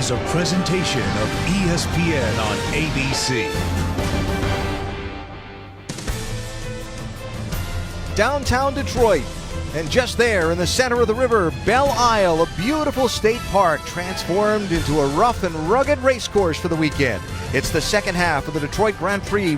is a presentation of ESPN on ABC. Downtown Detroit, and just there in the center of the river, Belle Isle, a beautiful state park transformed into a rough and rugged race course for the weekend. It's the second half of the Detroit Grand Prix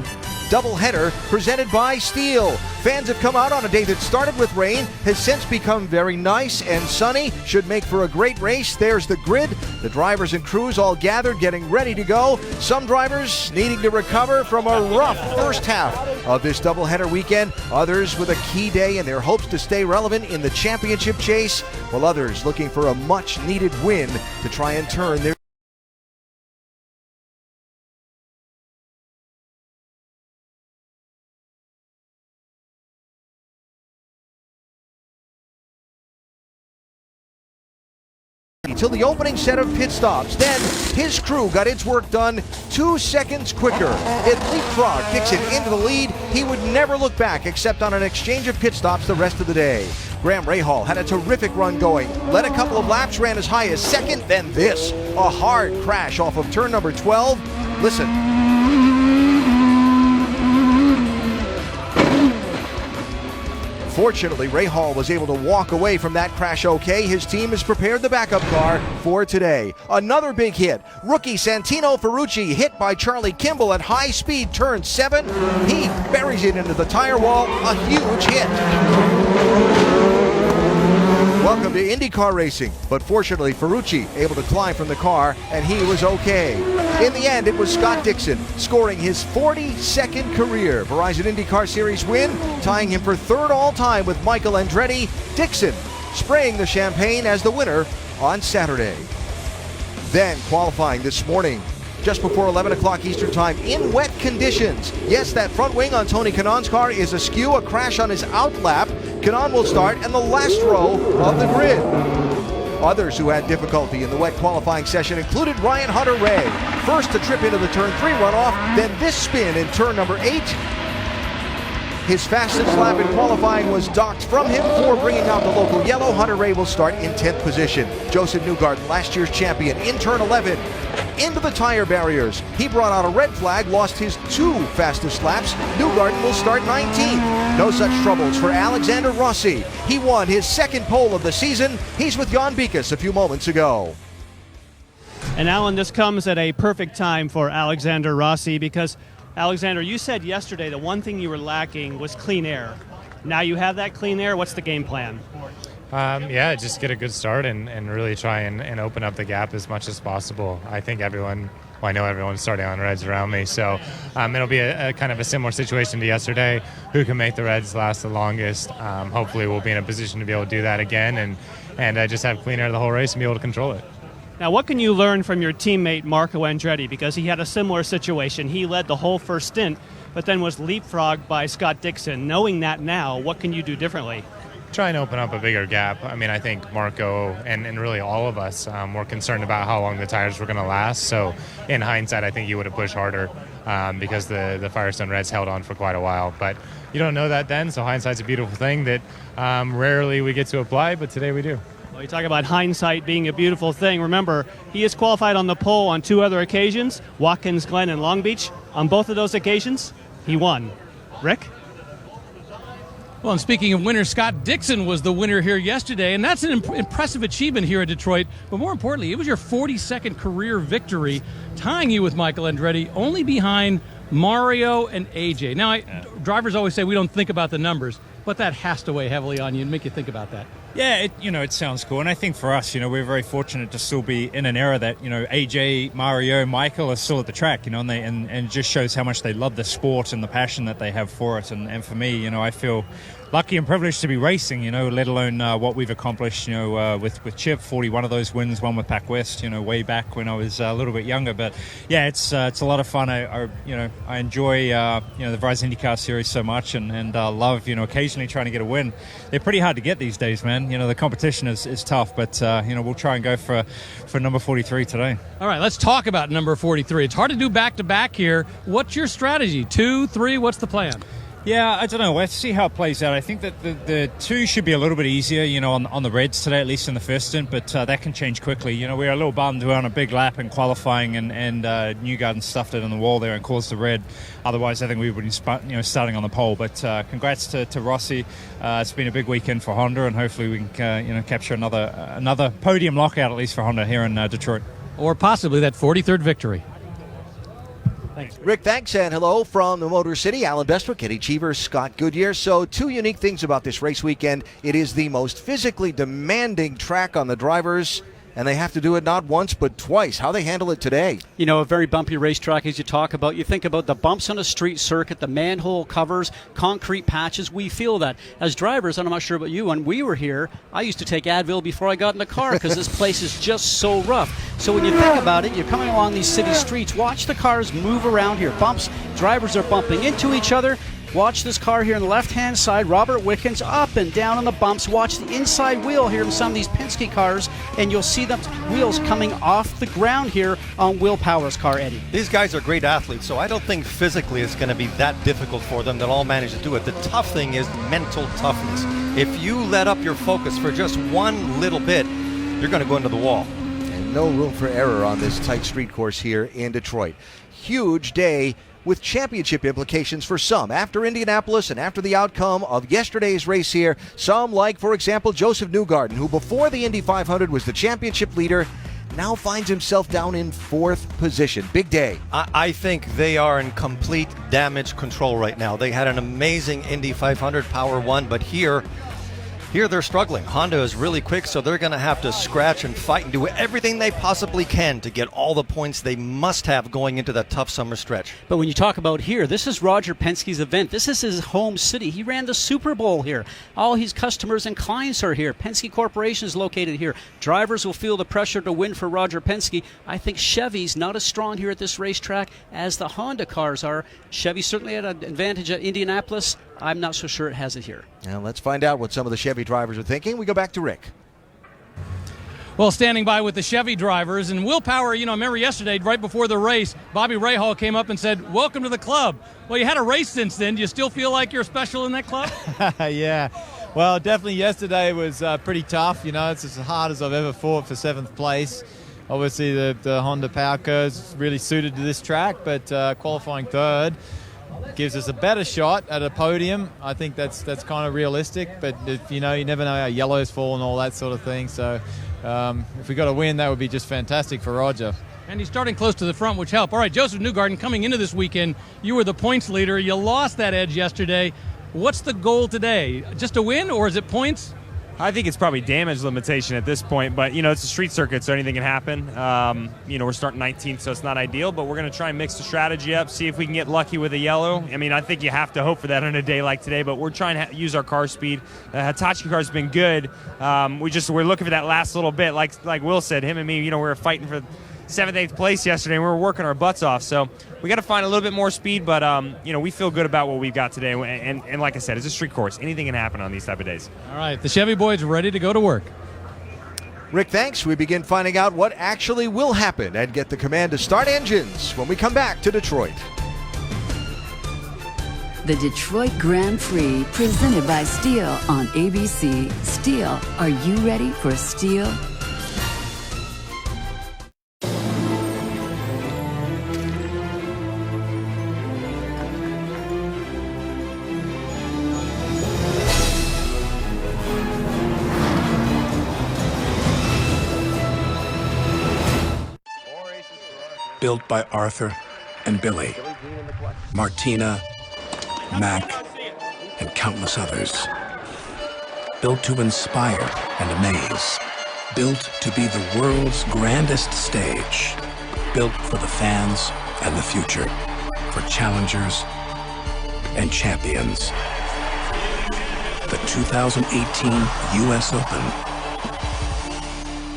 doubleheader presented by Steel. Fans have come out on a day that started with rain, has since become very nice and sunny. Should make for a great race. There's the grid. The drivers and crews all gathered, getting ready to go. Some drivers needing to recover from a rough first half of this doubleheader weekend. Others with a key day in their hopes to stay relevant in the championship chase, while others looking for a much-needed win to try and turn their till the opening set of pit stops. Then his crew got its work done 2 seconds quicker. It leapfrogged Dixon into the lead. He would never look back except on an exchange of pit stops the rest of the day. Graham Rahal had a terrific run going. Led a couple of laps, ran as high as second. Then this, a hard crash off of turn number 12. Listen. Fortunately, Rahal was able to walk away from that crash okay. His team has prepared the backup car for today. Another big hit. Rookie Santino Ferrucci hit by Charlie Kimball at high speed, turn 7. He buries it into the tire wall. A huge hit. Welcome to IndyCar racing, but fortunately Ferrucci able to climb from the car, and he was okay. In the end, it was Scott Dixon scoring his 42nd career Verizon IndyCar Series win, tying him for third all-time with Michael Andretti. Dixon spraying the champagne as the winner on Saturday. Then qualifying this morning, just before 11 o'clock Eastern Time, in wet conditions. Yes, that front wing on Tony Kanaan's car is askew, a crash on his outlap. Kanaan will start in the last row of the grid. Others who had difficulty in the wet qualifying session included Ryan Hunter-Reay. First to trip into the turn 3 runoff, then this spin in turn number 8. His fastest lap in qualifying was docked from him for bringing out the local yellow. Hunter-Reay will start in 10th position. Joseph Newgarden, last year's champion, in turn 11. Into the tire barriers. He brought out a red flag, lost his 2 fastest laps. Newgarden will start 19th. No such troubles for Alexander Rossi. He won his second pole of the season. He's with Jan Bikas a few moments ago. And Alan, this comes at a perfect time for Alexander Rossi because, Alexander, you said yesterday the one thing you were lacking was clean air. Now you have that clean air. What's the game plan? Just get a good start and really try and open up the gap as much as possible. I think I know everyone's starting on reds around me, so it'll be a kind of a similar situation to yesterday. Who can make the reds last the longest? Hopefully we'll be in a position to be able to do that again and just have clean air the whole race and be able to control it. Now, what can you learn from your teammate Marco Andretti? Because he had a similar situation. He led the whole first stint, but then was leapfrogged by Scott Dixon. Knowing that now, what can you do differently? Try and open up a bigger gap. I mean, I think Marco and really all of us were concerned about how long the tires were going to last. So in hindsight, I think you would have pushed harder because the Firestone Reds held on for quite a while. But you don't know that then, so hindsight's a beautiful thing that rarely we get to apply, but today we do. Well, you talk about hindsight being a beautiful thing. Remember, he has qualified on the pole on 2 other occasions, Watkins Glen and Long Beach. On both of those occasions, he won. Rick? Well, and speaking of winners, Scott Dixon was the winner here yesterday, and that's an impressive achievement here at Detroit. But more importantly, it was your 42nd career victory, tying you with Michael Andretti, only behind Mario and AJ. Now, drivers always say we don't think about the numbers, but that has to weigh heavily on you and make you think about that. Yeah, it sounds cool. And I think for us, we're very fortunate to still be in an era that, AJ, Mario, Michael are still at the track, and it just shows how much they love the sport and the passion that they have for it. And for me, I feel lucky and privileged to be racing, let alone what we've accomplished, with Chip, 41 of those wins, one with Pac West, way back when I was a little bit younger. But yeah, it's a lot of fun. I enjoy, the Verizon IndyCar Series so much and love, occasionally trying to get a win. They're pretty hard to get these days, man. The competition is tough, but, we'll try and go for number 43 today. All right, let's talk about number 43. It's hard to do back-to-back here. What's your strategy? 2, 3, what's the plan? Yeah, I don't know. Let's see how it plays out. I think that the 2 should be a little bit easier, you know, on the reds today, at least in the first stint, but that can change quickly. You know, we were a little bummed we were on a big lap in qualifying and Newgarden stuffed it on the wall there and caused the red. Otherwise, I think we would have been starting on the pole. But congrats to Rossi. It's been a big weekend for Honda, and hopefully we can capture another podium lockout, at least for Honda here in Detroit. Or possibly that 43rd victory. Thanks. Rick, thanks, and hello from the Motor City. Alan Bestwick, Eddie Cheever, Scott Goodyear. So 2 unique things about this race weekend. It is the most physically demanding track on the drivers, and they have to do it not once but twice. How they handle it today? You know, a very bumpy racetrack as you talk about. You think about the bumps on a street circuit, the manhole covers, concrete patches. We feel that. As drivers, and I'm not sure about you, when we were here, I used to take Advil before I got in the car because this place is just so rough. So when you think about it, you're coming along these city streets, watch the cars move around here. Bumps, drivers are bumping into each other. Watch this car here on the left-hand side. Robert Wickens up and down on the bumps. Watch the inside wheel here in some of these Penske cars, and you'll see the wheels coming off the ground here on Will Power's car, Eddie. These guys are great athletes, so I don't think physically it's going to be that difficult for them. They'll all manage to do it. The tough thing is mental toughness. If you let up your focus for just one little bit, you're going to go into the wall. And no room for error on this tight street course here in Detroit. Huge day with championship implications for some. After Indianapolis and after the outcome of yesterday's race here, some like, for example, Joseph Newgarden, who before the Indy 500 was the championship leader, now finds himself down in 4th position. Big day. I think they are in complete damage control right now. They had an amazing Indy 500 Power 1, but here they're struggling. Honda is really quick, so they're going to have to scratch and fight and do everything they possibly can to get all the points they must have going into that tough summer stretch. But when you talk about here, this is Roger Penske's event. This is his home city. He ran the Super Bowl here. All his customers and clients are here. Penske Corporation is located here. Drivers will feel the pressure to win for Roger Penske. I think Chevy's not as strong here at this racetrack as the Honda cars are. Chevy certainly had an advantage at Indianapolis. I'm not so sure it has it here. Now let's find out what some of the Chevy drivers are thinking. We go back to Rick. Well, standing by with the Chevy drivers, and Will Power, I remember yesterday, right before the race, Bobby Rahal came up and said, "Welcome to the club." Well, you had a race since then. Do you still feel like you're special in that club? Yeah. Well, definitely yesterday was pretty tough. It's as hard as I've ever fought for 7th place. Obviously, the Honda Power Curve's really suited to this track, but qualifying 3rd gives us a better shot at a podium. I think that's kind of realistic, but you never know how yellows fall and all that sort of thing. So if we got a win, that would be just fantastic for Roger. And he's starting close to the front, which helped. All right, Joseph Newgarden, coming into this weekend, you were the points leader. You lost that edge yesterday. What's the goal today? Just a win, or is it points? I think it's probably damage limitation at this point, but it's a street circuit, so anything can happen. We're starting 19th, so it's not ideal, but we're going to try and mix the strategy up, see if we can get lucky with a yellow. I think you have to hope for that on a day like today, but we're trying to use our car speed. Hitachi car's been good. We're looking for that last little bit, like Will said. Him and me, we were fighting for 7th, 8th place yesterday, and we were working our butts off. So we got to find a little bit more speed, but we feel good about what we've got today. And like I said, it's a street course. Anything can happen on these type of days. All right, the Chevy boys are ready to go to work. Rick, thanks. We begin finding out what actually will happen and get the command to start engines when we come back to Detroit. The Detroit Grand Prix, presented by Steel on ABC. Steel, are you ready for steel? Built by Arthur and Billy, Martina, Mac, and countless others. Built to inspire and amaze. Built to be the world's grandest stage. Built for the fans and the future. For challengers and champions. The 2018 U.S. Open.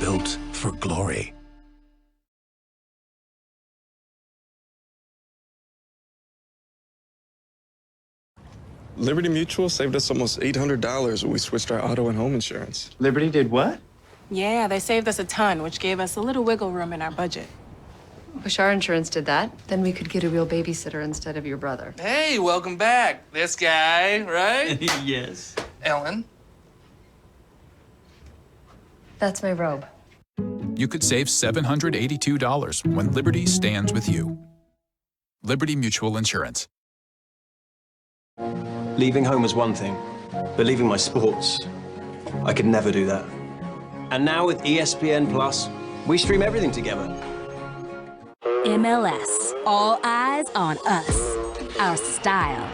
Built for glory. Liberty Mutual saved us almost $800 when we switched our auto and home insurance. Liberty did what? Yeah, they saved us a ton, which gave us a little wiggle room in our budget. Wish our insurance did that. Then we could get a real babysitter instead of your brother. Hey, welcome back. This guy, right? Yes. Ellen. That's my robe. You could save $782 when Liberty stands with you. Liberty Mutual Insurance. Leaving home was one thing, but leaving my sports, I could never do that. And now with ESPN Plus, we stream everything together. MLS. All eyes on us. Our style.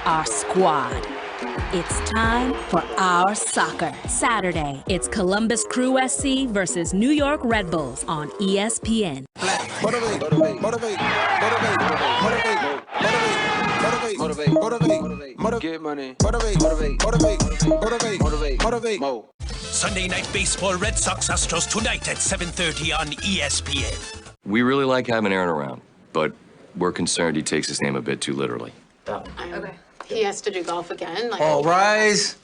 Our squad. It's time for our soccer. Saturday, it's Columbus Crew SC versus New York Red Bulls on ESPN. Motivate, motivate, motivate, motivate, motivate, motivate, motivate, motivate, get money, motivate, motivate, motivate, motivate, motivate, motivate, mo. Sunday night baseball, Red Sox Astros tonight at 7:30 on ESPN. We really like having Aaron around, but we're concerned he takes his name a bit too literally. Okay. He has to do golf again. Like, All rise.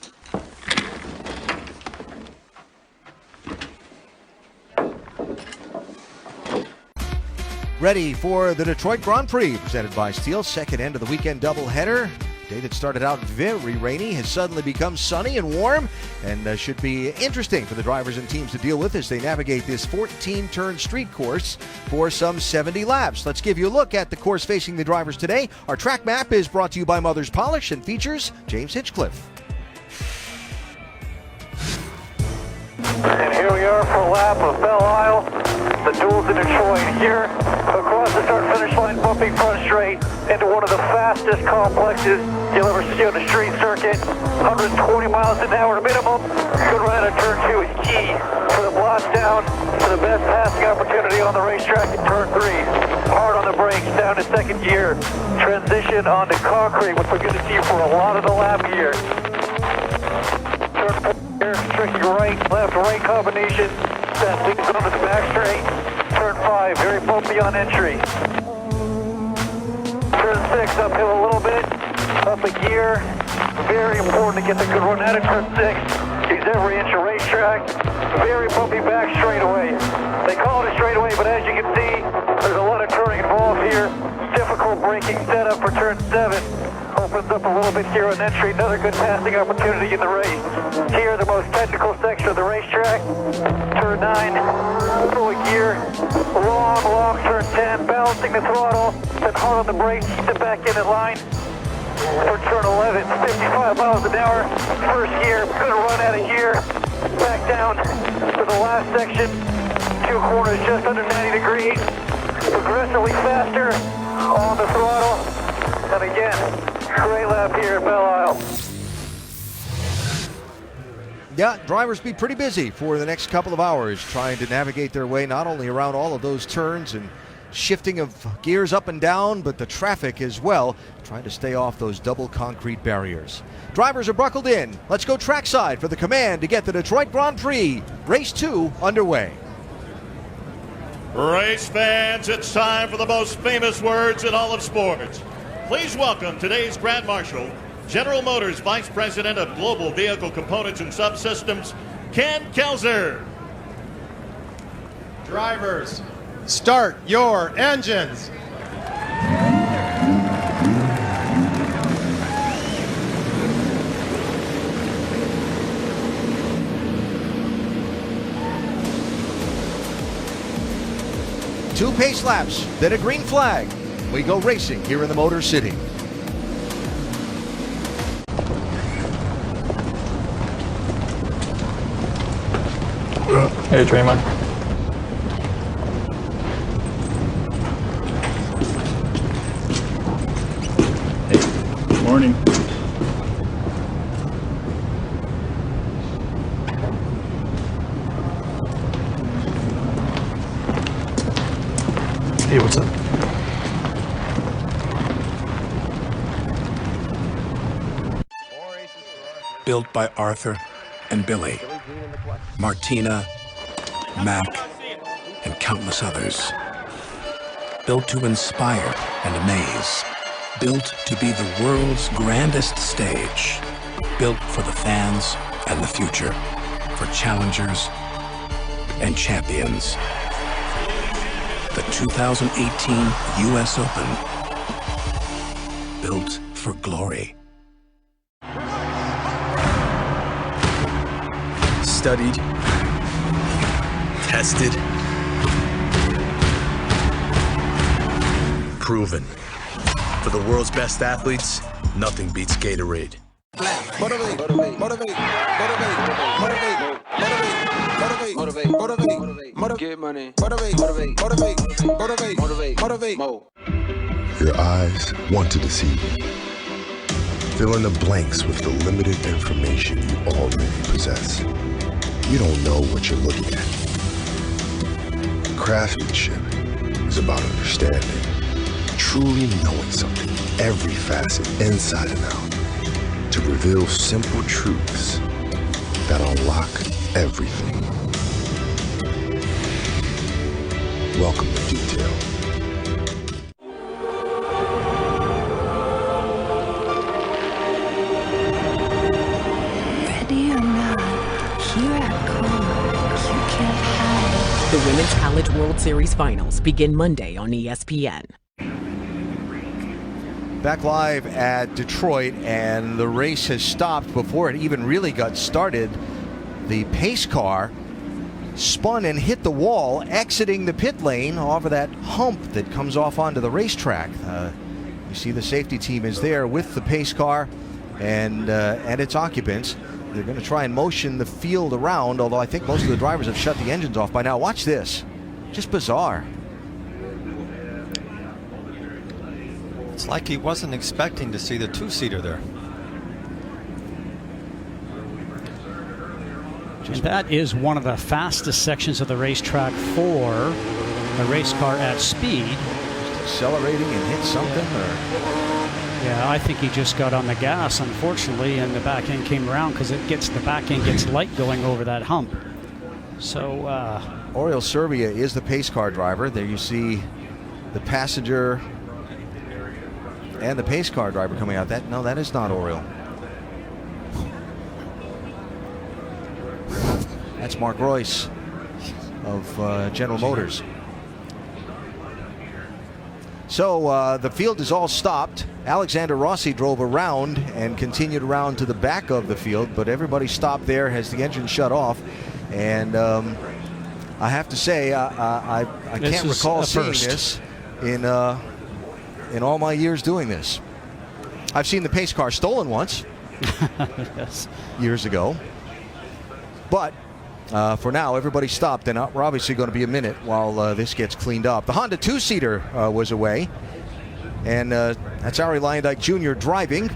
Ready for the Detroit Grand Prix, presented by Steel. Second end of the weekend doubleheader. Day that started out very rainy has suddenly become sunny and warm, and should be interesting for the drivers and teams to deal with as they navigate this 14-turn street course for some 70 laps. Let's give you a look at the course facing the drivers today. Our track map is brought to you by Mother's Polish and features James Hitchcliffe. And here we are for a lap of Belle Isle, the duels in Detroit. Here, across the start-finish line, bumping front straight into one of the fastest complexes you'll ever see on the street circuit. 120 miles an hour minimum. Good run at turn 2 is key for the blast down for the best passing opportunity on the racetrack in turn 3. Hard on the brakes down to second gear. Transition onto concrete, which we're going to see for a lot of the lap here. Turn 4 here, tricky right combination. That leads onto the back straight. Turn 5, very bumpy on entry. Turn 6, uphill a little bit. Up a gear. Very important to get the good run out of turn 6. Use every inch of racetrack. Very bumpy back straightaway. They call it a straightaway, but as you can see, there's a lot of turning involved here. Difficult braking setup for turn 7. Opens up a little bit here on entry. Another good passing opportunity in the race. Here, the most technical section of the racetrack. Turn 9, full gear. Long turn 10. Balancing the throttle. Then hard on the brakes. Step back in line. For turn 11, 55 miles an hour. First gear. Good run out of here. Back down for the last section. 2 corners just under 90 degrees. Progressively faster on the throttle. And again, great lap here at Belle Isle. Yeah, drivers be pretty busy for the next couple of hours trying to navigate their way not only around all of those turns and shifting of gears up and down, but the traffic as well, trying to stay off those double concrete barriers. Drivers are buckled in. Let's go trackside for the command to get the Detroit Grand Prix. Race 2 underway. Race fans, it's time for the most famous words in all of sports. Please welcome today's Grand Marshal, General Motors Vice President of Global Vehicle Components and Subsystems, Ken Kelzer. Drivers, start your engines. Two pace laps, then a green flag. We go racing here in the Motor City. Hey, Draymond. Hey, morning. Hey, what's up? Built by Arthur and Billy, Martina, Mac, and countless others. Built to inspire and amaze. Built to be the world's grandest stage. Built for the fans and the future. For challengers and champions. The 2018 U.S. Open. Built for glory. Studied. Tested. Proven. For the world's best athletes, nothing beats Gatorade. Motivate, motivate, motivate, motivate, motivate, motivate, motivate, motivate, get money, motivate, motivate, motivate, motivate, motivate, motivate, mo. Your eyes want to deceive you. Fill in the blanks with the limited information you already possess. You don't know what you're looking at. Craftsmanship is about understanding, truly knowing something, every facet inside and out, to reveal simple truths that unlock everything. Welcome to detail. Ready or not, here at Como, you can't hide. The Women's College World Series Finals begin Monday on ESPN. Back live at Detroit, and the race has stopped before it even really got started. The pace car spun and hit the wall, exiting the pit lane off of that hump that comes off onto the racetrack. You see the safety team is there with the pace car and its occupants. They're going to try and motion the field around, although I think most of the drivers have shut the engines off by now. Watch this. Just bizarre. It's like he wasn't expecting to see the two-seater there. And that is one of the fastest sections of the racetrack for a race car at speed. Just accelerating and hit something, or? Yeah, I think he just got on the gas, unfortunately, and the back end came around because the back end gets light going over that hump. So, Oriol Servia is the pace car driver. There you see the passenger and the pace car driver coming out. No, that is not Oriol. That's Mark Royce of General Motors. So the field is all stopped. Alexander Rossi drove around and continued around to the back of the field, but everybody stopped there as the engine shut off. And I have to say, I can't recall seeing this in all my years doing this. I've seen the pace car stolen once. Yes. Years ago. But for now, everybody stopped, and we're obviously going to be a minute while this gets cleaned up. The Honda two-seater was away, and that's Ari Lyondike Jr. driving,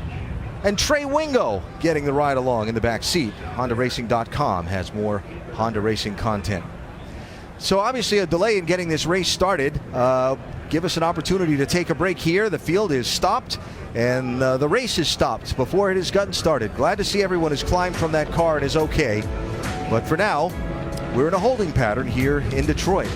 and Trey Wingo getting the ride along in the back seat. HondaRacing.com has more Honda racing content. So obviously a delay in getting this race started. Give us an opportunity to take a break here. The field is stopped, and the race is stopped before it has gotten started. Glad to see everyone has climbed from that car and is okay. But for now, we're in a holding pattern here in Detroit.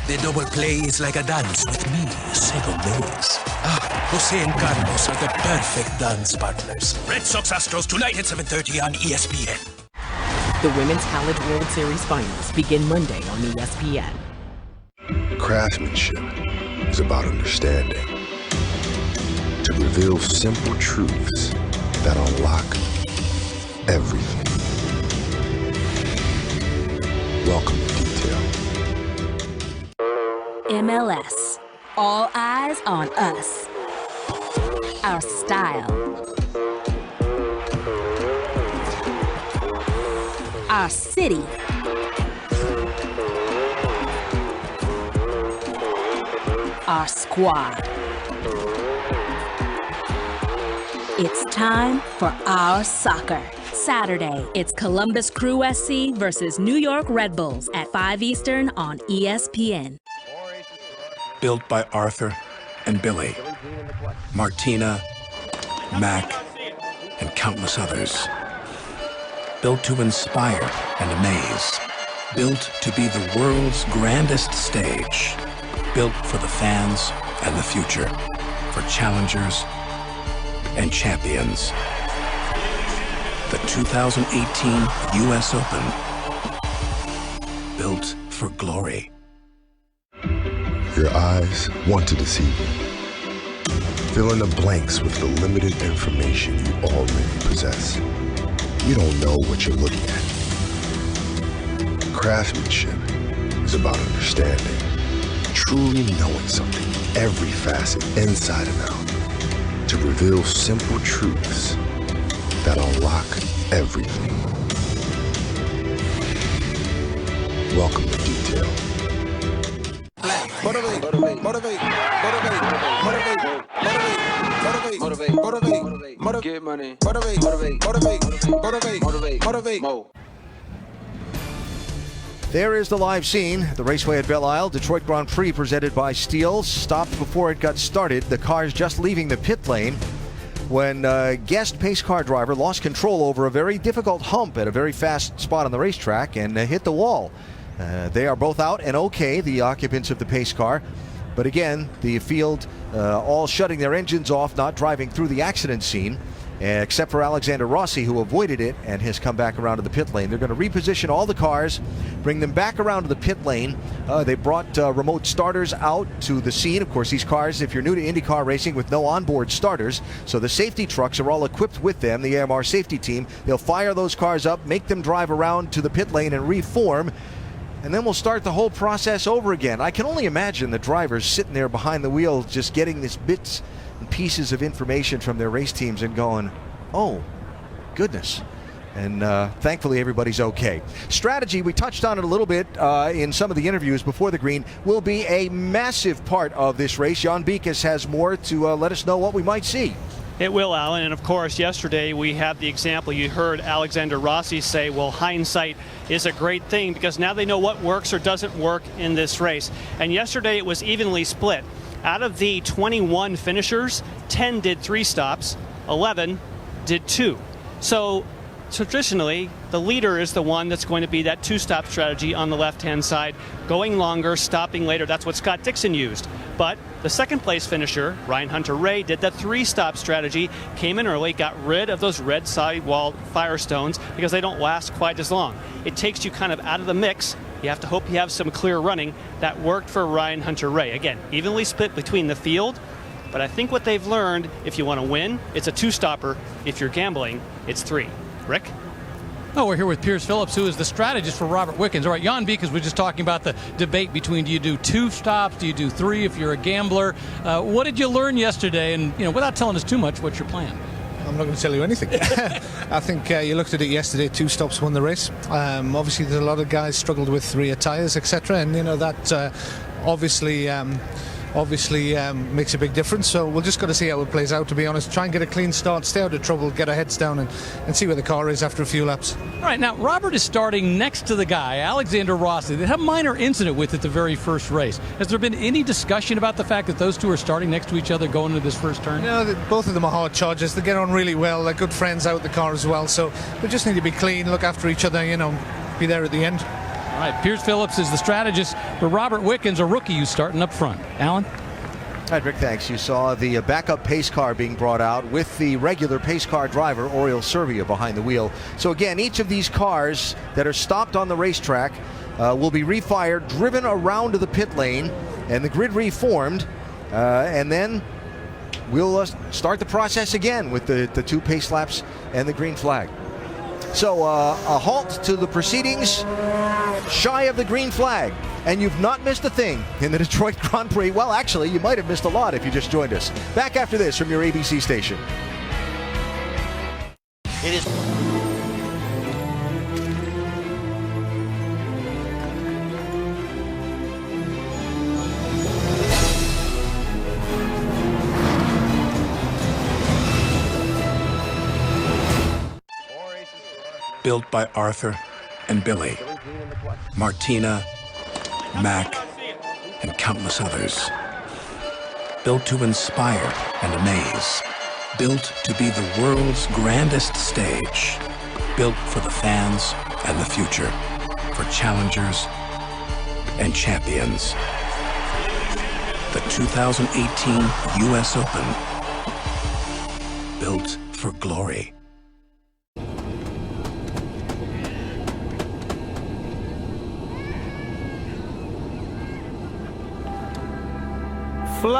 The double play is like a dance with me, Sego Lewis. Jose and Carlos are the perfect dance partners. Red Sox Astros tonight at 7:30 on ESPN. The Women's College World Series Finals begin Monday on ESPN. Craftsmanship is about understanding, to reveal simple truths that unlock everything. Welcome to detail. MLS. All eyes on us. Our style. Our city. Our squad. It's time for our soccer. Saturday, it's Columbus Crew SC versus New York Red Bulls at 5 Eastern on ESPN. Built by Arthur and Billy, Martina, Mac, and countless others. Built to inspire and amaze. Built to be the world's grandest stage. Built for the fans and the future. For challengers and champions. The 2018 U.S. Open. Built for glory. Your eyes want to deceive you. Fill in the blanks with the limited information you already possess. You don't know what you're looking at. Craftsmanship is about understanding, truly knowing something, every facet inside and out, to reveal simple truths that unlock everything. Welcome to detail. Motivate, motivate, motivate, motivate, motivate, motivate, motivate, motivate, get money, motivate, motivate, motivate, motivate, motivate, motivate, mo. There is the live scene. The raceway at Belle Isle, Detroit Grand Prix presented by Steele, stopped before it got started. The cars just leaving the pit lane when guest pace car driver lost control over a very difficult hump at a very fast spot on the racetrack and hit the wall. They are both out and okay, the occupants of the pace car. But again, the field all shutting their engines off, not driving through the accident scene, except for Alexander Rossi, who avoided it and has come back around to the pit lane. They're going to reposition all the cars, bring them back around to the pit lane. They brought remote starters out to the scene. Of course, these cars, if you're new to IndyCar racing, with no onboard starters, so the safety trucks are all equipped with them, the AMR safety team. They'll fire those cars up, make them drive around to the pit lane and reform, and then we'll start the whole process over again. I can only imagine the drivers sitting there behind the wheel just getting these bits and pieces of information from their race teams and going, oh, goodness. And thankfully everybody's okay. Strategy, we touched on it a little bit in some of the interviews before the green, will be a massive part of this race. Jan Beekes has more to let us know what we might see. It will, Alan, and of course yesterday we had the example. You heard Alexander Rossi say, well, hindsight is a great thing because now they know what works or doesn't work in this race. And yesterday it was evenly split. Out of the 21 finishers, 10 did 3 stops, 11 did 2. So traditionally, the leader is the one that's going to be that 2-stop strategy on the left-hand side, going longer, stopping later. That's what Scott Dixon used. But the second-place finisher, Ryan Hunter-Reay, did the 3-stop strategy, came in early, got rid of those red sidewall Firestones because they don't last quite as long. It takes you kind of out of the mix. You have to hope you have some clear running. That worked for Ryan Hunter-Reay. Again, evenly split between the field. But I think what they've learned, if you want to win, it's a 2-stopper. If you're gambling, it's 3. Rick? Oh, we're here with Piers Phillips, who is the strategist for Robert Wickens. All right, Jan Beekes, we're just talking about the debate between do you do 2 stops, do you do 3 if you're a gambler. What did you learn yesterday? And, without telling us too much, what's your plan? I'm not going to tell you anything. I think you looked at it yesterday, 2 stops won the race. Obviously, there's a lot of guys struggled with 3 tyres, etc. And, that obviously makes a big difference. So we'll just got to see how it plays out, to be honest. Try and get a clean start, stay out of trouble, get our heads down and see where the car is after a few laps. All right, now Robert is starting next to the guy, Alexander Rossi. They had a minor incident with at the very first race. Has there been any discussion about the fact that those two are starting next to each other going into this first turn? Both of them are hard chargers. They get on really well. They're good friends out the car as well. So they just need to be clean, look after each other, be there at the end. All right, Piers Phillips is the strategist for Robert Wickens, a rookie who's starting up front. Alan? All right, Rick, thanks. You saw the backup pace car being brought out with the regular pace car driver, Oriol Servia, behind the wheel. So again, each of these cars that are stopped on the racetrack will be refired, driven around to the pit lane, and the grid reformed, and then we'll start the process again with the 2 pace laps and the green flag. So a halt to the proceedings shy of the green flag. And you've not missed a thing in the Detroit Grand Prix. Well, actually, you might have missed a lot if you just joined us. Back after this from your ABC station. It is. Built by Arthur and Billy, Martina, Mac, and countless others. Built to inspire and amaze. Built to be the world's grandest stage. Built for the fans and the future. For challengers and champions. The 2018 US Open. Built for glory. Fly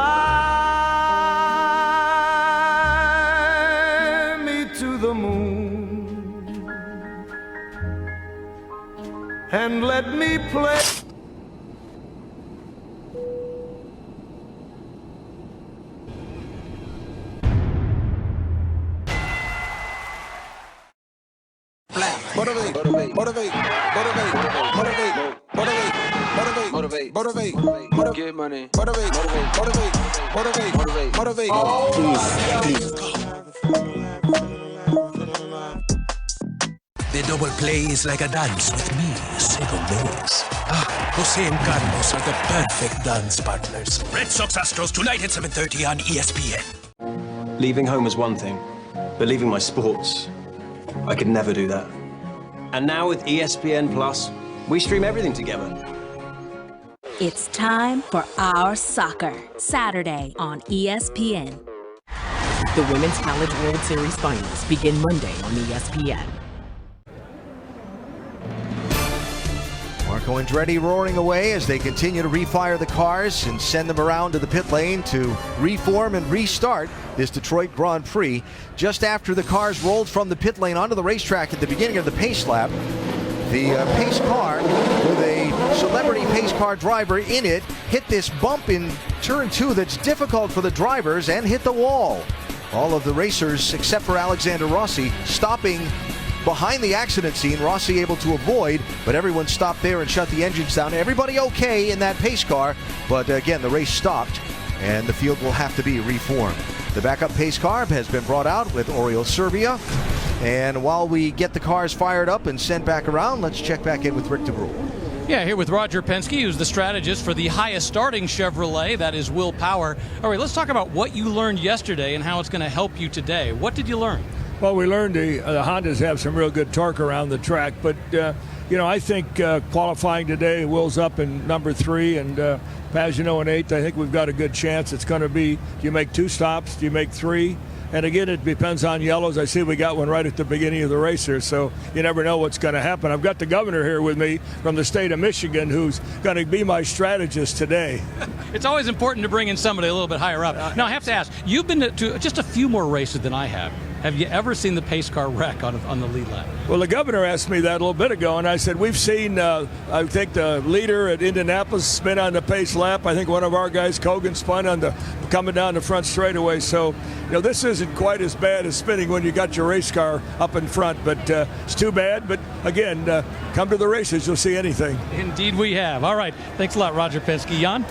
me to the moon and let me play. Motivate, motivate, motivate, motivate, motivate, motivate, motivate, motivate, motivate, get money, motivate, motivate, motivate, motivate, motivate, motivate. The double play is like a dance with me, seven days. Jose and Carlos are the perfect dance partners. Red Sox Astros tonight at 7:30 on ESPN. Leaving home is one thing, but leaving my sports, I could never do that. And now with ESPN Plus, we stream everything together. It's time for Our Soccer, Saturday on ESPN. The Women's College World Series Finals begin Monday on ESPN. Marco Andretti roaring away as they continue to refire the cars and send them around to the pit lane to reform and restart this Detroit Grand Prix. Just after the cars rolled from the pit lane onto the racetrack at the beginning of the pace lap, the pace car with a celebrity pace car driver in it hit this bump in turn 2 that's difficult for the drivers and hit the wall. All of the racers, except for Alexander Rossi, stopping behind the accident scene. Rossi able to avoid, but everyone stopped there and shut the engines down. Everybody okay in that pace car, but again, the race stopped and the field will have to be reformed. The backup pace car has been brought out with Oriol Serbia. And while we get the cars fired up and sent back around, let's check back in with Rick DeBrule. Yeah, here with Roger Penske, who's the strategist for the highest starting Chevrolet, that is Will Power. All right, let's talk about what you learned yesterday and how it's going to help you today. What did you learn? Well, we learned the Hondas have some real good torque around the track, but I think qualifying today, Will's up in number 3 and Pagano in 8th. I think we've got a good chance. It's going to be, do you make 2 stops? Do you make 3? And again, it depends on yellows. I see we got one right at the beginning of the race here, so you never know what's going to happen. I've got the governor here with me from the state of Michigan, who's going to be my strategist today. It's always important to bring in somebody a little bit higher up. Now, I have to ask, you've been to just a few more races than I have. Have you ever seen the pace car wreck on the lead lap? Well, the governor asked me that a little bit ago, and I said, we've seen, I think the leader at Indianapolis spin on the pace lap. I think one of our guys, Kogan, spun on coming down the front straightaway. So, this isn't quite as bad as spinning when you got your race car up in front, but it's too bad. But again, come to the races, you'll see anything. Indeed we have. All right. Thanks a lot, Roger Penske. Jan?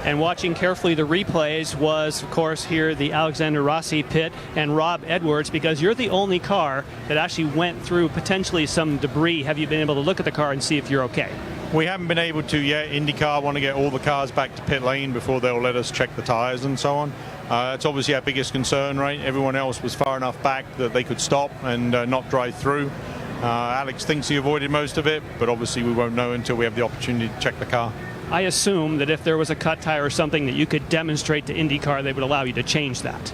And watching carefully the replays was, of course, here the Alexander Rossi pit and Rob Edwards, because you're the only car that actually went through potentially some debris. Have you been able to look at the car and see if you're okay? We haven't been able to yet. IndyCar want to get all the cars back to pit lane before they'll let us check the tires and so on. It's obviously our biggest concern, right? Everyone else was far enough back that they could stop and not drive through. Alex thinks he avoided most of it, but obviously we won't know until we have the opportunity to check the car. I assume that if there was a cut tire or something that you could demonstrate to IndyCar, they would allow you to change that.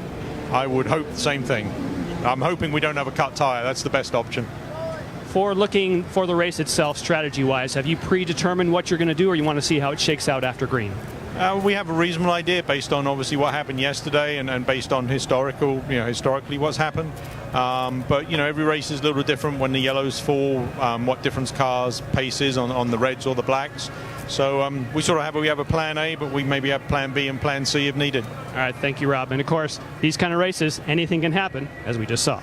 I would hope the same thing. I'm hoping we don't have a cut tire. That's the best option. For looking for the race itself, strategy-wise, have you predetermined what you're going to do, or you want to see how it shakes out after green? We have a reasonable idea based on obviously what happened yesterday and based on historically what's happened. But every race is a little different when the yellows fall, what difference cars pace is on the reds or the blacks. So we have a plan A, but we maybe have plan B and plan C if needed. All right, thank you, Rob. And of course, these kind of races, anything can happen, as we just saw.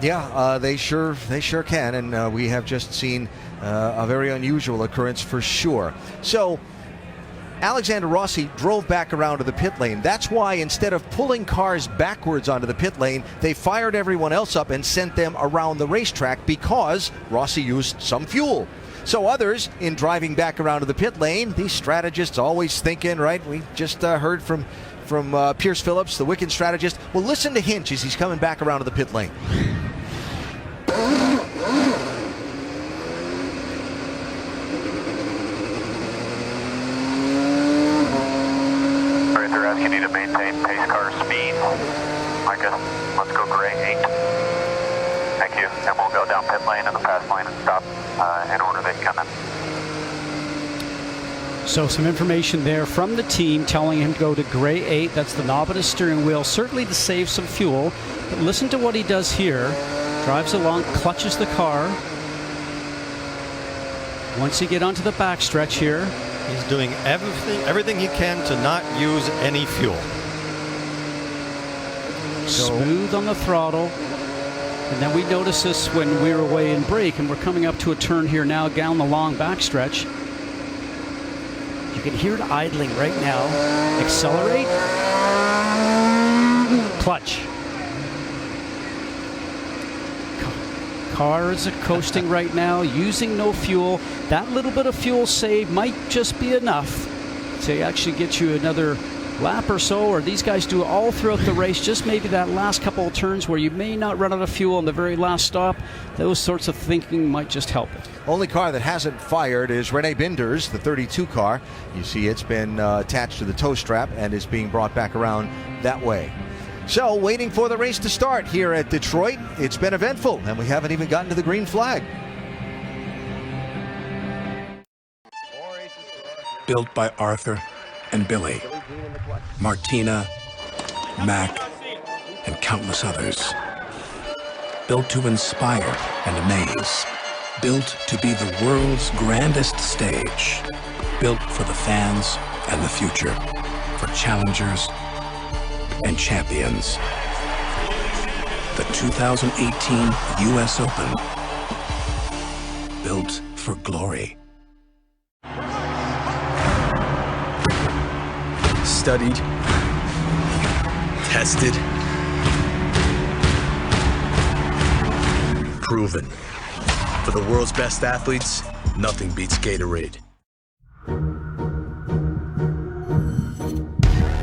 Yeah, they sure can, and we have just seen a very unusual occurrence for sure. So Alexander Rossi drove back around to the pit lane. That's why instead of pulling cars backwards onto the pit lane, they fired everyone else up and sent them around the racetrack because Rossi used some fuel. So others, in driving back around to the pit lane, these strategists always thinking, right? We just heard from Pierce Phillips, the Wickens strategist. Well, listen to Hinch as he's coming back around to the pit lane. Alright, they're asking you to maintain pace car speed. Micah, let's go gray 8. Thank you. And we'll go down pit lane and the fast lane and stop in order they come in. So some information there from the team telling him to go to gray 8. That's the knob on his steering wheel, certainly to save some fuel. But listen to what he does here. Drives along, clutches the car. Once you get onto the backstretch here, he's doing everything he can to not use any fuel. Smooth on the throttle. And then we notice this when we were away in break, and we're coming up to a turn here now down the long backstretch. You can hear it idling right now. Accelerate. Clutch. Car is coasting right now, using no fuel. That little bit of fuel saved might just be enough to actually get you another lap or so, or these guys do it all throughout the race, just maybe that last couple of turns where you may not run out of fuel in the very last stop. Those sorts of thinking might just help it. Only car that hasn't fired is Rene Binder's, the 32 car. You see it's been attached to the tow strap and is being brought back around that way. So, waiting for the race to start here at Detroit. It's been eventful, and we haven't even gotten to the green flag. Built by Arthur and Billy, Martina, Mac, and countless others. Built to inspire and amaze. Built to be the world's grandest stage. Built for the fans and the future. For challengers and champions. The 2018 U.S. Open. Built for glory. Studied, tested, proven. For the world's best athletes, nothing beats Gatorade.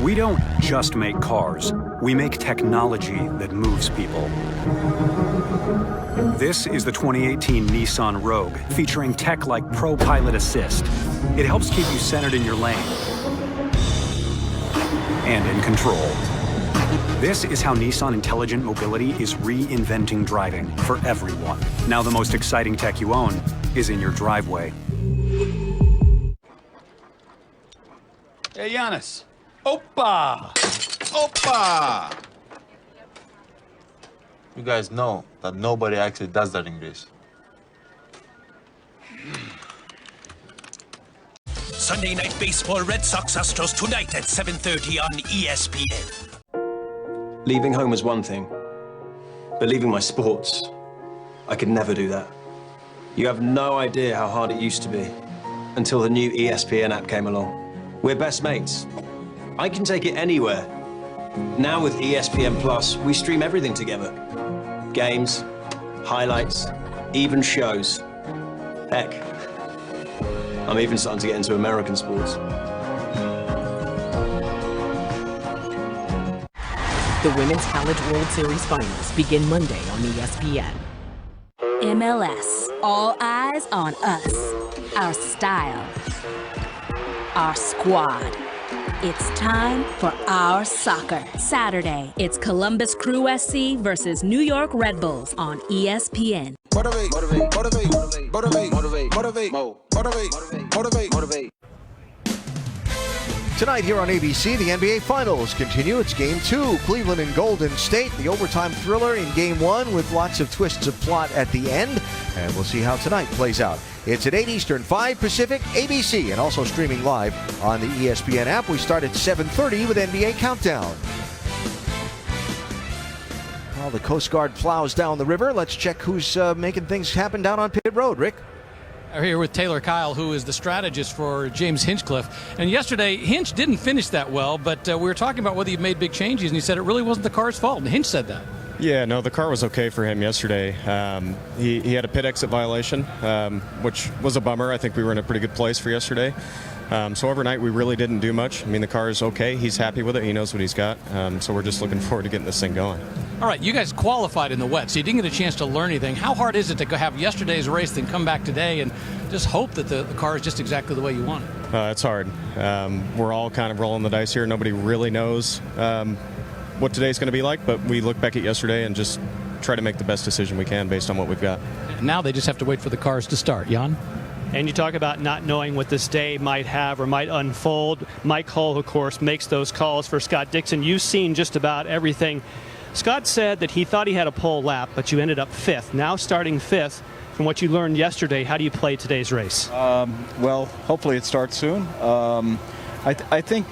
We don't just make cars. We make technology that moves people. This is the 2018 Nissan Rogue, featuring tech like Pro Pilot Assist. It helps keep you centered in your lane and in control. This is how Nissan Intelligent Mobility is reinventing driving for everyone. Now the most exciting tech you own is in your driveway. Hey, Giannis. Opa! Opa! You guys know that nobody actually does that in Greece. Sunday Night Baseball, Red Sox Astros tonight at 7:30 on ESPN. Leaving home was one thing, but leaving my sports, I could never do that. You have no idea how hard it used to be until the new ESPN app came along. We're best mates. I can take it anywhere. Now with ESPN Plus, we stream everything together. Games, highlights, even shows. Heck, I'm even starting to get into American sports. The Women's College World Series Finals begin Monday on ESPN. MLS, all eyes on us. Our style. Our squad. It's time for our soccer. Saturday, it's Columbus Crew SC versus New York Red Bulls on ESPN. Motivate, motivate, motivate, motivate, motivate, motivate, motivate, motivate, motivate. Tonight here on ABC, the NBA Finals continue. It's Game 2, Cleveland and Golden State. The overtime thriller in Game 1 with lots of twists of plot at the end. And we'll see how tonight plays out. It's at 8 Eastern, 5 Pacific, ABC, and also streaming live on the ESPN app. We start at 7:30 with NBA Countdown. While the Coast Guard plows down the river, let's check who's making things happen down on Pit Road. Rick? We're here with Taylor Kyle, who is the strategist for James Hinchcliffe. And yesterday, Hinch didn't finish that well, but we were talking about whether he made big changes, and he said it really wasn't the car's fault. And Hinch said that. Yeah, no, the car was okay for him yesterday. He had a pit exit violation, which was a bummer. I think we were in a pretty good place for yesterday. So overnight, we really didn't do much. I mean, the car is okay. He's happy with it. He knows what he's got. So we're just looking forward to getting this thing going. All right, you guys qualified in the wet, so you didn't get a chance to learn anything. How hard is it to have yesterday's race, then come back today and just hope that the car is just exactly the way you want it? It's hard. We're all kind of rolling the dice here. Nobody really knows what today's going to be like, but we look back at yesterday and just try to make the best decision we can based on what we've got. And now they just have to wait for the cars to start. Jan? And you talk about not knowing what this day might have or might unfold. Mike Hull, of course, makes those calls for Scott Dixon. You've seen just about everything. Scott said that he thought he had a pole lap, but you ended up 5th. Now starting 5th, from what you learned yesterday, how do you play today's race? Well, hopefully it starts soon. I think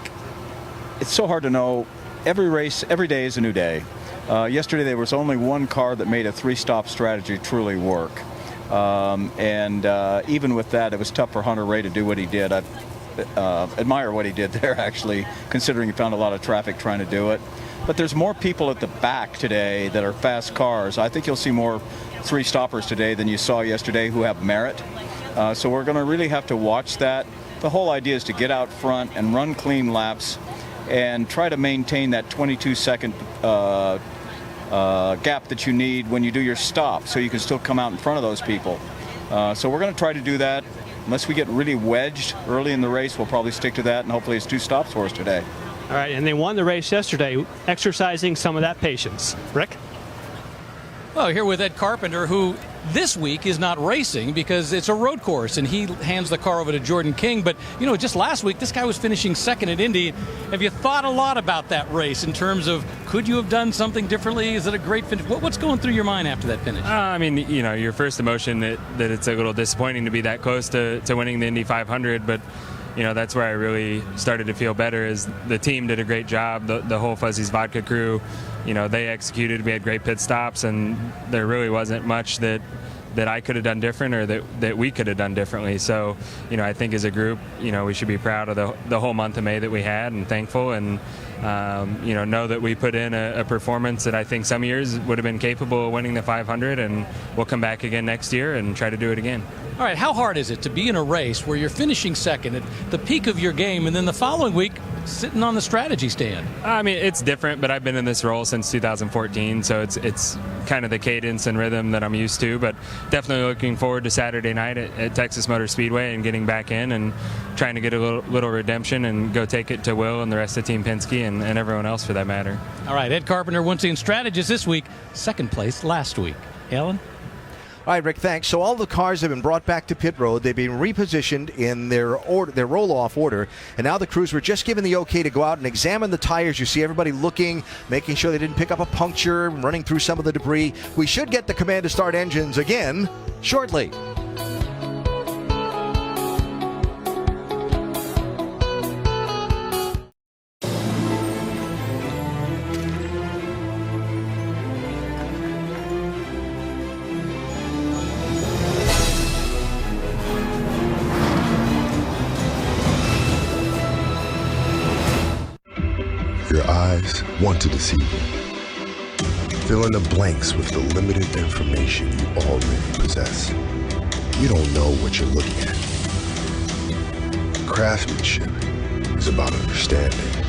it's so hard to know. Every race, every day is a new day. Yesterday there was only one car that made a 3-stop strategy truly work. Even with that, it was tough for Hunter-Reay to do what he did. I admire what he did there, actually, considering he found a lot of traffic trying to do it. But there's more people at the back today that are fast cars. I think you'll see more 3-stoppers today than you saw yesterday who have merit. So we're going to really have to watch that. The whole idea is to get out front and run clean laps and try to maintain that 22-second gap that you need when you do your stop, so you can still come out in front of those people. So we're going to try to do that. Unless we get really wedged early in the race, we'll probably stick to that, and hopefully it's 2 stops for us today. All right, and they won the race yesterday, exercising some of that patience. Rick? Well, here with Ed Carpenter, who this week is not racing because it's a road course, and he hands the car over to Jordan King. But, you know, just last week, this guy was finishing 2nd at Indy. Have you thought a lot about that race in terms of could you have done something differently? Is it a great finish? What's going through your mind after that finish? I mean, you know, your first emotion that it's a little disappointing to be that close to winning the Indy 500, but you know, that's where I really started to feel better. Is the team did a great job. The whole Fuzzy's Vodka crew, you know, they executed. We had great pit stops, and there really wasn't much that I could have done different or that we could have done differently. So, you know, I think as a group, you know, we should be proud of the whole month of May that we had and thankful, and you know that we put in a performance that I think some years would have been capable of winning the 500, and we'll come back again next year and try to do it again. All right, how hard is it to be in a race where you're finishing 2nd at the peak of your game, and then the following week sitting on the strategy stand? I mean, it's different, but I've been in this role since 2014, so it's kind of the cadence and rhythm that I'm used to, but definitely looking forward to Saturday night at Texas Motor Speedway and getting back in and trying to get a little redemption and go take it to Will and the rest of Team Penske and everyone else for that matter. All right, Ed Carpenter once again strategist this week, 2nd place last week. Alan? All right, Rick, thanks. So all the cars have been brought back to pit road. They've been repositioned in their roll-off order, and now the crews were just given the okay to go out and examine the tires. You see everybody looking, making sure they didn't pick up a puncture, running through some of the debris. We should get the command to start engines again shortly. Your eyes want to deceive you. Fill in the blanks with the limited information you already possess. You don't know what you're looking at. Craftsmanship is about understanding,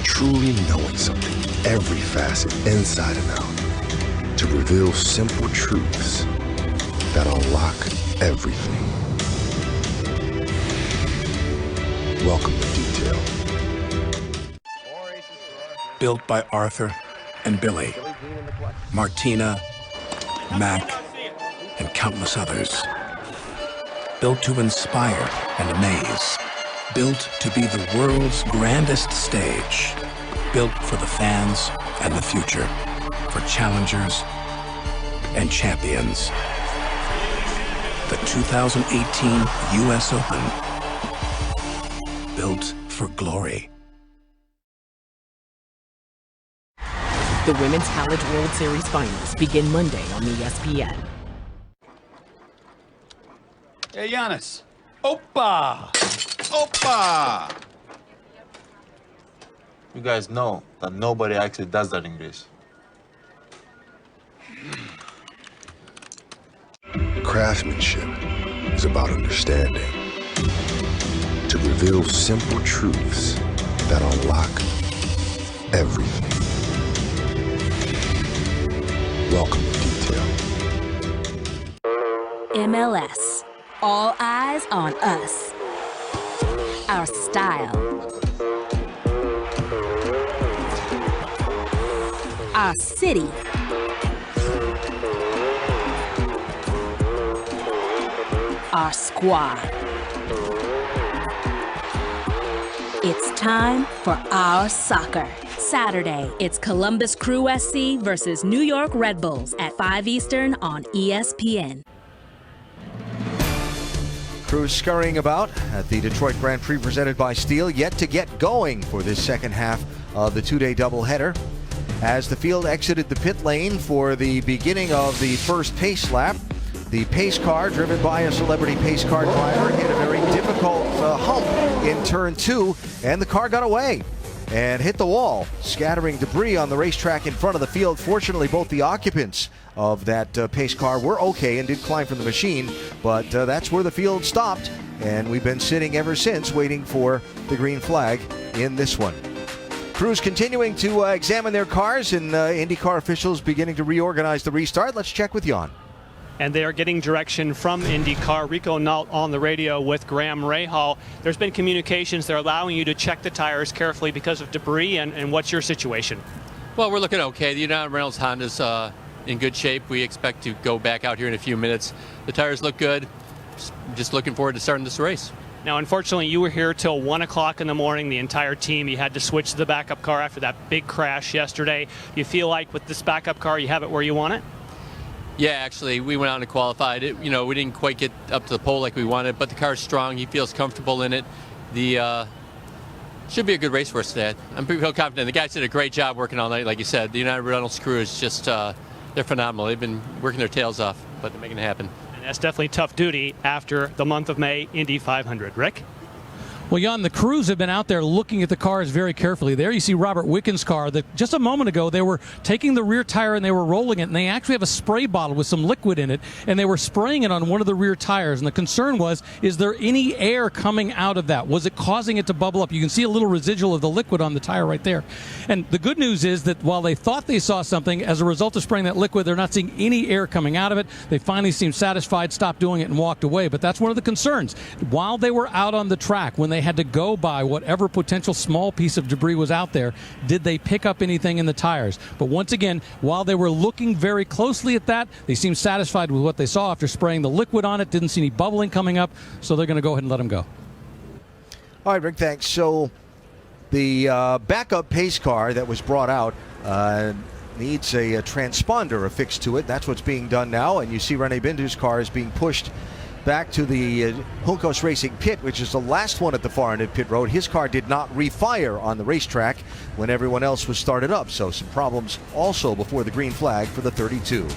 truly knowing something, every facet inside and out, to reveal simple truths that unlock everything. Welcome to detail. Built by Arthur and Billy, Martina, Mac, and countless others. Built to inspire and amaze. Built to be the world's grandest stage. Built for the fans and the future. For challengers and champions. The 2018 US Open. Built for glory. The Women's College World Series Finals begin Monday on ESPN. Hey, Giannis. Opa! Opa! You guys know that nobody actually does that in Greece. Craftsmanship is about understanding, to reveal simple truths that unlock everything. Welcome to detail. MLS. All eyes on us. Our style. Our city. our squad. It's time for our soccer. Saturday, it's Columbus Crew SC versus New York Red Bulls at 5 Eastern on ESPN. Crews scurrying about at the Detroit Grand Prix presented by Steel, yet to get going for this second half of the two-day doubleheader. As the field exited the pit lane for the beginning of the first pace lap, the pace car, driven by a celebrity pace car driver, hit a very difficult hump in turn 2, and the car got away and hit the wall, scattering debris on the racetrack in front of the field. Fortunately, both the occupants of that pace car were okay and did climb from the machine, but that's where the field stopped, and we've been sitting ever since waiting for the green flag in this one. Crews continuing to examine their cars, and IndyCar officials beginning to reorganize the restart. Let's check with Jan. And they are getting direction from IndyCar. Rico Nault on the radio with Graham Rahal. There's been communications. They're allowing you to check the tires carefully because of debris. And what's your situation? Well, we're looking okay. The United Reynolds Honda's in good shape. We expect to go back out here in a few minutes. The tires look good. Just looking forward to starting this race. Now, unfortunately, you were here till 1 o'clock in the morning, the entire team. You had to switch to the backup car after that big crash yesterday. You feel like with this backup car, you have it where you want it? Yeah, actually, we went out and qualified it. You know, we didn't quite get up to the pole like we wanted, but the car's strong. He feels comfortable in it. The should be a good race for us today. I'm pretty confident. The guys did a great job working all night, like you said. The United Reynolds crew is just, they're phenomenal. They've been working their tails off, but they're making it happen. And that's definitely tough duty after the month of May Indy 500. Rick? Well, Jan, the crews have been out there looking at the cars very carefully. There you see Robert Wickens' car that just a moment ago they were taking the rear tire and they were rolling it, and they actually have a spray bottle with some liquid in it, and they were spraying it on one of the rear tires. And the concern was, is there any air coming out of that? Was it causing it to bubble up? You can see a little residual of the liquid on the tire right there. And the good news is that while they thought they saw something, as a result of spraying that liquid, they're not seeing any air coming out of it. They finally seemed satisfied, stopped doing it, and walked away. But that's one of the concerns. While they were out on the track, when they had to go by whatever potential small piece of debris was out there, did they pick up anything in the tires? But once again, while they were looking very closely at that, they seemed satisfied with what they saw after spraying the liquid on it. Didn't see any bubbling coming up, so they're going to go ahead and let them go. All right, Rick, thanks. So the backup pace car that was brought out needs a transponder affixed to it. That's what's being done now, and you see Rene Bindu's car is being pushed back to the Juncos Racing pit, which is the last one at the far end of pit road. His car did not refire on the racetrack when everyone else was started up, so some problems also before the green flag for the 32.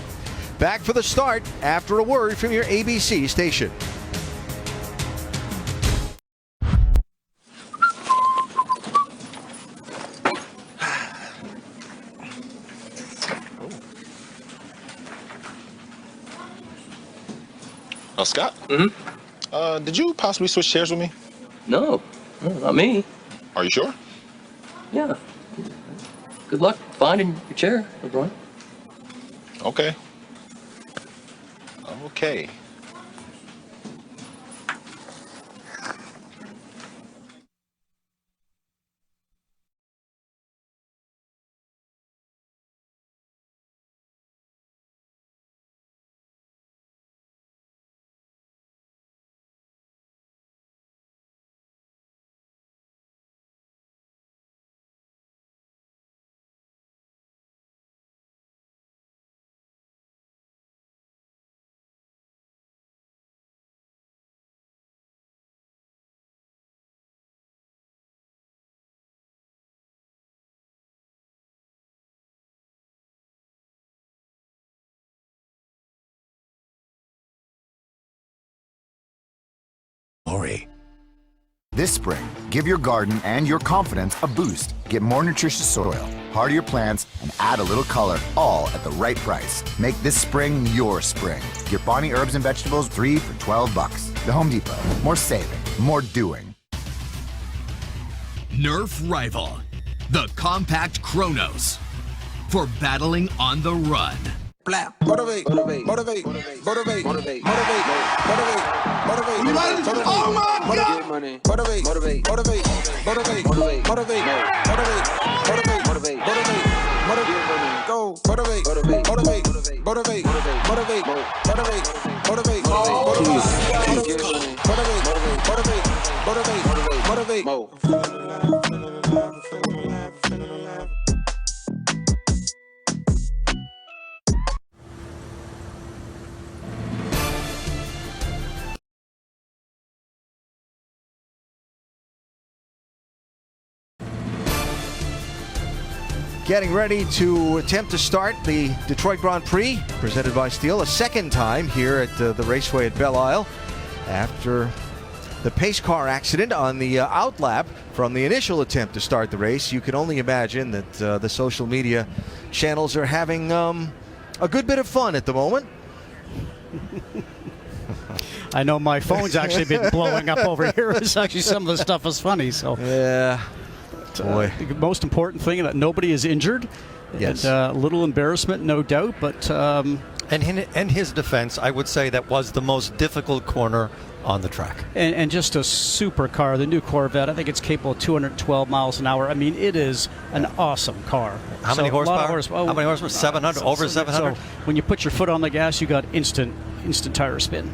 Back for the start after a word from your ABC station. Scott? Did you possibly switch chairs with me? No, not me. Are you sure? Yeah. Good luck finding your chair, LeBron. Okay. Okay. This spring, give your garden and your confidence a boost. Get more nutritious soil, hardier plants, and add a little color, all at the right price. Make this spring your spring. Get Bonnie Herbs and Vegetables 3 for $12. The Home Depot. More saving, more doing. Nerf Rival, the compact Chronos for battling on the run. Motivate, motivate, motivate, motivate, motivate, motivate, motivate, motivate. Oh my God! Motivate, motivate, motivate, motivate, motivate, motivate, motivate, motivate, motivate, go, motivate, motivate, motivate, motivate, motivate, motivate, motivate, motivate, motivate. getting ready to attempt to start the Detroit Grand Prix, presented by Steel, a second time here at the raceway at Belle Isle after the pace car accident on the outlap from the initial attempt to start the race. You can only imagine that the social media channels are having a good bit of fun at the moment. I know my phone's actually been blowing up over here. It's actually some of the stuff is funny. So yeah, boy. The most important thing that nobody is injured. Yes, and, a little embarrassment, no doubt. But and in his defense, I would say that was the most difficult corner on the track. And just a super car, the new Corvette. I think it's capable of 212 miles an hour. I mean, it is an awesome car. How many horsepower? How many horsepower? 700, over 700? So when you put your foot on the gas, you got instant tire spin.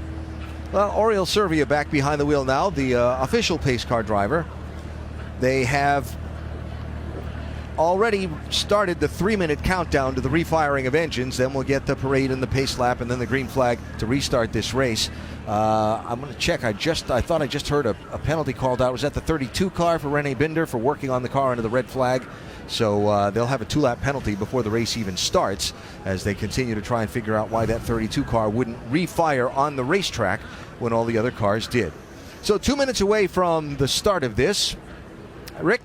Well, Oriol Servia back behind the wheel now, the official pace car driver. They have already started the 3-minute countdown to the refiring of engines. Then we'll get the parade and the pace lap and then the green flag to restart this race. I'm going to check. I thought I just heard a penalty called out. Was that the 32 car for Rene Binder for working on the car under the red flag? So they'll have a 2-lap penalty before the race even starts as they continue to try and figure out why that 32 car wouldn't refire on the racetrack when all the other cars did. So 2 minutes away from the start of this. Rick?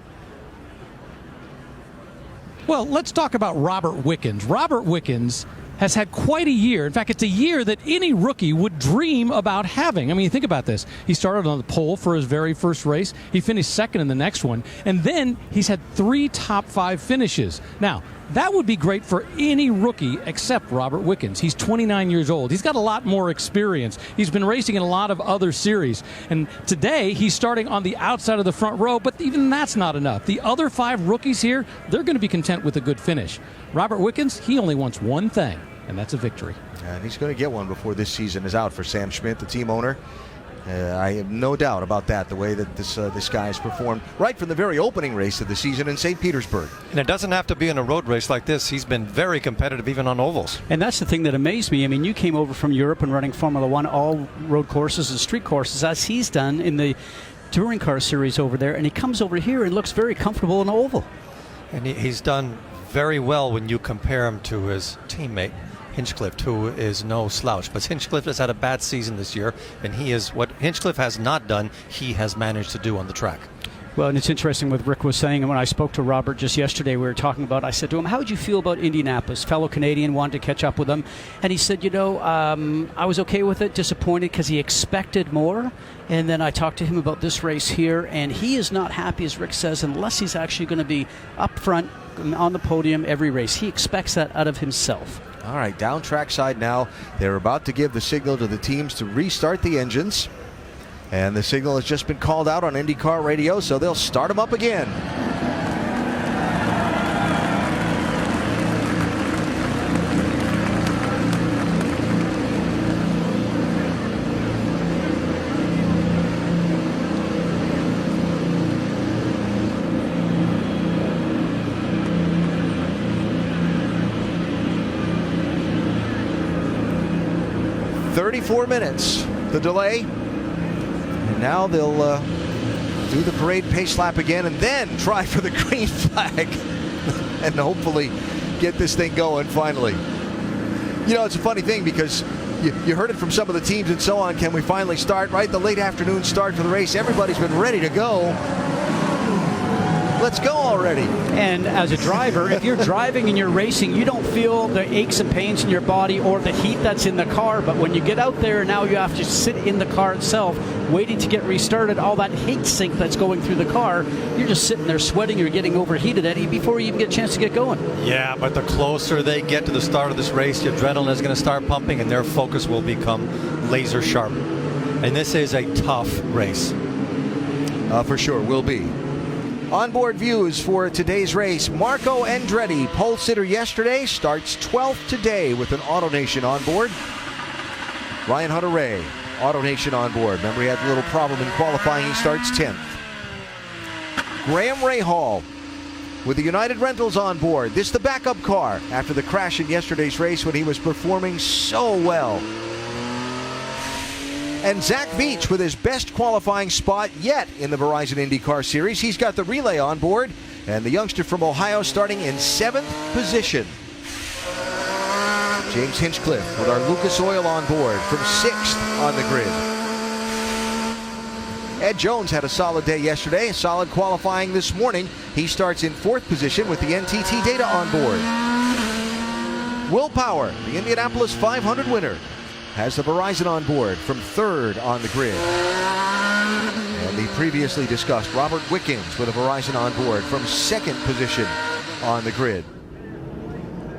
Well, let's talk about Robert Wickens. Robert Wickens has had quite a year. In fact, it's a year that any rookie would dream about having. I mean, think about this. He started on the pole for his very first race. He finished second in the next one. And then he's had 3 top 5 finishes. Now, that would be great for any rookie except Robert Wickens. He's 29 years old. He's got a lot more experience. He's been racing in a lot of other series. And today, he's starting on the outside of the front row, but even that's not enough. The other 5 rookies here, they're going to be content with a good finish. Robert Wickens, he only wants one thing, and that's a victory. And he's going to get one before this season is out for Sam Schmidt, the team owner. I have no doubt about that, the way that this guy has performed right from the very opening race of the season in St. Petersburg. And it doesn't have to be in a road race like this. He's been very competitive even on ovals. And that's the thing that amazed me. I mean, you came over from Europe and running Formula One, all road courses and street courses, as he's done in the touring car series over there, and he comes over here and looks very comfortable in oval. And he's done very well when you compare him to his teammate Hinchcliffe, who is no slouch. But Hinchcliffe has had a bad season this year, and he is what Hinchcliffe has not done, he has managed to do on the track. Well, and it's interesting what Rick was saying. And when I spoke to Robert just yesterday, we were talking about, I said to him, how would you feel about Indianapolis? Fellow Canadian, wanted to catch up with him. And he said, I was okay with it, disappointed because he expected more. And then I talked to him about this race here, and he is not happy, as Rick says, unless he's actually going to be up front on the podium every race. He expects that out of himself. All right, down trackside now. They're about to give the signal to the teams to restart the engines. And the signal has just been called out on IndyCar radio, so they'll start them up again. "34 minutes, the delay. And now they'll do the parade pace lap again and then try for the green flag and hopefully get this thing going finally. It's a funny thing because you heard it from some of the teams and so on. Can we finally start? Right, the late afternoon start for the race. Everybody's been ready to go. Let's go already. And as a driver, if you're driving and you're racing, you don't feel the aches and pains in your body or the heat that's in the car. But when you get out there, now you have to sit in the car itself, waiting to get restarted. All that heat sink that's going through the car, you're just sitting there sweating. You're getting overheated, Eddie, before you even get a chance to get going. Yeah, but the closer they get to the start of this race, the adrenaline is going to start pumping and their focus will become laser sharp. And this is a tough race. For sure, will be. Onboard views for today's race. Marco Andretti, pole sitter yesterday, starts 12th today with an AutoNation onboard. Ryan Hunter-Reay, AutoNation onboard. Remember, he had a little problem in qualifying. He starts 10th. Graham Rahal with the United Rentals on board. This is the backup car after the crash in yesterday's race when he was performing so well. And Zach Beach with his best qualifying spot yet in the Verizon IndyCar Series. He's got the relay on board. And the youngster from Ohio starting in 7th position. James Hinchcliffe with our Lucas Oil on board from 6th on the grid. Ed Jones had a solid day yesterday, solid qualifying this morning. He starts in 4th position with the NTT data on board. Will Power, the Indianapolis 500 winner, has the Verizon on board from 3rd on the grid. And the previously discussed Robert Wickens with a Verizon on board from 2nd position on the grid.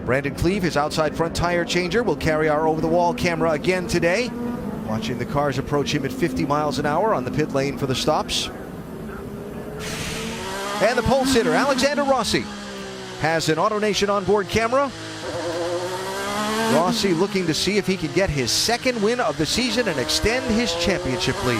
Brandon Cleve, his outside front tire changer, will carry our over-the-wall camera again today, watching the cars approach him at 50 miles an hour on the pit lane for the stops. And the pole sitter, Alexander Rossi, has an AutoNation onboard camera. Rossi looking to see if he can get his 2nd win of the season and extend his championship lead.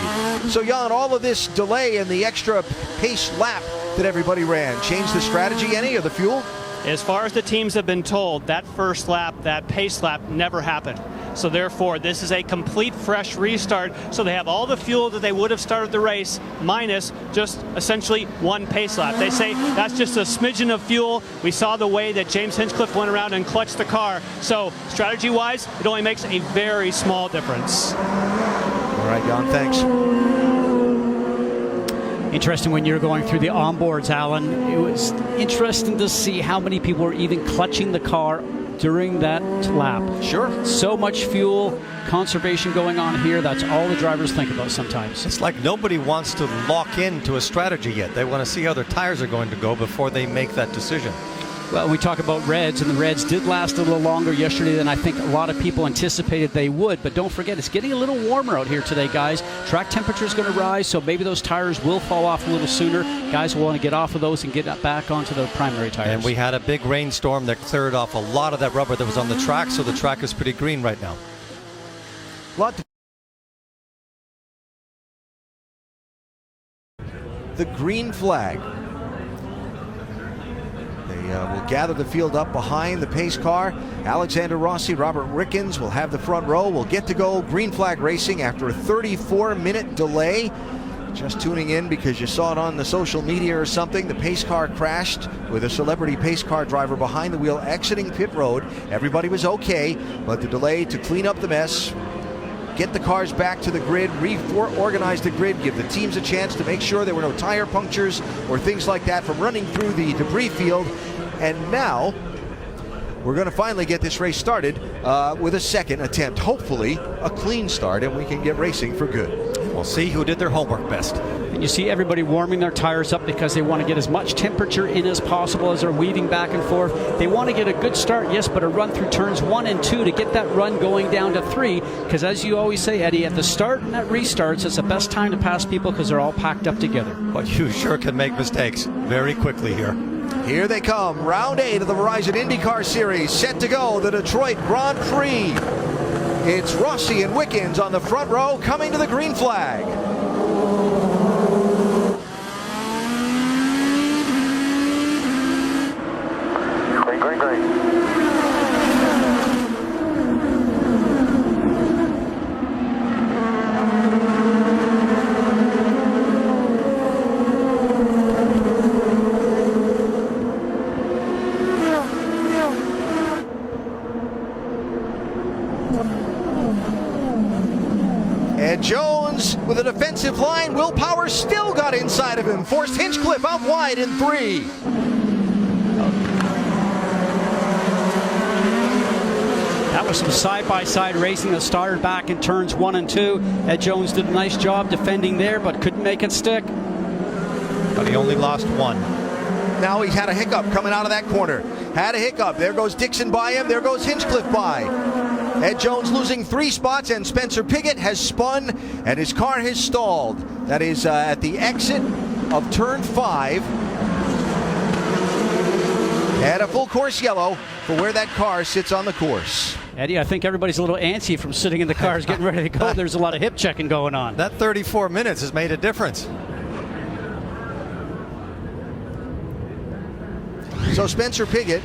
So, Jan, all of this delay and the extra pace lap that everybody ran, changed the strategy any of the fuel? As far as the teams have been told, that first lap, that pace lap, never happened. So therefore, this is a complete fresh restart. So they have all the fuel that they would have started the race, minus just essentially 1 pace lap. They say that's just a smidgen of fuel. We saw the way that James Hinchcliffe went around and clutched the car. So strategy-wise, it only makes a very small difference. All right, Jan, thanks. Interesting when you're going through the onboards, Alan. It was interesting to see how many people were even clutching the car during that lap. Sure. So much fuel conservation going on here. That's all the drivers think about sometimes. It's like nobody wants to lock into a strategy yet. They want to see how their tires are going to go before they make that decision. Well, we talk about Reds, and the Reds did last a little longer yesterday than I think a lot of people anticipated they would. But don't forget, it's getting a little warmer out here today, guys. Track temperature is going to rise, so maybe those tires will fall off a little sooner. Guys will want to get off of those and get back onto the primary tires. And we had a big rainstorm that cleared off a lot of that rubber that was on the track, so the track is pretty green right now. The green flag. Will gather the field up behind the pace car. Alexander Rossi, Robert Wickens will have the front row. We'll get to go green flag racing after a 34-minute delay. Just tuning in because you saw it on the social media or something. The pace car crashed with a celebrity pace car driver behind the wheel exiting pit road. Everybody was okay, but the delay to clean up the mess, get the cars back to the grid, reorganize the grid, give the teams a chance to make sure there were no tire punctures or things like that from running through the debris field. And now we're going to finally get this race started with a 2nd attempt. Hopefully a clean start, and we can get racing for good. We'll see who did their homework best. And you see everybody warming their tires up because they want to get as much temperature in as possible as they're weaving back and forth. They want to get a good start, yes, but a run through turns 1 and 2 to get that run going down to 3. Because as you always say, Eddie, at the start and at restarts, it's the best time to pass people because they're all packed up together. But you sure can make mistakes very quickly here. Here they come, round 8 of the Verizon IndyCar Series, set to go, the Detroit Grand Prix. It's Rossi and Wickens on the front row coming to the green flag. Green. And Jones with a defensive line. Will Power still got inside of him. Forced Hinchcliffe out wide in 3. That was some side-by-side racing that started back in turns 1 and 2. Ed Jones did a nice job defending there, but couldn't make it stick. But he only lost 1. Now he's had a hiccup coming out of that corner. Had a hiccup. There goes Dixon by him. There goes Hinchcliffe by. Ed Jones losing 3 spots, and Spencer Pigot has spun, and his car has stalled. That is at the exit of turn 5. And a full course yellow for where that car sits on the course. Eddie, I think everybody's a little antsy from sitting in the cars getting ready to go. There's a lot of hip checking going on. That 34 minutes has made a difference. So Spencer Pigot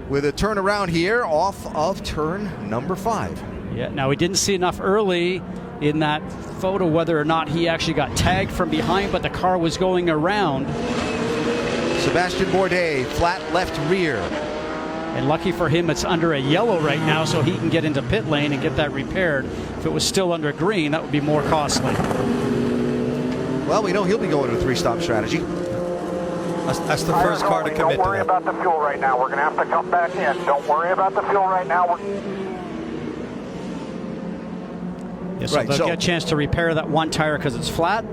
with a turnaround here off of turn number 5. Yeah, now we didn't see enough early in that photo whether or not he actually got tagged from behind, but the car was going around. Sebastian Bourdais, flat left rear. And lucky for him, it's under a yellow right now, so he can get into pit lane and get that repaired. If it was still under green, that would be more costly. Well, we know he'll be going to a 3-stop strategy. That's the first car to commit to that. Don't worry about the fuel right now. We're going to have to come back in. Don't worry about the fuel right now. Yeah, so they'll get a chance to repair that one tire because it's flat.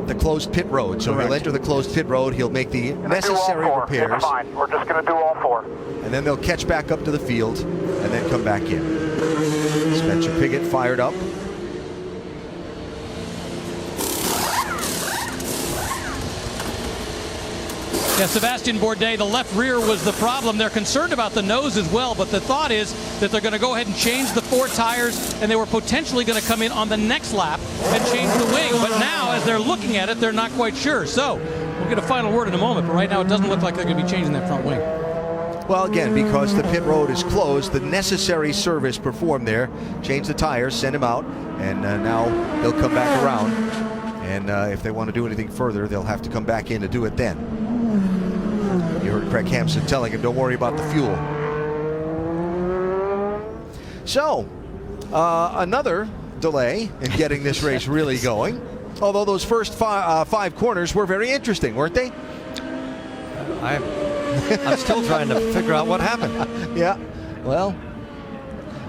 The closed pit road. So he'll enter the closed pit road. He'll make the necessary repairs. It's fine. We're just going to do all 4. And then they'll catch back up to the field and then come back in. Spencer Pigot fired up. Yeah, Sebastian Bourdais, the left rear was the problem. They're concerned about the nose as well, but the thought is that they're going to go ahead and change the 4 tires, and they were potentially going to come in on the next lap and change the wing. But now, as they're looking at it, they're not quite sure. So we'll get a final word in a moment, but right now it doesn't look like they're going to be changing that front wing. Well, again, because the pit road is closed, the necessary service performed there. Change the tires, send him out, and now they'll come back around. And if they want to do anything further, they'll have to come back in to do it then. You heard Craig Hampson telling him, don't worry about the fuel. So, another delay in getting this race really going. Although those first 5 corners were very interesting, weren't they? I'm still trying to figure out what happened. Yeah, well,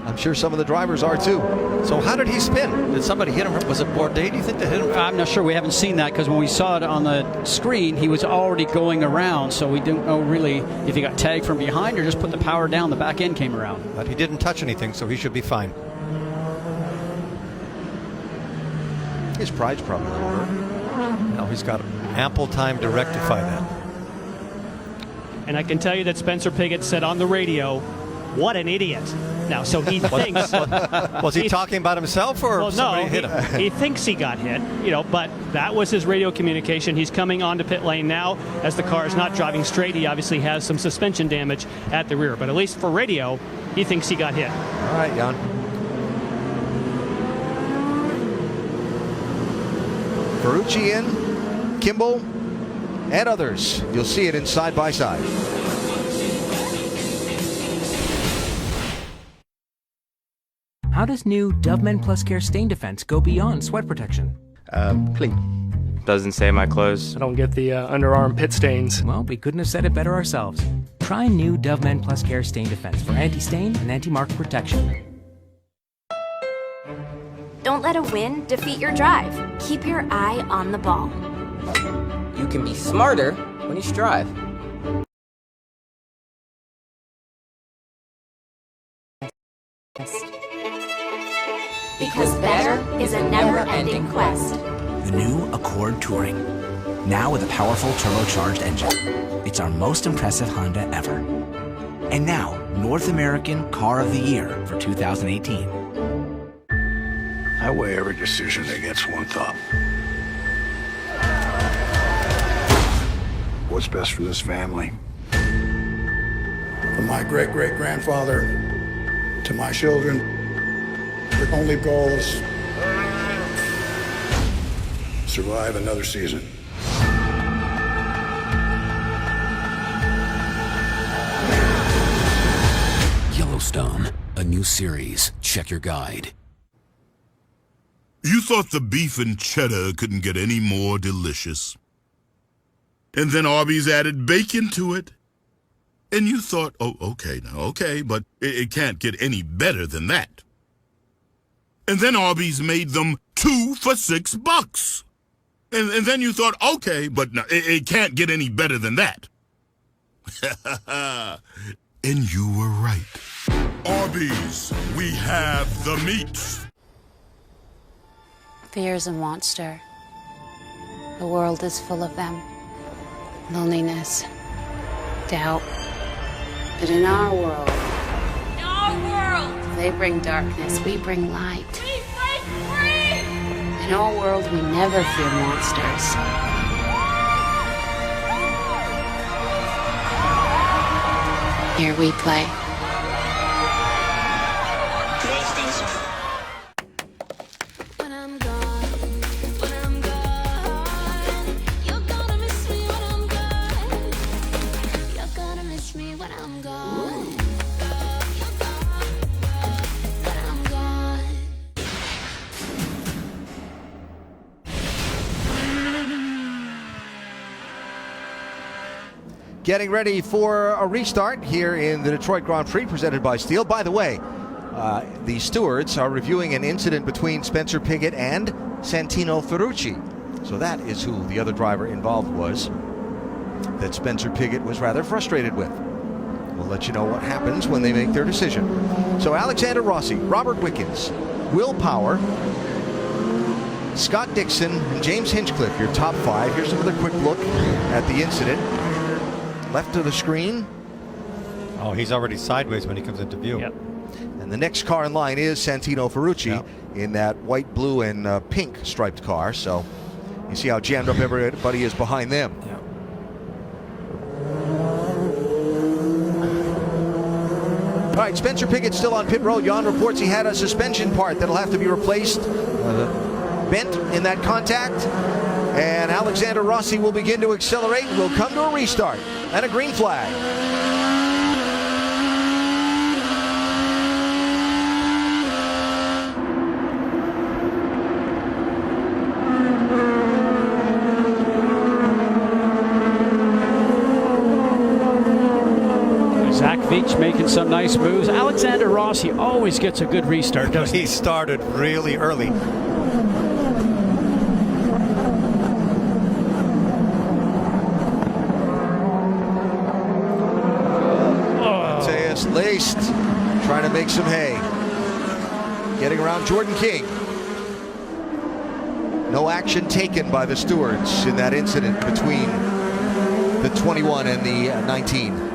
I'm sure some of the drivers are too. So how did he spin? Did somebody hit him? Was it Bourdais? Do you think they hit him? I'm not sure. We haven't seen that because when we saw it on the screen, he was already going around. So we didn't know really if he got tagged from behind or just put the power down. The back end came around. But he didn't touch anything, so he should be fine. His pride's probably hurt. Now he's got ample time to rectify that. And I can tell you that Spencer Pigot said on the radio, "What an idiot." Now, so he thinks... Was he talking about himself or somebody hit him? He thinks he got hit, but that was his radio communication. He's coming onto pit lane now as the car is not driving straight. He obviously has some suspension damage at the rear, but at least for radio, he thinks he got hit. All right, Jan. Ferrucci in, Kimball, and others. You'll see it in side by side. How does new Dove Men Plus Care Stain Defense go beyond sweat protection? Clean. Doesn't stain my clothes. I don't get the underarm pit stains. Well, we couldn't have said it better ourselves. Try new Dove Men Plus Care Stain Defense for anti-stain and anti-mark protection. Don't let a win defeat your drive. Keep your eye on the ball. You can be smarter when you strive. Because better is a never-ending quest. The new Accord Touring. Now with a powerful turbocharged engine. It's our most impressive Honda ever. And now, North American Car of the Year for 2018. I weigh every decision against one thought. What's best for this family? From my great-great-grandfather to my children, the only goal is survive another season. Yellowstone, a new series. Check your guide. You thought the beef and cheddar couldn't get any more delicious. And then Arby's added bacon to it. And you thought, oh, okay, but it can't get any better than that. And then Arby's made them 2 for $6. And then you thought, okay, but no, it can't get any better than that. And you were right. Arby's, we have the meat. Fear's a monster. The world is full of them. Loneliness, doubt. But in our world, they bring darkness, we bring light. We break free! In our world, we never fear monsters. Here we play. getting ready for a restart here in the Detroit Grand Prix presented by Steel. By the way, the stewards are reviewing an incident between Spencer Pigot and Santino Ferrucci. So that is who the other driver involved was, that Spencer Pigot was rather frustrated with. We'll let you know what happens when they make their decision. So Alexander Rossi, Robert Wickens, Will Power, Scott Dixon, and James Hinchcliffe, your top 5. Here's another quick look at the incident. Left of the screen. Oh, he's already sideways when he comes into view. Yep. And the next car in line is Santino Ferrucci in that white, blue, and pink striped car. So you see how jammed up everybody is behind them. Yeah. All right, Spencer Pigot still on pit road. Jan reports he had a suspension part that'll have to be replaced. Bent in that contact. And Alexander Rossi will begin to accelerate. We'll come to a restart and a green flag. Zach Veach making some nice moves. Alexander Rossi always gets a good restart, doesn't he? He started really early. Mateus laced, trying to make some hay. Getting around Jordan King. No action taken by the stewards in that incident between the 21 and the 19.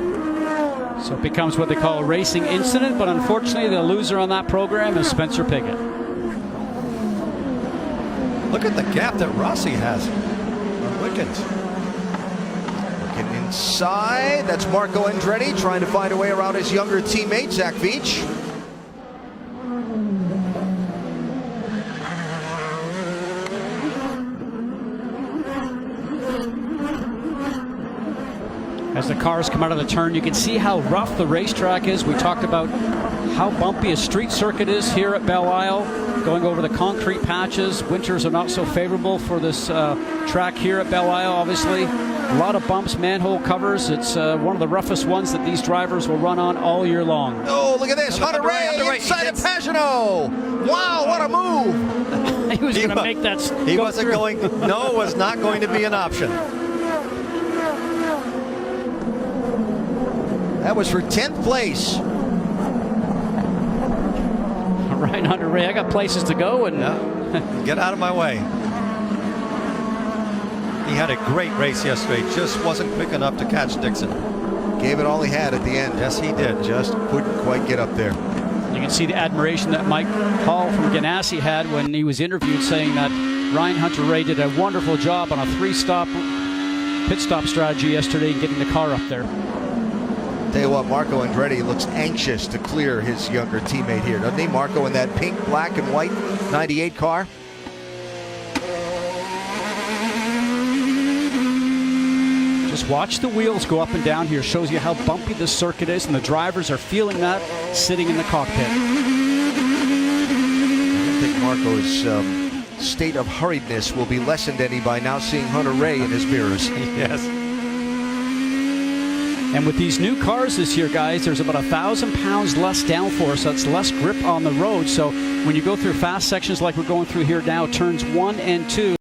So it becomes what they call a racing incident, but unfortunately the loser on that program is Spencer Pigot. Look at the gap that Rossi has on Wickens. Looking inside, that's Marco Andretti trying to find a way around his younger teammate, Zach Veach. As the cars come out of the turn, you can see how rough the racetrack is. We talked about how bumpy a street circuit is here at Belle Isle, going over the concrete patches. Winters are not so favorable for this track here at Belle Isle, obviously. A lot of bumps, manhole covers. It's one of the roughest ones that these drivers will run on all year long. Oh, look at this. Hunter-Reay inside of Pagano. Wow, what a move. He was going to make that He wasn't going, no, was not going to be an option. That was for 10th place. All right, Hunter-Reay, I got places to go. And get out of my way. He had a great race yesterday, just wasn't quick enough to catch Dixon. Gave it all he had at the end. Yes, he did. Just couldn't quite get up there. You can see the admiration that Mike Hall from Ganassi had when he was interviewed, saying that Ryan Hunter-Reay did a wonderful job on a 3-stop pit stop strategy yesterday, getting the car up there. Tell you what, Marco Andretti looks anxious to clear his younger teammate here, doesn't he? Marco in that pink, black, and white 98 car. Just watch the wheels go up and down here. Shows you how bumpy this circuit is, and the drivers are feeling that sitting in the cockpit. I don't think Marco's state of hurriedness will be lessened any by now seeing Hunter-Reay in his mirrors. Yes. And with these new cars this year, guys, there's about 1,000 pounds less downforce. That's less grip on the road. So when you go through fast sections like we're going through here now, turns 1 and 2,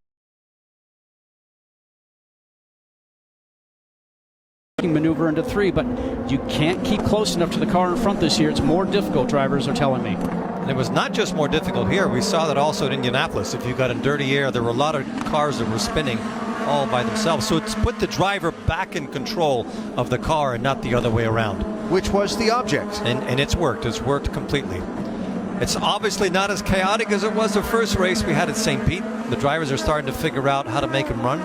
maneuver into 3, but you can't keep close enough to the car in front this year. It's more difficult, drivers are telling me. And it was not just more difficult here. We saw that also in Indianapolis. If you got in dirty air, there were a lot of cars that were spinning all by themselves. So it's put the driver back in control of the car and not the other way around. Which was the object. And it's worked. It's worked completely. It's obviously not as chaotic as it was the first race we had at St. Pete. The drivers are starting to figure out how to make them run.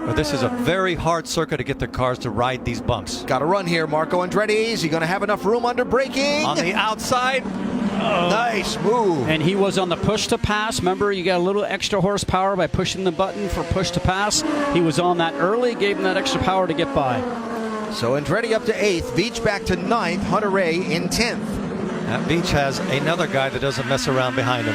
But this is a very hard circuit to get the cars to ride these bumps. Got to run here, Marco Andretti. Is he going to have enough room under braking? On the outside. Nice move. And he was on the push to pass. Remember, you got a little extra horsepower by pushing the button for push to pass. He was on that early, gave him that extra power to get by. So Andretti up to 8th, Veach back to 9th, Hunter-Reay in 10th. That Veach has another guy that doesn't mess around behind him.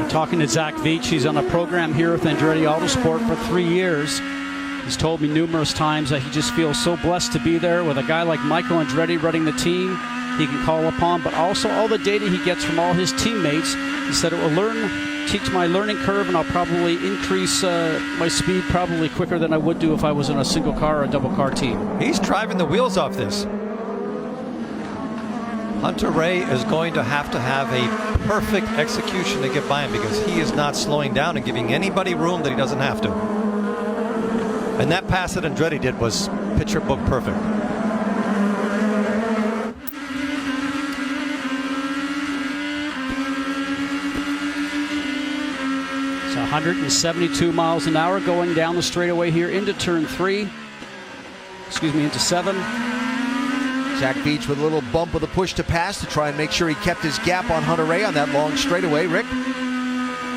Talking to Zach Veach, he's on a program here with Andretti Autosport for 3 years. He's told me numerous times that he just feels so blessed to be there with a guy like Michael Andretti running the team he can call upon, but also all the data he gets from all his teammates. He said it will teach my learning curve, and I'll probably increase my speed probably quicker than I would do if I was in a single car or a double car team. He's driving the wheels off this. Hunter-Reay is going to have a perfect execution to get by him, because he is not slowing down and giving anybody room that he doesn't have to. And that pass that Andretti did was picture book perfect. So 172 miles an hour going down the straightaway here into turn 3. Excuse me, into 7. Zach Veach with a little bump with a push to pass to try and make sure he kept his gap on Hunter-Reay on that long straightaway. Rick?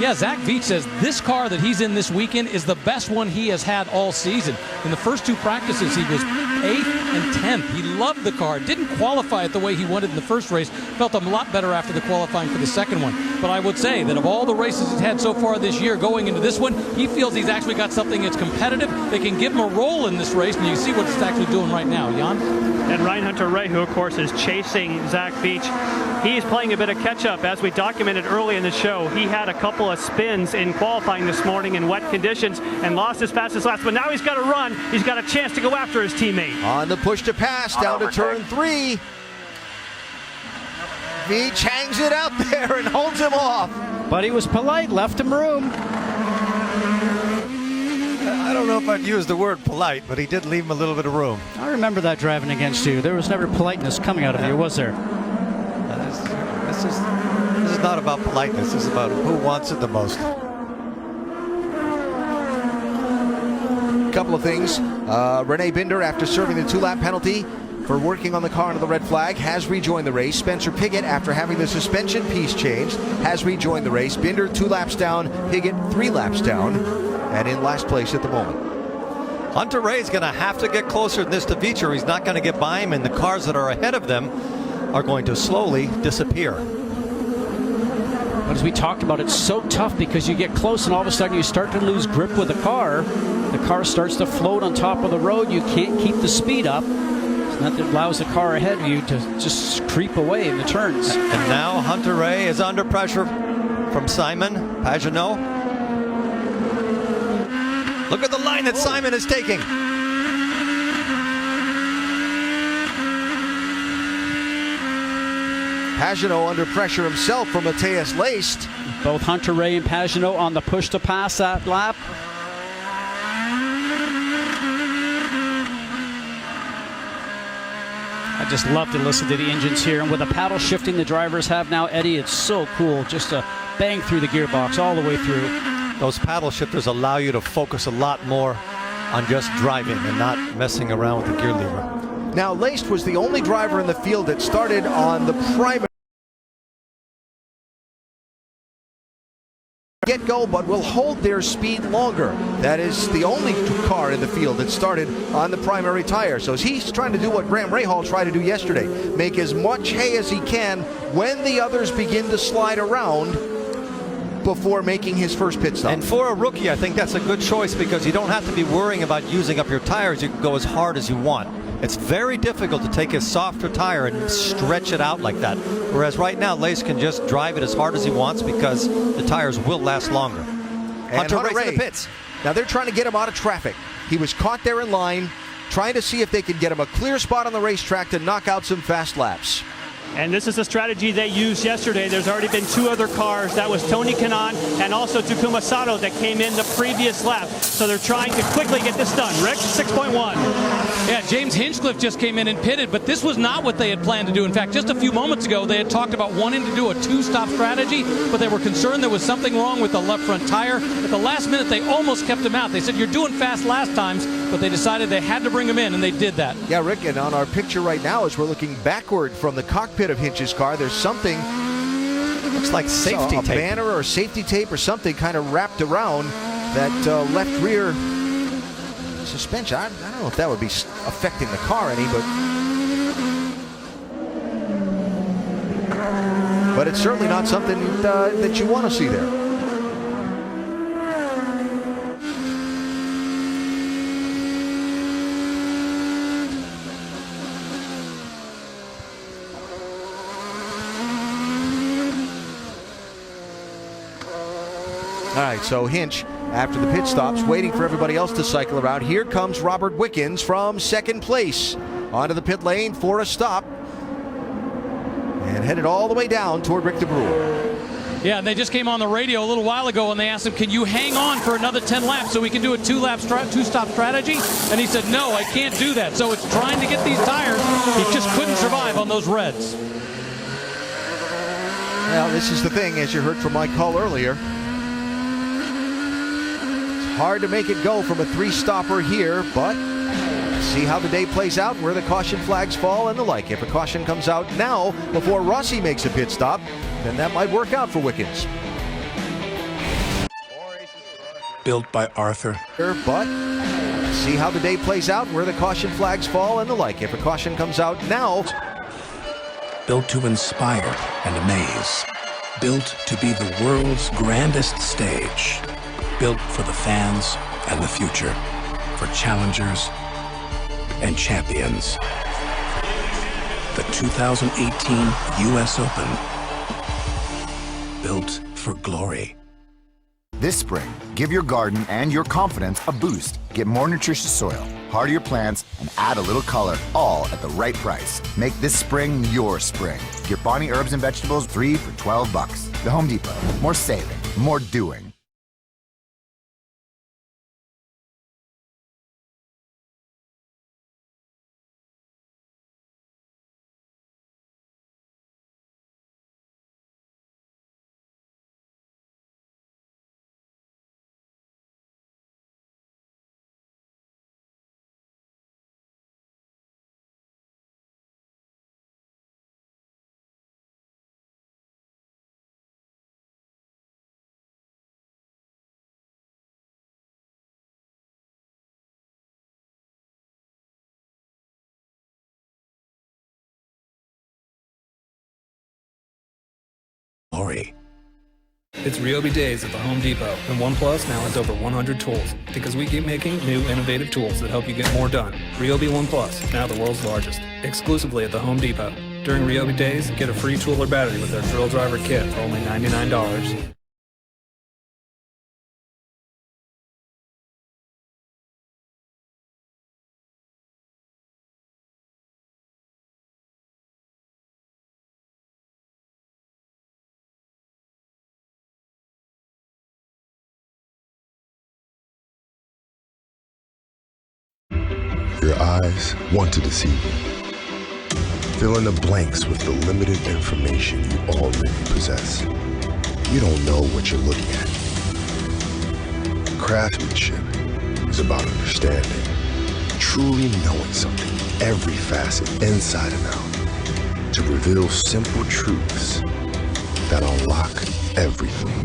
Yeah, Zach Veach says this car that he's in this weekend is the best one he has had all season. In the first 2 practices, he was 8th and 10th. He loved the car. Didn't qualify it the way he wanted in the first race. Felt a lot better after the qualifying for the second one. But I would say that of all the races he's had so far this year going into this one, he feels he's actually got something that's competitive. They can give him a roll in this race, and you see what it's actually doing right now. Jan? And Ryan Hunter-Reay, who of course is chasing Zach Veach, he's playing a bit of catch-up. As we documented early in the show, he had a couple of spins in qualifying this morning in wet conditions and lost his fastest laps, but now he's got to run. He's got a chance to go after his teammate. On the push to pass down to turn 3. Veach hangs it out there and holds him off. But he was polite, left him room. I don't know if I'd use the word polite, but he did leave him a little bit of room. I remember that driving against you. There was never politeness coming out of you, was there? This is not about politeness. This is about who wants it the most. Couple of things. Rene Binder, after serving the 2-lap penalty for working on the car under the red flag, has rejoined the race. Spencer Pigot, after having the suspension piece changed, has rejoined the race. Binder 2 laps down, Pigot 3 laps down, and in last place at the moment. Hunter-Reay is going to have to get closer than this to Veach, or he's not going to get by him, and the cars that are ahead of them are going to slowly disappear. But as we talked about, it's so tough because you get close and all of a sudden you start to lose grip with the car. The car starts to float on top of the road. You can't keep the speed up. That allows the car ahead of you to just creep away in the turns. And now Hunter-Reay is under pressure from Simon Pagenaud. Look at the line that Simon is taking. Pagenaud under pressure himself from Matthias Leist. Both Hunter-Reay and Pagenaud on the push to pass that lap. I just love to listen to the engines here, and with the paddle shifting the drivers have now, Eddie, it's so cool just to bang through the gearbox all the way through. Those paddle shifters allow you to focus a lot more on just driving and not messing around with the gear lever. Now, Leist was the only driver in the field that started on the primary get-go, but will hold their speed longer. That is the only car in the field that started on the primary tire. So he's trying to do what Graham Rahal tried to do yesterday, make as much hay as he can when the others begin to slide around before making his first pit stop. And for a rookie, I think that's a good choice, because you don't have to be worrying about using up your tires. You can go as hard as you want. It's very difficult to take a softer tire and stretch it out like that. Whereas right now, Leist can just drive it as hard as he wants because the tires will last longer. Hunter-Reay in the pits. Now they're trying to get him out of traffic. He was caught there in line, trying to see if they could get him a clear spot on the racetrack to knock out some fast laps. And this is a strategy they used yesterday. There's already been 2 other cars. That was Tony Kanaan and also Takuma Sato that came in the previous lap. So they're trying to quickly get this done. Rick, 6.1. Yeah, James Hinchcliffe just came in and pitted, but this was not what they had planned to do. In fact, just a few moments ago, they had talked about wanting to do a 2-stop strategy, but they were concerned there was something wrong with the left front tire. At the last minute, they almost kept him out. They said, you're doing fast last times, but they decided they had to bring him in, and they did that. Yeah, Rick, and on our picture right now, as we're looking backward from the cockpit of Hinch's car, there's something, looks like safety tape. A banner or safety tape or something kind of wrapped around that left rear suspension. I don't know if that would be affecting the car any, but it's certainly not something that you want to see there. All right, so Hinch, after the pit stops, waiting for everybody else to cycle around. Here comes Robert Wickens from second place onto the pit lane for a stop and headed all the way down toward Rick DeBrewer. Yeah, and they just came on the radio a little while ago and they asked him, can you hang on for another 10 laps so we can do a two-stop strategy? And he said, no, I can't do that. So it's trying to get these tires. He just couldn't survive on those reds. Well, this is the thing, as you heard from my call earlier. It's hard to make it go from a three-stopper here, but see how the day plays out, where the caution flags fall and the like. If a caution comes out now before Rossi makes a pit stop, then that might work out for Wickens. Built by Arthur. But see how the day plays out, where the caution flags fall and the like. If a caution comes out now. Built to inspire and amaze. Built to be the world's grandest stage. Built for the fans and the future. For challengers and champions. The 2018 U.S. Open. Built for glory. This spring, give your garden and your confidence a boost. Get more nutritious soil, hardier plants, and add a little color, all at the right price. Make this spring your spring. Get Bonnie herbs and vegetables 3 for $12. The Home Depot. More saving, more doing. Glory. It's Ryobi Days at the Home Depot, and OnePlus now has over 100 tools, because we keep making new innovative tools that help you get more done. Ryobi OnePlus, now the world's largest, exclusively at the Home Depot. During Ryobi Days, get a free tool or battery with our drill driver kit for only $99. Your eyes want to deceive you. Fill in the blanks with the limited information you already possess. You don't know what you're looking at. Craftsmanship is about understanding, truly knowing something, every facet inside and out, to reveal simple truths that unlock everything.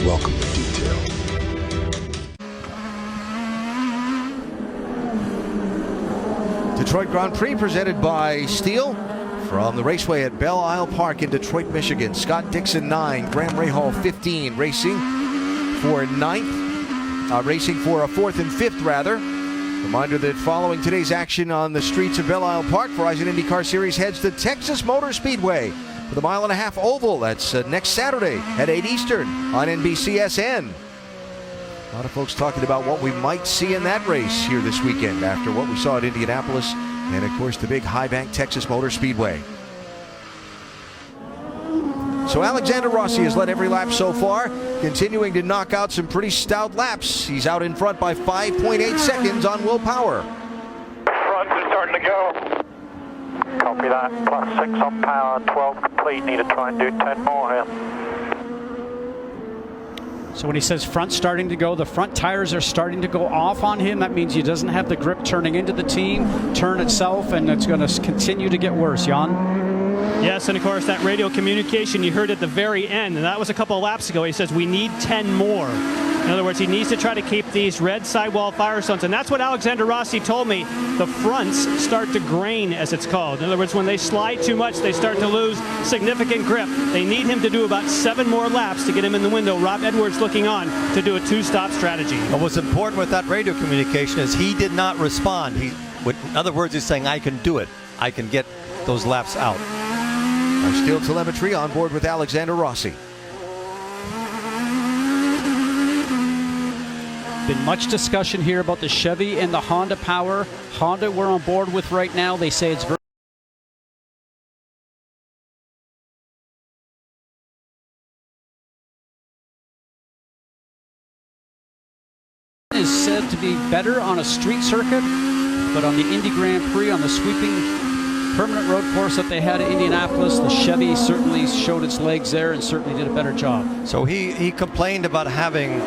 Welcome to Detail. Detroit Grand Prix presented by Steel from the raceway at Belle Isle Park in Detroit, Michigan. Scott Dixon 9, Graham Rahal 15, racing for a 4th and 5th rather. Reminder that following today's action on the streets of Belle Isle Park, Verizon IndyCar Series heads to Texas Motor Speedway for the 1.5 mile oval. That's next Saturday at 8 Eastern on NBCSN. A lot of folks talking about what we might see in that race here this weekend after what we saw at Indianapolis and, of course, the big High Bank Texas Motor Speedway. So Alexander Rossi has led every lap so far, continuing to knock out some pretty stout laps. He's out in front by 5.8 seconds on Will Power. Front is starting to go. Copy that. +6 on power, 12 complete. Need to try and do 10 more here. So when he says front starting to go, the front tires are starting to go off on him. That means he doesn't have the grip turning into the turn itself, and it's going to continue to get worse. Jan? Yes, and of course that radio communication you heard at the very end, and that was a couple of laps ago. He says we need 10 more. In other words, he needs to try to keep these red sidewall Firestones, and that's what Alexander Rossi told me. The fronts start to grain, as it's called. In other words, when they slide too much, they start to lose significant grip. They need him to do about 7 more laps to get him in the window. Rob Edwards looking on to do a 2-stop strategy. What was important with that radio communication is he did not respond. In other words, he's saying, I can do it. I can get those laps out. Our still telemetry on board with Alexander Rossi. Been much discussion here about the Chevy and the Honda power. Honda we're on board with right now. They say it's very is said to be better on a street circuit, but on the Indy Grand Prix, on the sweeping permanent road course that they had at Indianapolis, the Chevy certainly showed its legs there and certainly did a better job. So he complained about having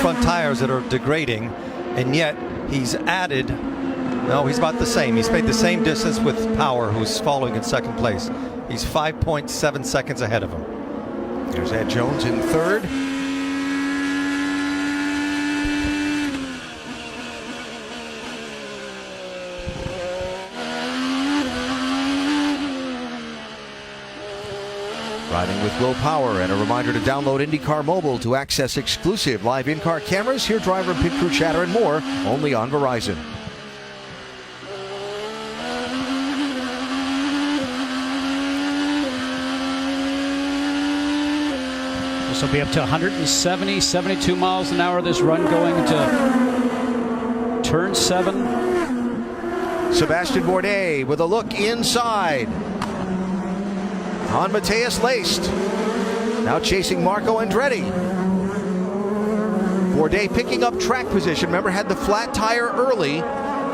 front tires that are degrading, and yet he's added, no, he's about the same. He's made the same distance with Power, who's following in second place. He's 5.7 seconds ahead of him. There's Ed Jones in third. Riding with Will Power, and a reminder to download IndyCar Mobile to access exclusive live in-car cameras, hear driver and pit crew chatter, and more, only on Verizon. This will be up to 170, 72 miles an hour, this run going into turn 7. Sebastian Bourdais with a look inside on Matheus Leist. Now chasing Marco Andretti. Bourdais picking up track position. Remember, had the flat tire early,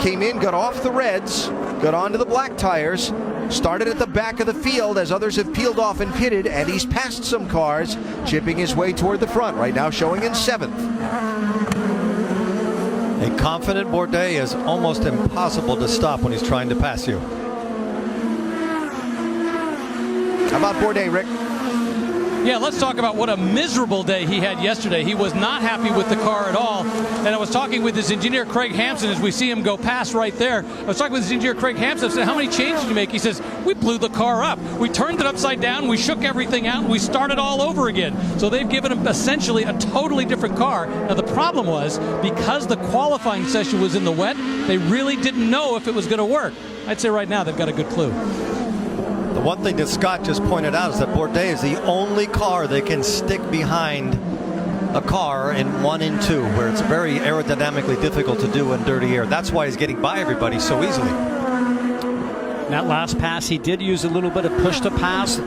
came in, got off the reds, got onto the black tires, started at the back of the field as others have peeled off and pitted, and he's passed some cars, chipping his way toward the front, right now showing in 7th. A confident Bourdais is almost impossible to stop when he's trying to pass you. How about Bourdais, Rick? Yeah, let's talk about what a miserable day he had yesterday. He was not happy with the car at all. And I was talking with his engineer, Craig Hampson, as we see him go past right there. I was talking with his engineer, Craig Hampson. I said, how many changes did you make? He says, we blew the car up. We turned it upside down. We shook everything out. And we started all over again. So they've given him essentially a totally different car. Now, the problem was, because the qualifying session was in the wet, they really didn't know if it was going to work. I'd say right now they've got a good clue. The one thing that Scott just pointed out is that Bourdais is the only car that can stick behind a car in 1 and 2, where it's very aerodynamically difficult to do in dirty air. That's why he's getting by everybody so easily. That last pass, he did use a little bit of push to pass.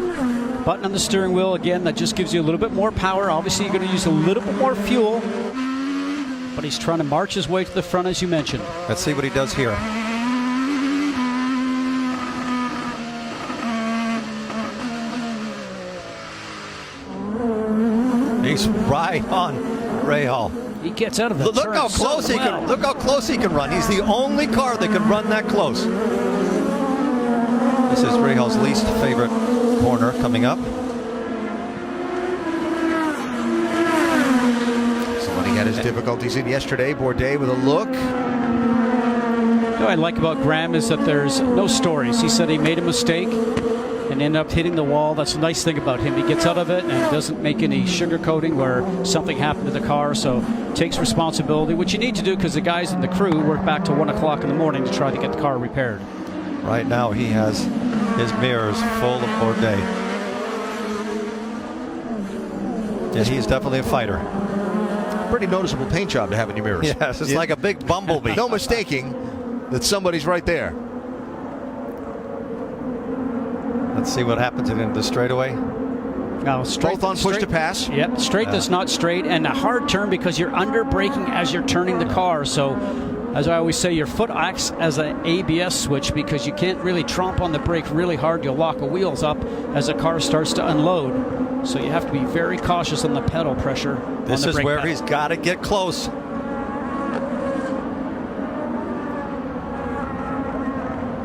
Button on the steering wheel, again, that just gives you a little bit more power. Obviously, you're going to use a little bit more fuel, but he's trying to march his way to the front, as you mentioned. Let's see what he does here. He's right on Rahal. He gets out of the look how close he can. Look how close he can run. He's the only car that can run that close. This is Rahal's least favorite corner coming up. So when he had his difficulties in yesterday, Bourdais with a look. What I like about Graham is that there's no stories. He said he made a mistake and ended up hitting the wall. That's the nice thing about him. He gets out of it and doesn't make any sugarcoating where something happened to the car. So takes responsibility, which you need to do because the guys in the crew work back to 1 o'clock in the morning to try to get the car repaired. Right now he has his mirrors full of Bourdais. Yeah, he's definitely a fighter. Pretty noticeable paint job to have in your mirrors. Yes, it's like a big bumblebee. No mistaking that somebody's right there. Let's see what happens in the straightaway. Now, both on push to pass. Yep, straight that's not straight, and a hard turn because you're under braking as you're turning the car. So, as I always say, your foot acts as an ABS switch because you can't really tromp on the brake really hard. You'll lock the wheels up as the car starts to unload. So you have to be very cautious on the pedal pressure. This is where he's got to get close.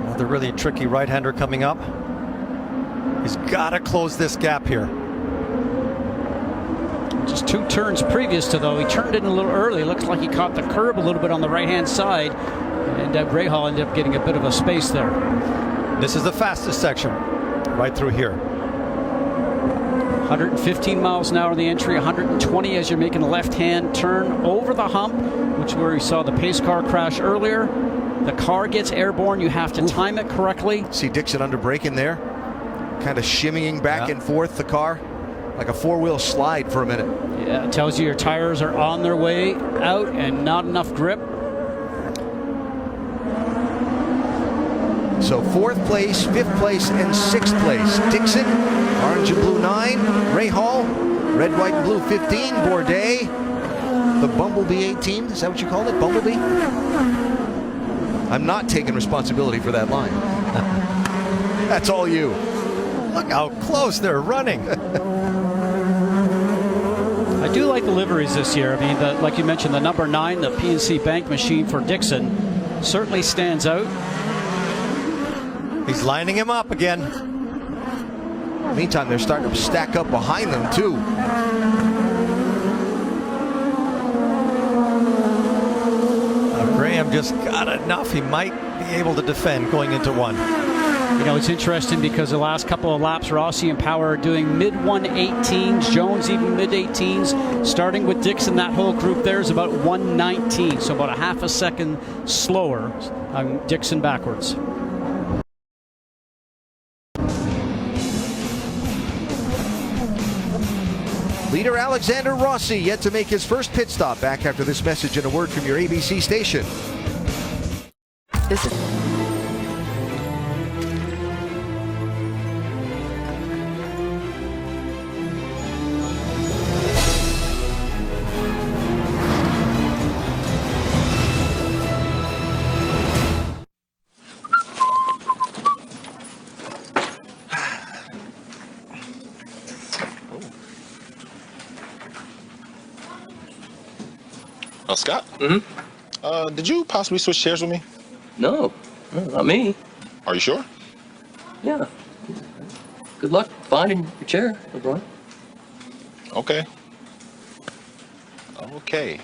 Another really tricky right-hander coming up. He's got to close this gap here. Just 2 turns previous to, though, he turned in a little early. Looks like he caught the curb a little bit on the right-hand side, and Rahal ended up getting a bit of a space there. This is the fastest section, right through here. 115 miles an hour in the entry, 120 as you're making a left-hand turn over the hump, which is where you saw the pace car crash earlier. The car gets airborne. You have to time it correctly. See Dixon under braking there. Kind of shimmying back and forth, the car, like a four-wheel slide for a minute. Yeah, it tells you your tires are on their way out and not enough grip. So 4th place, 5th place, and 6th place. Dixon, orange and blue 9. Rahal, red, white, and blue 15. Bourdais, the Bumblebee 18. Is that what you called it? Bumblebee? I'm not taking responsibility for that line. That's all you. Look how close they're running. I do like the liveries this year. I mean, like you mentioned, the number 9, the PNC Bank machine for Dixon, certainly stands out. He's lining him up again. Meantime, they're starting to stack up behind them, too. Graham just got enough. He might be able to defend going into 1. You know, it's interesting because the last couple of laps, Rossi and Power are doing mid-118s, Jones even mid-18s. Starting with Dixon, that whole group there is about 119, so about a half a second slower on Dixon backwards. Leader Alexander Rossi yet to make his first pit stop. Back after this message and a word from your ABC station. This is Scott? Mm-hmm. Did you possibly switch chairs with me? No, not me. Are you sure? Yeah. Good luck finding your chair, LeBron. Okay. Okay.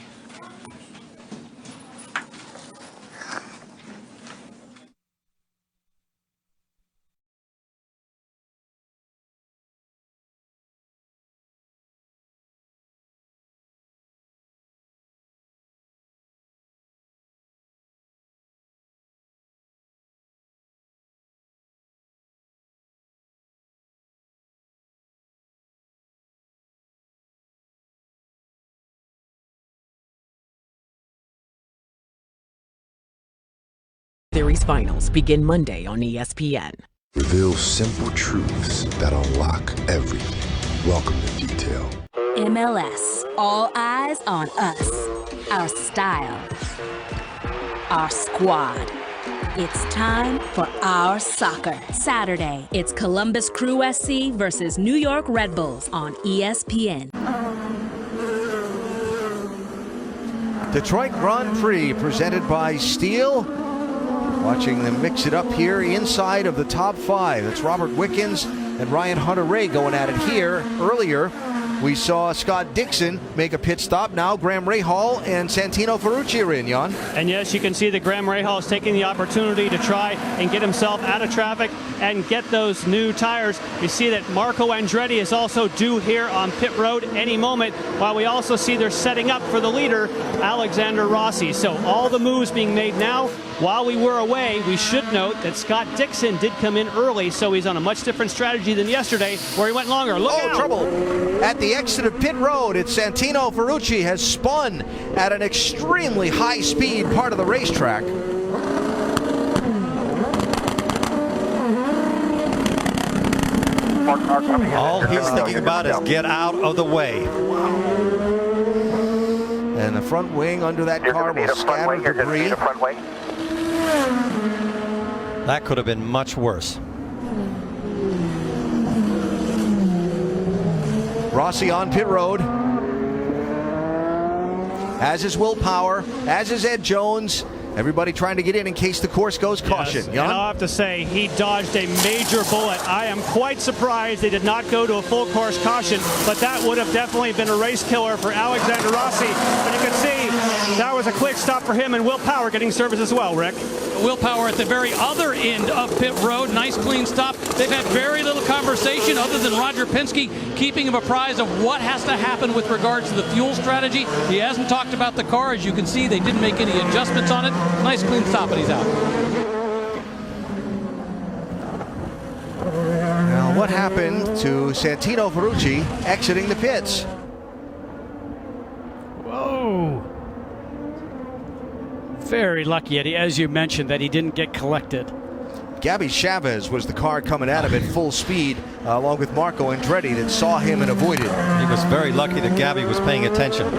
Series finals begin Monday on ESPN. Reveal simple truths that unlock everything. Welcome to detail. MLS, all eyes on us. Our style. Our squad. It's time for our soccer. Saturday, it's Columbus Crew SC versus New York Red Bulls on ESPN. Detroit Grand Prix presented by Steel. Watching them mix it up here inside of the top 5. It's Robert Wickens and Ryan Hunter-Reay going at it here. Earlier, we saw Scott Dixon make a pit stop. Now Graham Rahal and Santino Ferrucci are in, Jan. And yes, you can see that Graham Rahal is taking the opportunity to try and get himself out of traffic and get those new tires. You see that Marco Andretti is also due here on pit road any moment, while we also see they're setting up for the leader, Alexander Rossi. So all the moves being made now. While we were away, we should note that Scott Dixon did come in early, so he's on a much different strategy than yesterday, where he went longer. Look out! Trouble. At the exit of pit road, it's Santino Ferrucci has spun at an extremely high speed part of the racetrack. All he's thinking about is get out of the way. And the front wing under that car will scatter debris. That could have been much worse. Rossi on pit road. As is Will Power, as is Ed Jones. Everybody trying to get in case the course goes caution. Yes, and I'll have to say, he dodged a major bullet. I am quite surprised they did not go to a full course caution, but that would have definitely been a race killer for Alexander Rossi. But you can see that was a quick stop for him, and Will Power getting service as well, Rick. Will Power at the very other end of pit road. Nice clean stop. They've had very little conversation other than Roger Penske keeping him apprised of what has to happen with regards to the fuel strategy. He hasn't talked about the car. As you can see, they didn't make any adjustments on it. Nice clean stop, and he's out. Now, what what happened to Santino Ferrucci exiting the pits. Whoa. Very lucky, Eddie, as you mentioned, that he didn't get collected. Gabby Chavez was the car coming at him at full speed, along with Marco Andretti, that saw him and avoided. He was very lucky that Gabby was paying attention.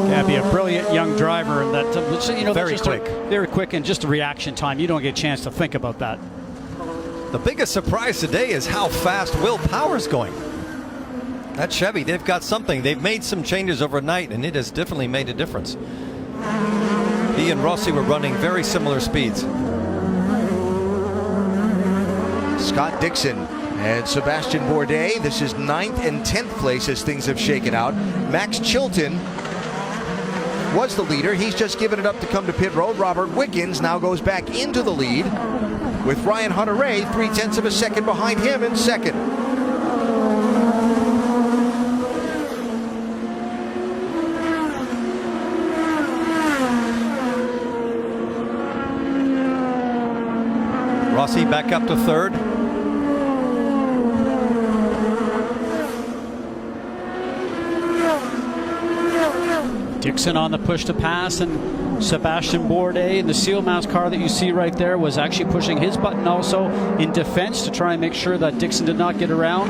Gabby, a brilliant young driver, and that very quick. Very quick, and just a reaction time. You don't get a chance to think about that. The biggest surprise today is how fast Will Power's going. That Chevy, they've got something. They've made some changes overnight, and it has definitely made a difference. He and Rossi were running very similar speeds. Scott Dixon and Sebastian Bourdais. This is 9th and 10th place as things have shaken out. Max Chilton was the leader. He's just given it up to come to pit road. Robert Wickens now goes back into the lead with Ryan Hunter-Reay 0.3 of a second behind him in second. Rossi back up to third. Dixon on the push to pass, and Sebastian Bourdais in the seal mask car that you see right there was actually pushing his button also in defense to try and make sure that Dixon did not get around.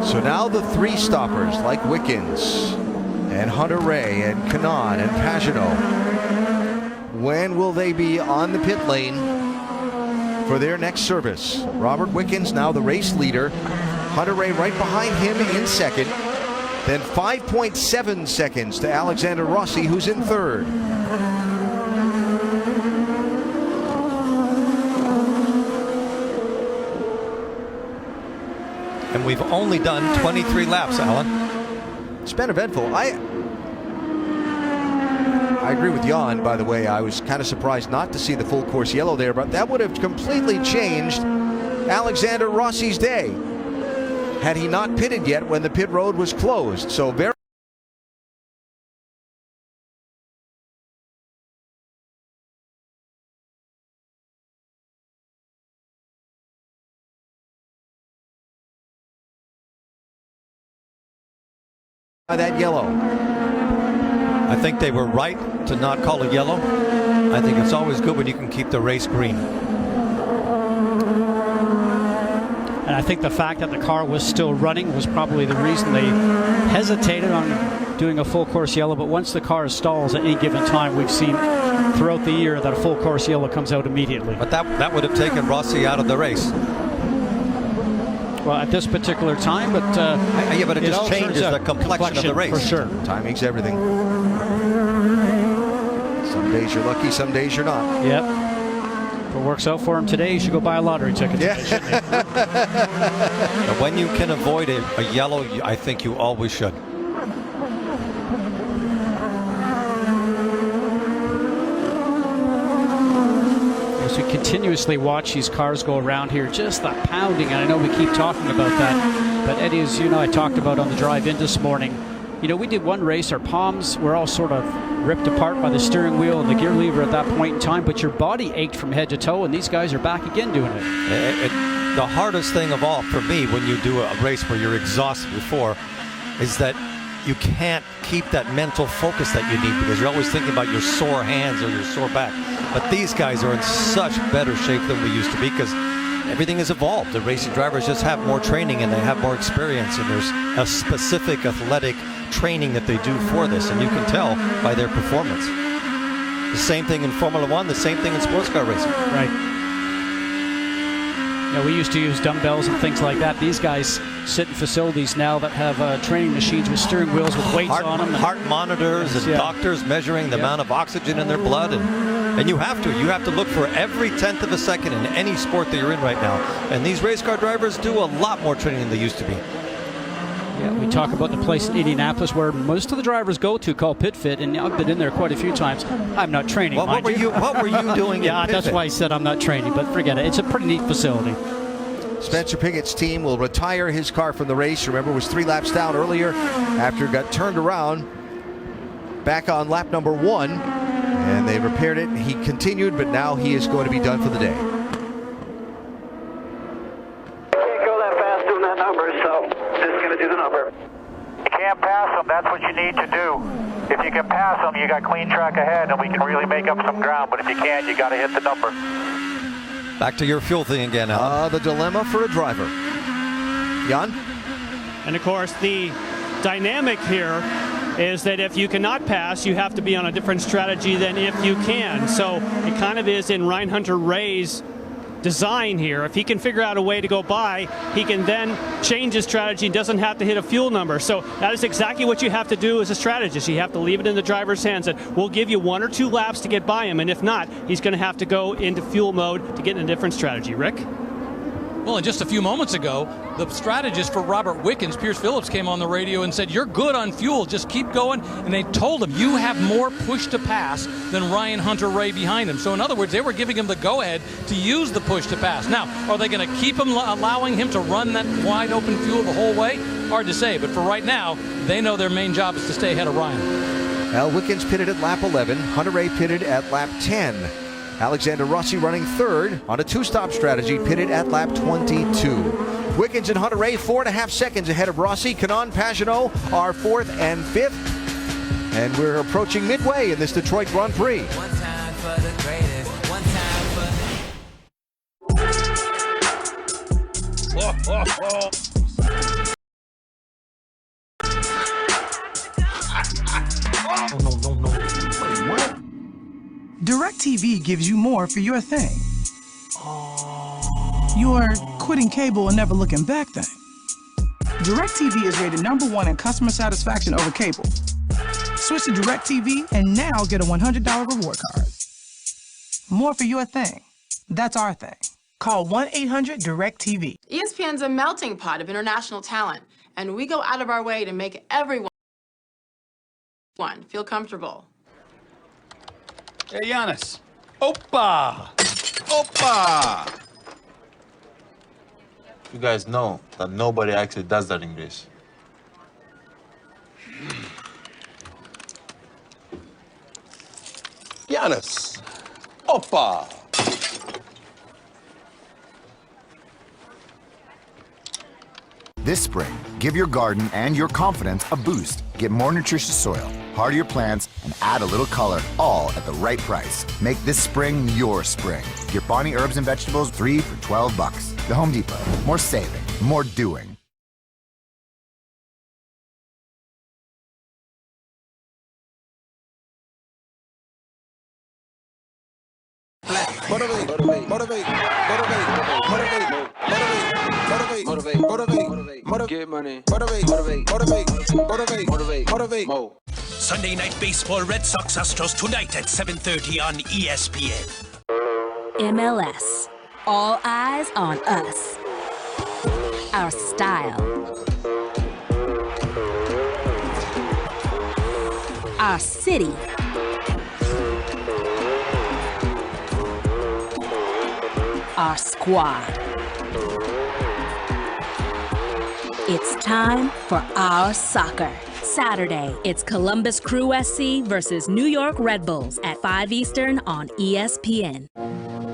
So now the three stoppers like Wickens and Hunter-Reay and Kanaan and Pagenaud. When will they be on the pit lane for their next service? Robert Wickens now the race leader. Hunter-Reay right behind him in second. Then 5.7 seconds to Alexander Rossi, who's in third. And we've only done 23 laps, Alan. It's been eventful. I agree with Jan, by the way. I was kind of surprised not to see the full course yellow there, but that would have completely changed Alexander Rossi's day had he not pitted yet when the pit road was closed. So very that yellow. I think they were right to not call it yellow. I think it's always good when you can keep the race green. And I think the fact that the car was still running was probably the reason they hesitated on doing a full course yellow. But once the car stalls at any given time, we've seen throughout the year that a full course yellow comes out immediately. But that would have taken Rossi out of the race. Well, at this particular time, but yeah, but it just changes the complexion of the race. For sure. Timing's everything. Some days you're lucky, some days you're not. Yep. If it works out for him today, you should go buy a lottery ticket. Yeah. Today, But when you can avoid a yellow, I think you always should. As we continuously watch these cars go around here, just that pounding, and I know we keep talking about that, but Eddie, as you know, I talked about on the drive in this morning, you know, we did one race, our palms were all sort of ripped apart by the steering wheel and the gear lever at that point in time, but your body ached from head to toe, and these guys are back again doing it. The hardest thing of all for me when you do a race where you're exhausted before is that you can't keep that mental focus that you need because you're always thinking about your sore hands or your sore back. But these guys are in such better shape than we used to be because everything has evolved. The racing drivers just have more training and they have more experience, and there's a specific athletic training that they do for this, and you can tell by their performance. The same thing in Formula One, the same thing in sports car racing. Right. You know, we used to use dumbbells and things like that. These guys sit in facilities now that have training machines with steering wheels with weights on them. Heart monitors and doctors measuring the amount of oxygen in their blood. And you have to look for every 10th of a second in any sport that you're in right now. And these race car drivers do a lot more training than they used to be. Yeah, we talk about the place in Indianapolis where most of the drivers go to called PitFit, and I've been in there quite a few times. I'm not training. What were you doing? Yeah, that's why I said I'm not training, but forget it. It's a pretty neat facility. Spencer Pigot's team will retire his car from the race. Remember, it was 3 laps down earlier after it got turned around back on lap number 1. And they repaired it. He continued, but now he is going to be done for the day. Can't go that fast doing that number, so just going to do the number. You can't pass them. That's what you need to do. If you can pass them, you got clean track ahead, and we can really make up some ground. But if you can't, you got to hit the number. Back to your fuel thing again, Alan. The dilemma for a driver. Jan? And of course, the dynamic here is that if you cannot pass, you have to be on a different strategy than if you can. So it kind of is in Ryan Hunter-Reay's design here. If he can figure out a way to go by, he can then change his strategy and doesn't have to hit a fuel number. So that is exactly what you have to do as a strategist. You have to leave it in the driver's hands, and we'll give you 1 or 2 laps to get by him, and if not, he's going to have to go into fuel mode to get in a different strategy. Rick? Well, and just a few moments ago, the strategist for Robert Wickens, Pierce Phillips, came on the radio and said, you're good on fuel, just keep going. And they told him, you have more push to pass than Ryan Hunter-Reay behind him. So in other words, they were giving him the go-ahead to use the push to pass. Now, are they going to keep him, allowing him to run that wide open fuel the whole way? Hard to say, but for right now, they know their main job is to stay ahead of Ryan. Well, Wickens pitted at lap 11, Hunter-Reay pitted at lap 10. Alexander Rossi running third on a 2-stop strategy, pitted at lap 22. Wickens and Hunter-Reay 4.5 seconds ahead of Rossi. Canon, Pagenaud are 4th and 5th. And we're approaching midway in this Detroit Grand Prix. One time for the greatest, one time for the... No. Wait, what? DirecTV gives you more for your thing. Your quitting cable and never looking back thing. DirecTV is rated #1 in customer satisfaction over cable. Switch to DirecTV and now get a $100 reward card. More for your thing. That's our thing. Call 1-800-DirecTV. ESPN's a melting pot of international talent, and we go out of our way to make everyone feel comfortable. Hey, Giannis. Opa! Opa! You guys know that nobody actually does that in Greece. Giannis. Opa! This spring, give your garden and your confidence a boost. Get more nutritious soil, hardier plants, and add a little color, all at the right price. Make this spring your spring. Get Bonnie herbs and vegetables 3 for $12. The Home Depot. More saving, more doing. Motivate. Get money. Motivate. Sunday Night Baseball, Red Sox Astros tonight at 7:30 on ESPN. MLS. All eyes on us. Our style. Our city. Our squad. It's time for our soccer. Saturday, it's Columbus Crew SC versus New York Red Bulls at 5 Eastern on ESPN.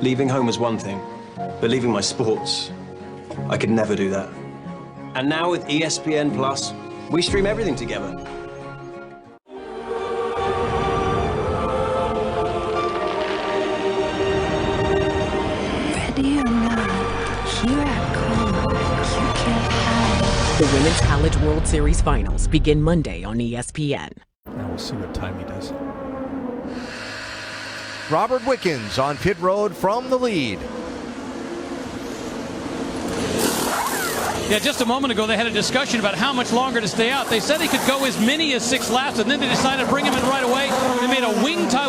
Leaving home is one thing, but leaving my sports, I could never do that. And now with ESPN Plus, we stream everything together. Ready or not, here I come. You can't hide. The Women's College World Series Finals begin Monday on ESPN. Now we'll see what time he does. Robert Wickens on pit road from the lead. Yeah, just a moment ago they had a discussion about how much longer to stay out. They said he could go as many as 6 laps, and then they decided to bring him in right away. They made a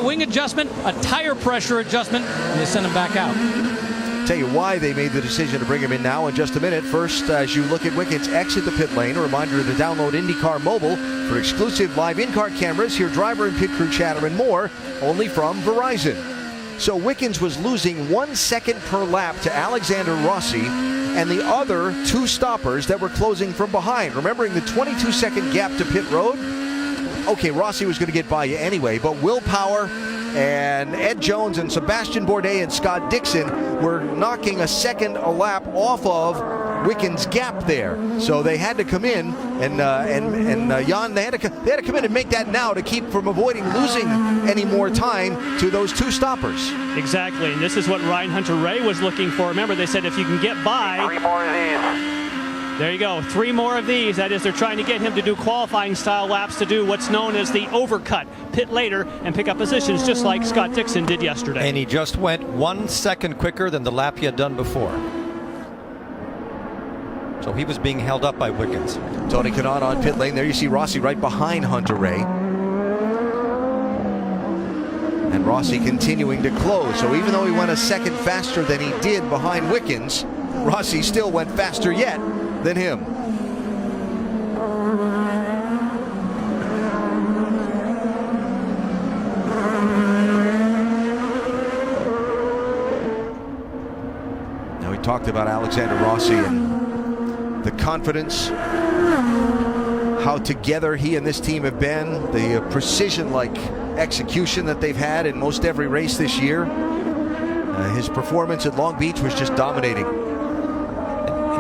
wing adjustment, a tire pressure adjustment, and they sent him back out. Tell you why they made the decision to bring him in now in just a minute. First, as you look at Wickens exit the pit lane, a reminder to download IndyCar Mobile for exclusive live in-car cameras, hear driver and pit crew chatter, and more, only from Verizon. So Wickens was losing 1 second per lap to Alexander Rossi and the other 2 stoppers that were closing from behind. Remembering the 22-second gap to pit road? okay, Rossi was going to get by you anyway, but Will Power and Ed Jones and Sebastian Bourdais and Scott Dixon were knocking a second a lap off of Wickens' gap there. So they had to come in, and Jan, they had to come in and make that now to keep from avoiding losing any more time to those two stoppers. Exactly, and this is what Ryan Hunter-Reay was looking for. Remember, they said if you can get by... 3 more of these. There you go, 3 more of these. That is, they're trying to get him to do qualifying style laps, to do what's known as the overcut, pit later and pick up positions, just like Scott Dixon did yesterday. And he just went 1 second quicker than the lap he had done before. So he was being held up by Wickens. Tony Kanaan on pit lane. There you see Rossi right behind Hunter-Reay. And Rossi continuing to close. So even though he went a second faster than he did behind Wickens, Rossi still went faster yet than him. Now we talked about Alexander Rossi and the confidence, how together he and this team have been, the precision-like execution that they've had in most every race this year. His performance at Long Beach was just dominating.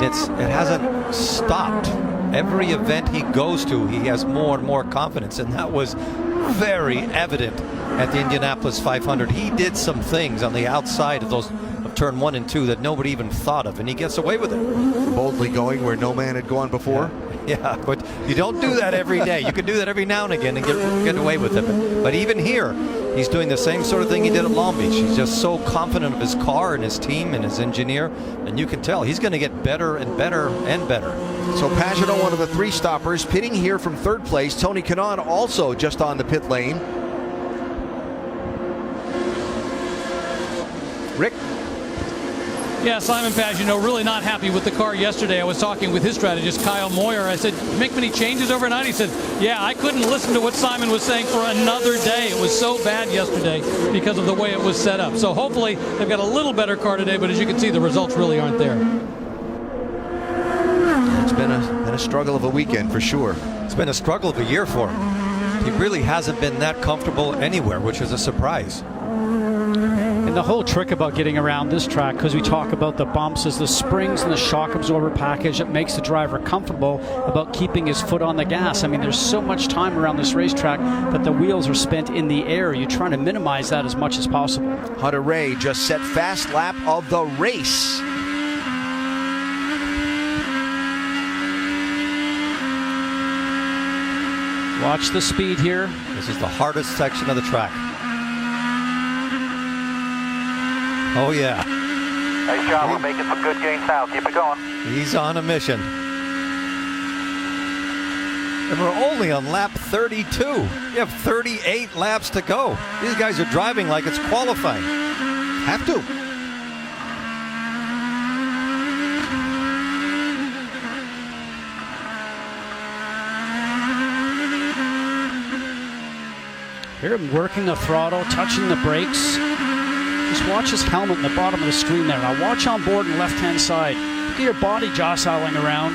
It hasn't stopped. Every event he goes to, he has more and more confidence, and that was very evident at the Indianapolis 500. He did some things on the outside of those of turn 1 and 2 that nobody even thought of, and he gets away with it. Boldly going where no man had gone before. Yeah, but you don't do that every day. You can do that every now and again and get away with it. But even here, he's doing the same sort of thing he did at Long Beach. He's just so confident of his car and his team and his engineer, and you can tell he's going to get better and better and better. So Pagenaud, one of the 3 stoppers, pitting here from 3rd place. Tony Kanaan also just on the pit lane. Rick? Yeah, Simon Pagenaud really not happy with the car yesterday. I was talking with his strategist, Kyle Moyer. I said, make many changes overnight? He said, yeah, I couldn't listen to what Simon was saying for another day. It was so bad yesterday because of the way it was set up. So hopefully they've got a little better car today, but as you can see, the results really aren't there. It's been a struggle of a weekend for sure. It's been a struggle of a year for him. He really hasn't been that comfortable anywhere, which is a surprise. And the whole trick about getting around this track, because we talk about the bumps, is the springs and the shock absorber package that makes the driver comfortable about keeping his foot on the gas. I mean, there's so much time around this racetrack that the wheels are spent in the air. You're trying to minimize that as much as possible. Hunter-Reay just set fast lap of the race. Watch the speed here. This is the hardest section of the track. Oh, yeah. Nice job. We're making some good gains now. Keep it going. He's on a mission. And we're only on lap 32. You have 38 laps to go. These guys are driving like it's qualifying. Have to. Hear him working the throttle, touching the brakes. Just watch his helmet in the bottom of the screen there. Now watch on board on the left-hand side. Look at your body jostling around.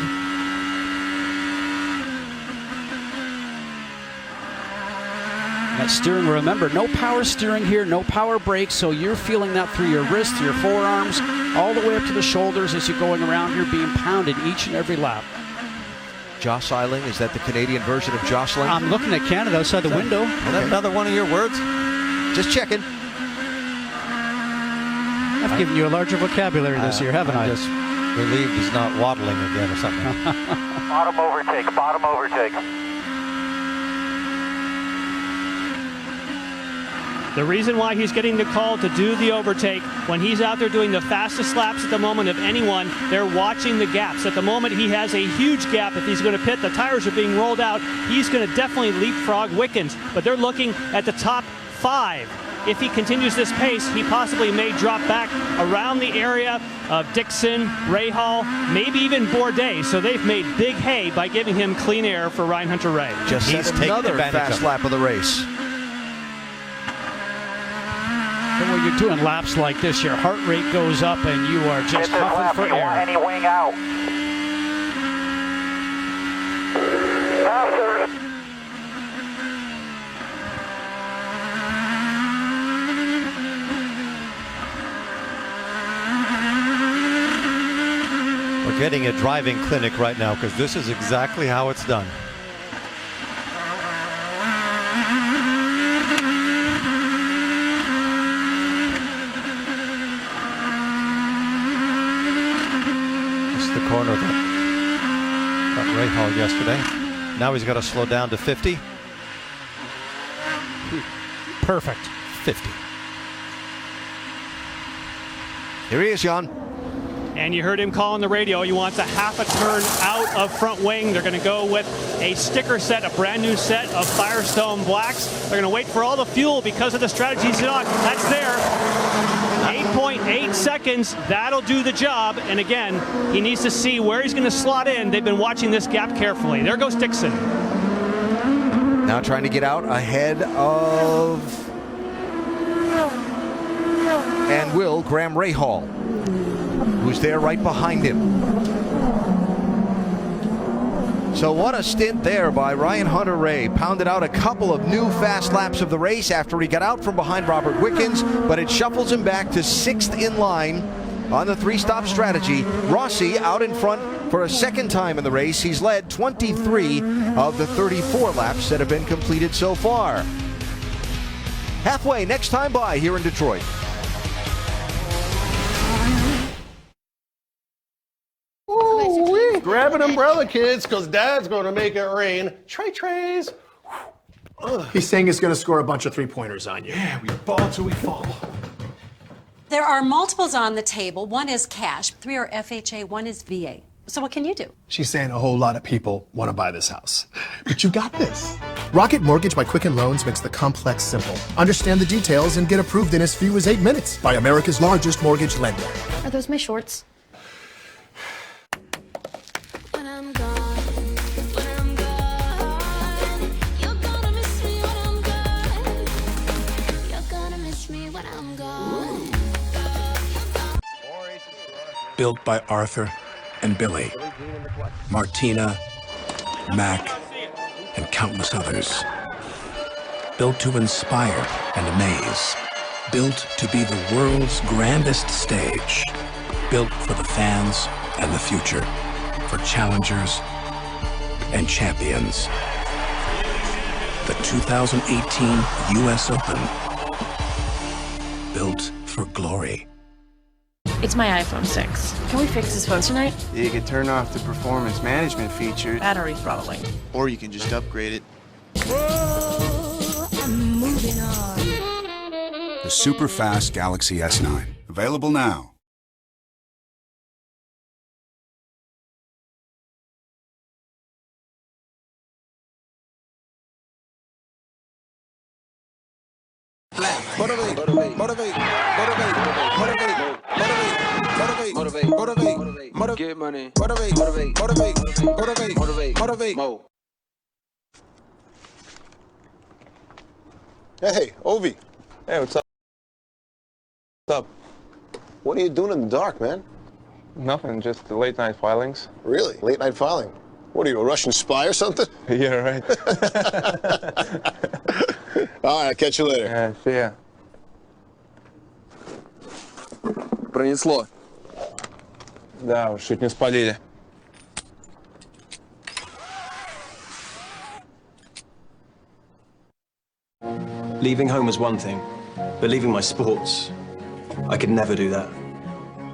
That steering, remember, no power steering here, no power brakes, so you're feeling that through your wrists, your forearms, all the way up to the shoulders as you're going around here, being pounded each and every lap. Jostling, is that the Canadian version of jostling? I'm looking at Canada outside the window. Is that another one of your words? Just checking. I've given you a larger vocabulary this year, haven't I? I'm just relieved he's not waddling again or something. Bottom overtake, bottom overtake. The reason why he's getting the call to do the overtake, when he's out there doing the fastest laps at the moment of anyone, they're watching the gaps. At the moment, he has a huge gap. If he's going to pit, the tires are being rolled out. He's going to definitely leapfrog Wickens, but they're looking at the top 5. If he continues this pace, he possibly may drop back around the area of Dixon, Rahal, maybe even Bourdais. So they've made big hay by giving him clean air for Ryan Hunter-Reay. Just set another fast lap of the race. And when you're doing laps like this, your heart rate goes up and you are just huffing for air. Any wing out. Faster. We're getting a driving clinic right now because this is exactly how it's done. It's the corner that got Rahal yesterday. Now he's got to slow down to 50. Perfect. 50. Here he is, Jan. And you heard him call on the radio. He wants a half a turn out of front wing. They're going to go with a sticker set, a brand new set of Firestone Blacks. They're going to wait for all the fuel because of the strategy he's on. That's there. 8.8 seconds. That'll do the job. And again, he needs to see where he's going to slot in. They've been watching this gap carefully. There goes Dixon. Now trying to get out ahead of and will Graham Rahal, who's there right behind him. So what a stint there by Ryan Hunter-Reay. Pounded out a couple of new fast laps of the race after he got out from behind Robert Wickens, but it shuffles him back to 6th in line on the 3-stop strategy. Rossi out in front for a second time in the race. He's led 23 of the 34 laps that have been completed so far. Halfway next time by here in Detroit. Grab an umbrella, kids, because Dad's going to make it rain. Trays. He's saying he's going to score a bunch of three-pointers on you. Yeah, we ball till we fall. There are multiples on the table. One is cash, 3 are FHA, 1 is VA. So what can you do? She's saying a whole lot of people want to buy this house. But you got this. Rocket Mortgage by Quicken Loans makes the complex simple. Understand the details and get approved in as few as 8 minutes by America's largest mortgage lender. Are those my shorts? Built by Arthur and Billy, Martina, Mac, and countless others. Built to inspire and amaze. Built to be the world's grandest stage. Built for the fans and the future. For challengers and champions. The 2018 US Open. Built for glory. It's my iPhone 6. Can we fix this phone tonight? You can turn off the performance management feature. Battery throttling. Or you can just upgrade it. Whoa, I'm moving on. The super fast Galaxy S9. Available now. Motivate. Get money. Motivate. Mo. Hey, Ovi. Hey, what's up? What's up? What are you doing in the dark, man? Nothing, just the late night filings. Really? Late night filing? What are you, a Russian spy or something? Yeah, right. All right, I'll catch you later. Yeah, see ya. Пронесло. Да, уж чуть не спалили. Leaving home was one thing, but leaving my sports, I could never do that.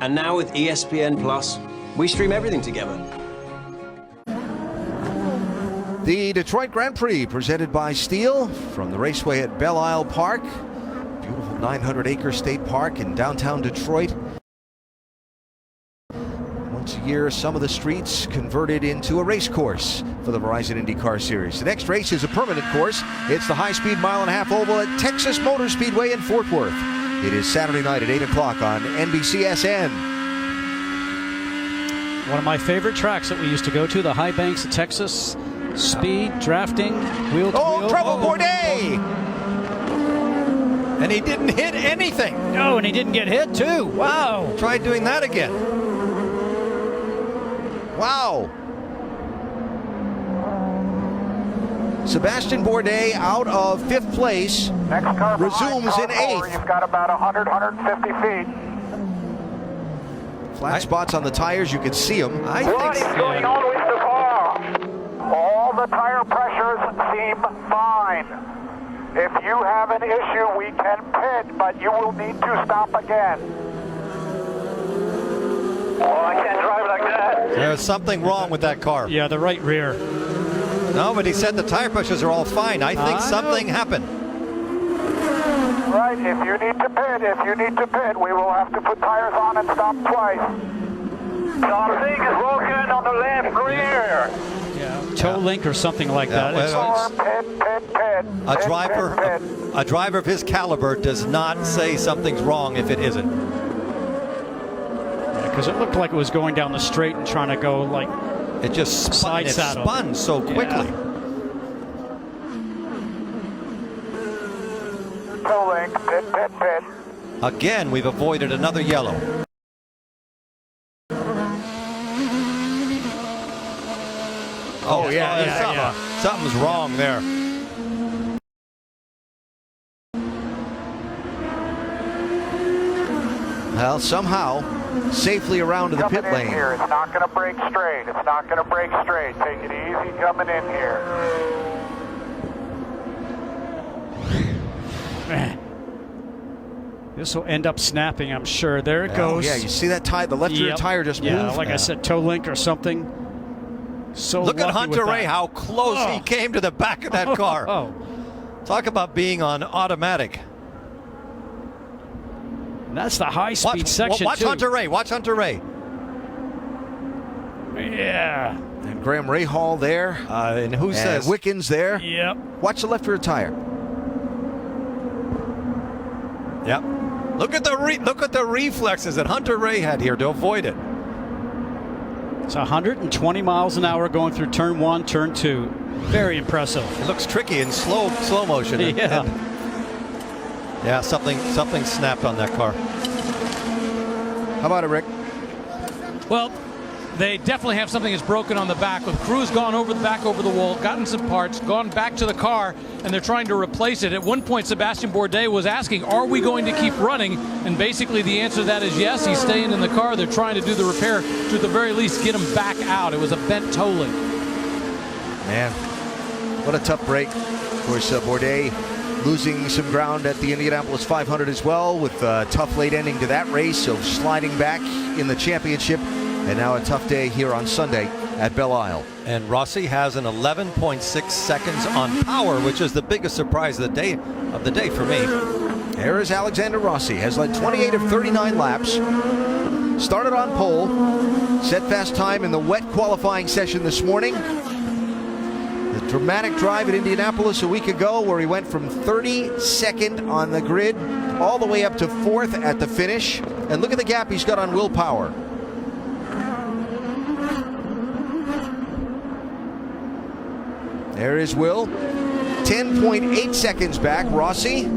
And now with ESPN Plus, we stream everything together. The Detroit Grand Prix presented by Steel from the raceway at Belle Isle Park. Beautiful 900-acre state park in downtown Detroit. Once a year, some of the streets converted into a race course for the Verizon IndyCar Series. The next race is a permanent course. It's the high-speed mile-and-a-half oval at Texas Motor Speedway in Fort Worth. It is Saturday night at 8 o'clock on NBCSN. One of my favorite tracks that we used to go to, the high banks of Texas. Speed, drafting, wheel to wheel. Trouble Bourdais! And he didn't hit anything. Oh, and he didn't get hit, too. Wow. Try doing that again. Wow. Sebastian Bourdais out of 5th place. Next car resumes in 8th. You've got about 100, 150 feet. Flat spots on the tires, you can see them. What is going on with the car? All the tire pressures seem fine. If you have an issue, we can pit, but you will need to stop again. Oh, I can't drive like that. There's something wrong with that car. Yeah, the right rear. No, but he said the tire pressures are all fine. I think something happened. Right, if you need to pit, we will have to put tires on and stop twice. Something is broken on the left rear. Toe link or something like that. A driver of his caliber does not say something's wrong if it isn't. Because it looked like it was going down the straight and trying to go like it just spun, spun so quickly. Toe link, pit. Again, we've avoided another yellow. Oh, yeah. Something's wrong there. Well, somehow, safely around to the pit lane. Here. It's not going to break straight. Take it easy coming in here. This will end up snapping, I'm sure. There it goes. Yeah, you see that tire? The left rear tire just moved. Like I said, toe link or something. So look at Hunter-Reay, how close he came to the back of that car. Talk about being on automatic. And that's the high-speed section, Watch Hunter-Reay. Watch Hunter-Reay. Yeah. And Graham Rahal there. And who says? Wickens there. Yep. Watch the left rear tire. Yep. Look at the reflexes that Hunter-Reay had here to avoid it. It's 120 miles an hour going through turn 1, turn 2. Very impressive. It looks tricky in slow motion. Yeah, something snapped on that car. How about it, Rick? Well, they definitely have something that's broken on the back. With crews gone over the wall, gotten some parts, gone back to the car, and they're trying to replace it. At one point, Sebastian Bourdais was asking, are we going to keep running? And basically the answer to that is yes. He's staying in the car. They're trying to do the repair to at the very least get him back out. It was a bent toe link. Man, what a tough break. Of course, Bourdais losing some ground at the Indianapolis 500 as well, with a tough late ending to that race, so sliding back in the championship. And now a tough day here on Sunday at Belle Isle. And Rossi has an 11.6 seconds on power, which is the biggest surprise of the day for me. There is Alexander Rossi, has led 28 of 39 laps. Started on pole, set fast time in the wet qualifying session this morning. The dramatic drive at Indianapolis a week ago, where he went from 32nd on the grid all the way up to 4th at the finish. And look at the gap he's got on Will Power. There is Will. 10.8 seconds back. Rossi.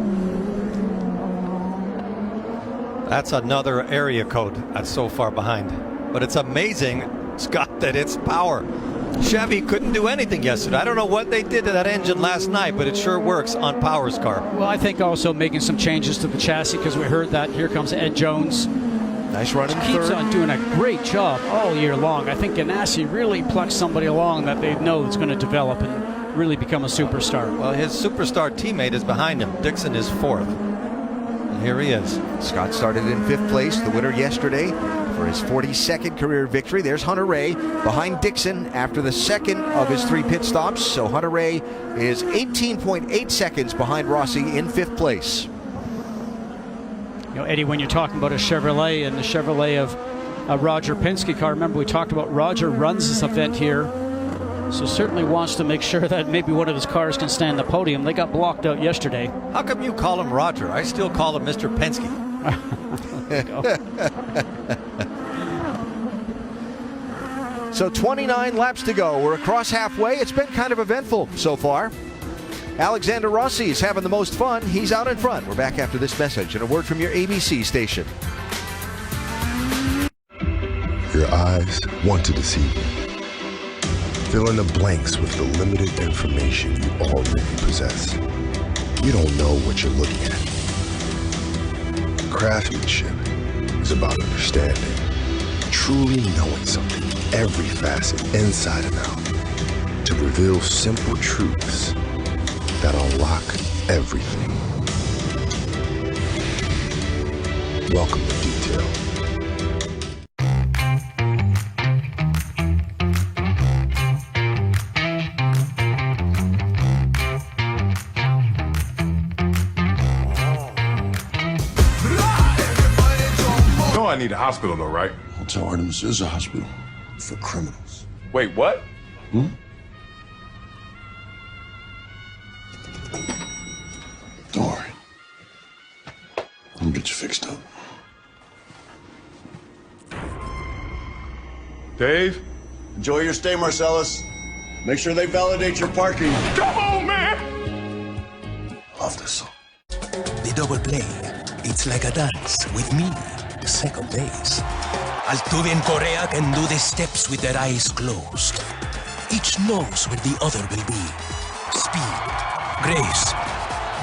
That's another area code that's so far behind. But it's amazing, Scott, that it's power. Chevy couldn't do anything yesterday. I don't know what they did to that engine last night, but it sure works on Power's car. Well, I think also making some changes to the chassis, because we heard that. Here comes Ed Jones. Nice run in Keeps third. on doing a great job all year long. I think Ganassi really plucked somebody along that they know is going to develop and really become a superstar. Well, his superstar teammate is behind him. Dixon is 4th. And here he is. Scott started in 5th place, the winner yesterday, for his 42nd career victory. There's Hunter-Reay behind Dixon after the second of his 3 pit stops. So Hunter-Reay is 18.8 seconds behind Rossi in 5th place. You know, Eddie, when you're talking about a Chevrolet and the Chevrolet of a Roger Penske car, remember we talked about Roger runs this event here, so certainly wants to make sure that maybe one of his cars can stand the podium. They got blocked out yesterday. How come you call him Roger? I still call him Mr. Penske. So 29 laps to go. We're across halfway. It's been kind of eventful so far. Alexander Rossi is having the most fun. He's out in front. We're back after this message and a word from your ABC station. Your eyes want to deceive you. Fill in the blanks with the limited information you already possess. You don't know what you're looking at. Craftsmanship is about understanding. truly knowing something, every facet inside and out, to reveal simple truths that unlock everything. Welcome to Detail. I need a hospital though, right? Hotel Artemis is a hospital for criminals. Wait, what? Don't worry. I'll get you fixed up. Dave? Enjoy your stay, Marcellus. Make sure they validate your parking. Come on, man! Love this song. The double play. It's like a dance with me, the second base. Altuve and Correa can do the steps with their eyes closed. Each knows where the other will be. Speed, grace,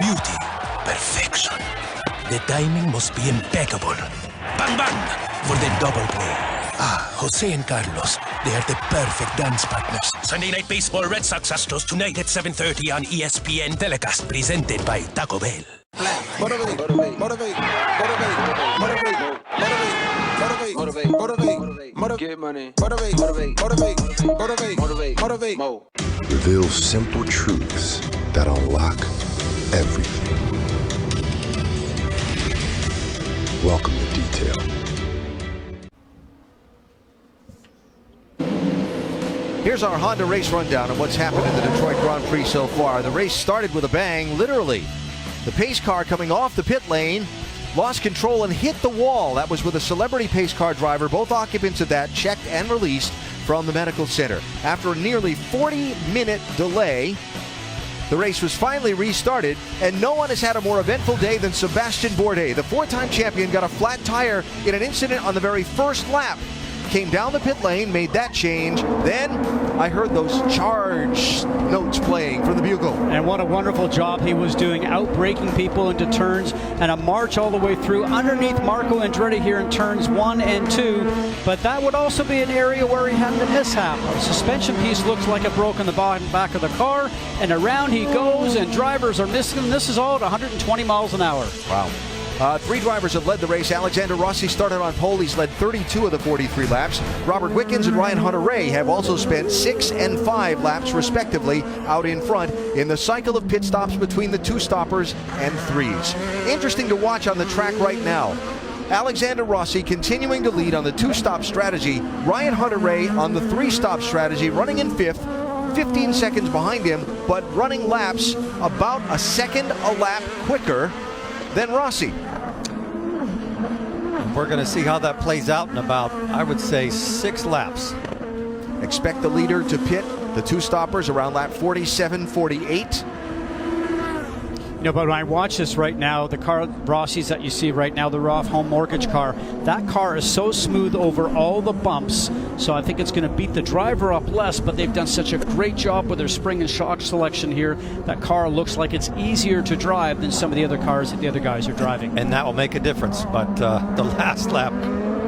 beauty, perfection. The timing must be impeccable. Bang bang for the double play. Jose and Carlos, they are the perfect dance partners. Sunday Night Baseball, Red Sox Astros tonight at 7:30 on ESPN telecast, presented by Taco Bell. Motivate, motivate, motivate, motivate, motivate, motivate, motivate, motivate, get money, motivate, motivate, motivate, motivate, motivate, motivate, mo. Reveal simple truths that unlock everything. Welcome to Detail. Here's our Honda race rundown of what's happened in the Detroit Grand Prix so far. The race started with a bang, literally. The pace car coming off the pit lane lost control and hit the wall. That was with a celebrity pace car driver. Both occupants of that checked and released from the medical center. After a nearly 40-minute delay, the race was finally restarted, and no one has had a more eventful day than Sebastian Bourdais. The four-time champion got a flat tire in an incident on the very first lap. Came down the pit lane, made that change. Then I heard those charge notes playing from the bugle. And what a wonderful job he was doing, out-braking people into turns and a march all the way through underneath Marco Andretti here in turns 1 and 2. But that would also be an area where he had the mishap. The suspension piece looks like it broke in the back of the car, and around he goes, and drivers are missing him. This is all at 120 miles an hour. Wow. Three drivers have led the race. Alexander Rossi started on pole. He's led 32 of the 43 laps. Robert Wickens and Ryan Hunter-Reay have also spent 6 and 5 laps, respectively, out in front in the cycle of pit stops between the two stoppers and threes. Interesting to watch on the track right now. Alexander Rossi continuing to lead on the two-stop strategy. Ryan Hunter-Reay on the three-stop strategy, running in fifth. 15 seconds behind him, but running laps about a second a lap quicker than Rossi. We're going to see how that plays out in about, I would say, 6 laps. Expect the leader to pit the two stoppers around lap 47, 48. You know, but when I watch this right now, the car, Rossi's that you see right now, the Roth Home Mortgage car, that car is so smooth over all the bumps, so I think it's going to beat the driver up less, but they've done such a great job with their spring and shock selection here. That car looks like it's easier to drive than some of the other cars that the other guys are driving. And that will make a difference, but the last lap,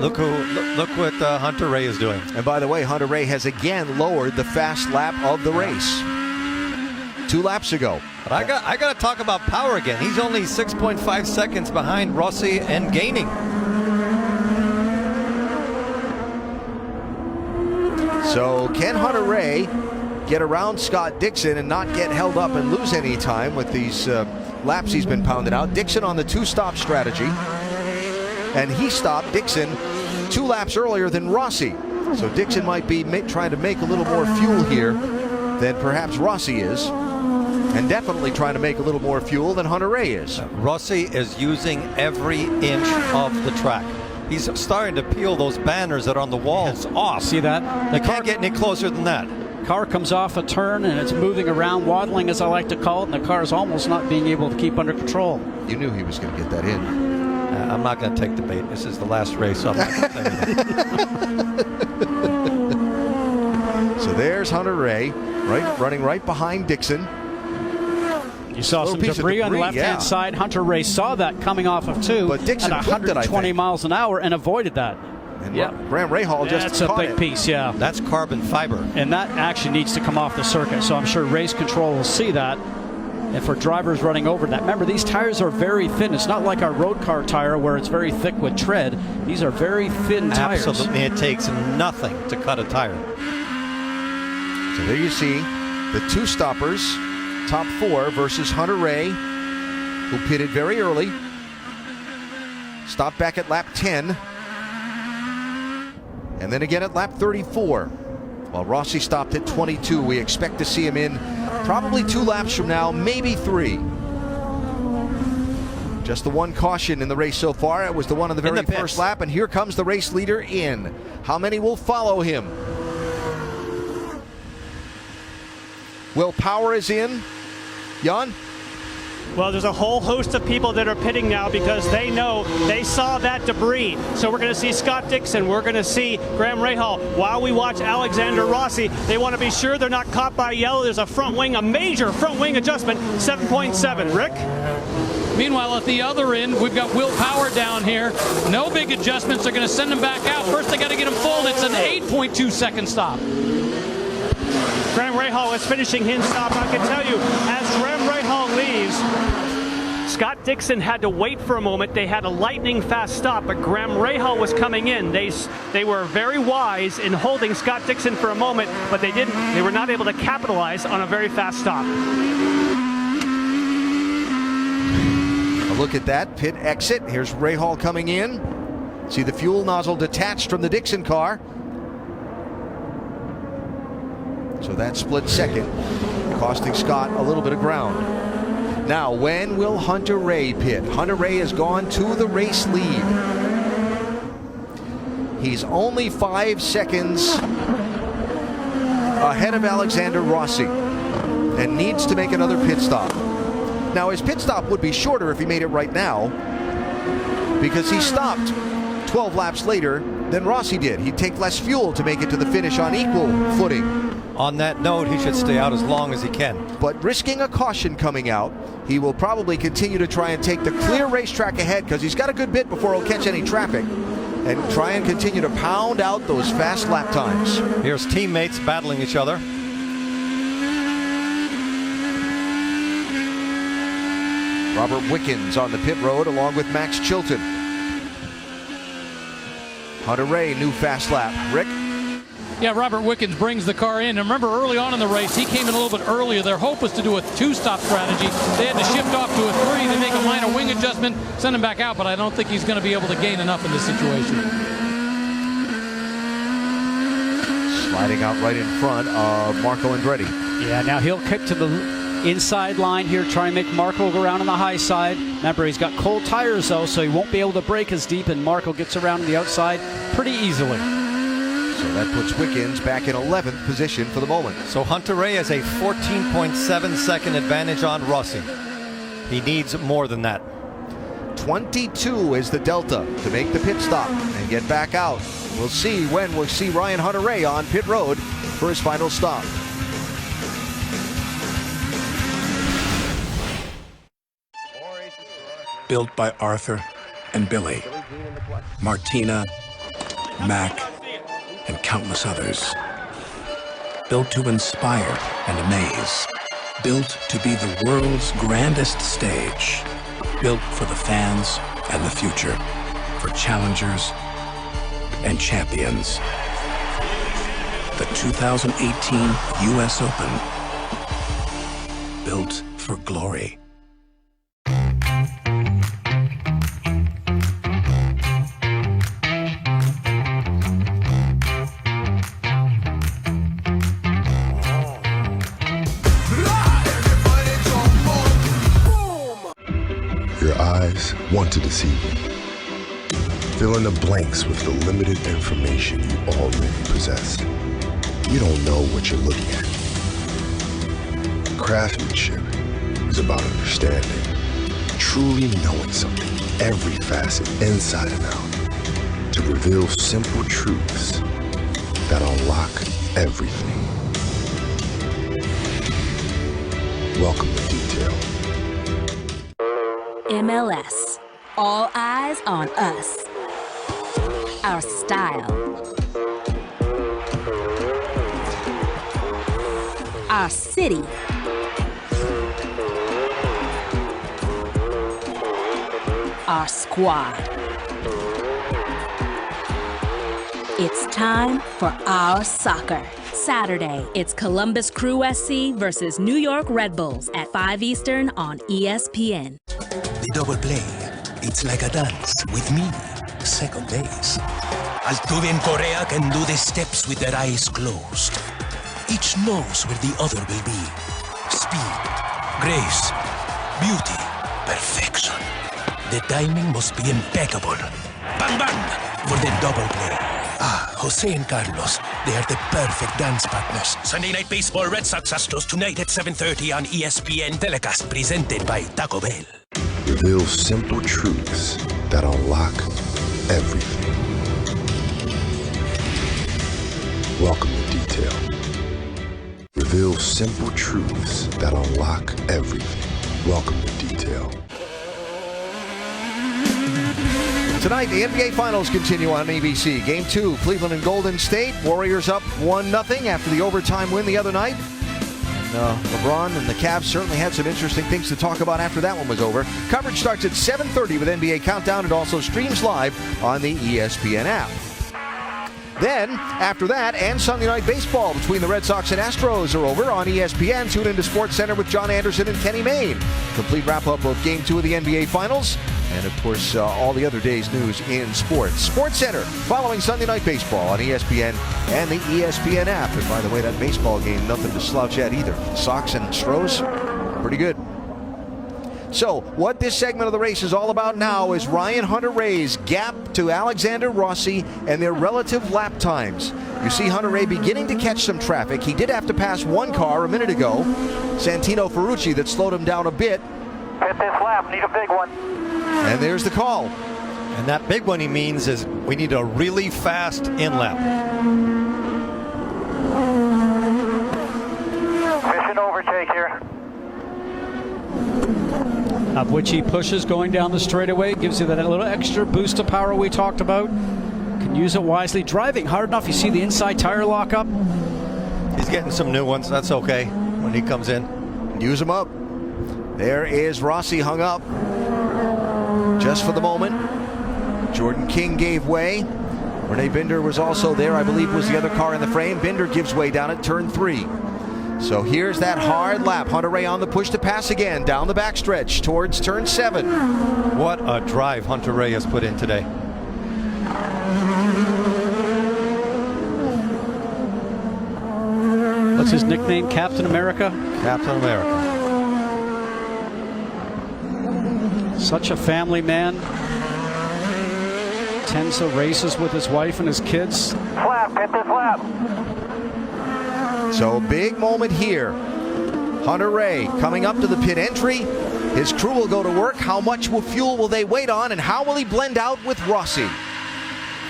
look what Hunter-Reay is doing. And by the way, Hunter-Reay has again lowered the fast lap of the race. 2 laps ago. But I got to talk about power again. He's only 6.5 seconds behind Rossi and gaining. So can Hunter-Reay get around Scott Dixon and not get held up and lose any time with these laps he's been pounding out? Dixon on the two-stop strategy, and he stopped Dixon 2 laps earlier than Rossi. So Dixon might be trying to make a little more fuel here than perhaps Rossi is. And definitely trying to make a little more fuel than Hunter-Reay is. Rossi is using every inch of the track. He's starting to peel those banners that are on the walls off. See that? They can't get any closer than that. Car comes off a turn and it's moving around, waddling as I like to call it, and the car is almost not being able to keep under control. You knew he was going to get that in. I'm not going to take the bait. This is the last race. So I'm not going to take it. So there's Hunter-Reay, running right behind Dixon. You saw some debris on the left-hand side. Hunter-Reay saw that coming off of 2 but Dixon at 120 miles an hour and avoided that. And Yeah. Graham Rahal just That's a caught big it. piece, yeah. That's carbon fiber. And that action needs to come off the circuit, so I'm sure race control will see that. And for drivers running over that, remember, these tires are very thin. It's not like our road car tire where it's very thick with tread. These are very thin tires. Absolutely. It takes nothing to cut a tire. So there you see the two stoppers, top four versus Hunter-Reay, who pitted very early. Stopped back at lap 10. And then again at lap 34. While Rossi stopped at 22. We expect to see him in probably 2 laps from now, maybe 3. Just the one caution in the race so far. It was the one on the very first lap, and here comes the race leader in. How many will follow him? Will Power is in. Jan? Well, there's a whole host of people that are pitting now because they know they saw that debris. So we're going to see Scott Dixon. We're going to see Graham Rahal. While we watch Alexander Rossi, they want to be sure they're not caught by yellow. There's a front wing, a major front wing adjustment, 7.7. Rick? Meanwhile, at the other end, we've got Will Power down here. No big adjustments. They're going to send him back out. First, they got to get him full. It's an 8.2 second stop. Graham Rahal is finishing his stop. I can tell you, as Graham Rahal leaves, Scott Dixon had to wait for a moment. They had a lightning fast stop, but Graham Rahal was coming in. They were very wise in holding Scott Dixon for a moment, but they didn't. They were not able to capitalize on a very fast stop. A look at that pit exit. Here's Rahal coming in. See the fuel nozzle detached from the Dixon car. So that split second, costing Scott a little bit of ground. Now, when will Hunter-Reay pit? Hunter-Reay has gone to the race lead. He's only 5 seconds ahead of Alexander Rossi and needs to make another pit stop. Now, his pit stop would be shorter if he made it right now because he stopped 12 laps later than Rossi did. He'd take less fuel to make it to the finish on equal footing. On that note, he should stay out as long as he can. But risking a caution coming out, he will probably continue to try and take the clear racetrack ahead because he's got a good bit before he'll catch any traffic and try and continue to pound out those fast lap times. Here's teammates battling each other. Robert Wickens on the pit road along with Max Chilton. Hunter-Reay, new fast lap. Rick? Yeah, Robert Wickens brings the car in. And remember, early on in the race, he came in a little bit earlier. Their hope was to do a 2-stop strategy. They had to shift off to a 3. They make a minor wing adjustment, send him back out, but I don't think he's going to be able to gain enough in this situation. Sliding out right in front of Marco Andretti. Yeah, now he'll kick to the inside line here, try and make Marco go around on the high side. Remember, he's got cold tires, though, so he won't be able to brake as deep, and Marco gets around on the outside pretty easily. So that puts Wickens back in 11th position for the moment. So Hunter-Reay has a 14.7 second advantage on Rossi. He needs more than that. 22 is the delta to make the pit stop and get back out. We'll see when we'll see Ryan Hunter-Reay on pit road for his final stop. Built by Arthur and Billy, Martina, Mac, and countless others. Built to inspire and amaze. Built to be the world's grandest stage. Built for the fans and the future. For challengers and champions. The 2018 U.S. Open. Built for glory. Your eyes want to deceive you. Fill in the blanks with the limited information you already possess. You don't know what you're looking at. Craftsmanship is about understanding, truly knowing something, every facet inside and out, to reveal simple truths that unlock everything. Welcome to Detail. MLS. All eyes on us. our style, our city, our squad. It's time for our soccer. Saturday, it's Columbus Crew SC versus New York Red Bulls at 5 Eastern on ESPN. The double play, it's like a dance with me, second base. Altuve and Correa can do the steps with their eyes closed. Each knows where the other will be. Speed, grace, beauty, perfection. The timing must be impeccable. Bang, bang, for the double play. Ah, Jose and Carlos, they are the perfect dance partners. Sunday Night Baseball, Red Sox Astros tonight at 7:30 on ESPN, telecast presented by Taco Bell. Reveal simple truths that unlock everything. Welcome to detail. Reveal simple truths that unlock everything. Welcome to detail. Tonight, the NBA Finals continue on ABC. Game 2, Cleveland and Golden State. Warriors up 1-0 after the overtime win the other night. And, LeBron and the Cavs certainly had some interesting things to talk about after that one was over. Coverage starts at 7:30 with NBA Countdown. It also streams live on the ESPN app. Then, after that, and Sunday Night Baseball between the Red Sox and Astros are over on ESPN. Tune into Sports Center with John Anderson and Kenny Mayne. Complete wrap-up of Game 2 of the NBA Finals. And, of course, all the other day's news in sports. Sports Center following Sunday Night Baseball on ESPN and the ESPN app. And, by the way, that baseball game, nothing to slouch at either. Sox and Astros, pretty good. So, what this segment of the race is all about now is Ryan Hunter-Reay's gap to Alexander Rossi and their relative lap times. You see Hunter-Reay beginning to catch some traffic. He did have to pass one car a minute ago, Santino Ferrucci, that slowed him down a bit. Hit this lap, need a big one. And there's the call. And that big one he means is we need a really fast in-lap. Mission overtake here. Of which he pushes going down the straightaway, gives you that little extra boost of power we talked about. Can use it wisely. Driving hard enough, you see the inside tire lock up. He's getting some new ones. That's okay when he comes in. Use them up. There is Rossi hung up. Just for the moment. Jordan King gave way. Renee Binder was also there, I believe was the other car in the frame. Binder gives way down at turn 3. So here's that hard lap. Hunter-Reay on the push to pass again down the backstretch towards turn 7. What a drive Hunter-Reay has put in today. What's his nickname? Captain America? Captain America. Such a family man. Tends to races with his wife and his kids. Flap, hit this lap. So big moment here. Hunter-Reay coming up to the pit entry. His crew will go to work. How much fuel will they wait on, and how will he blend out with Rossi?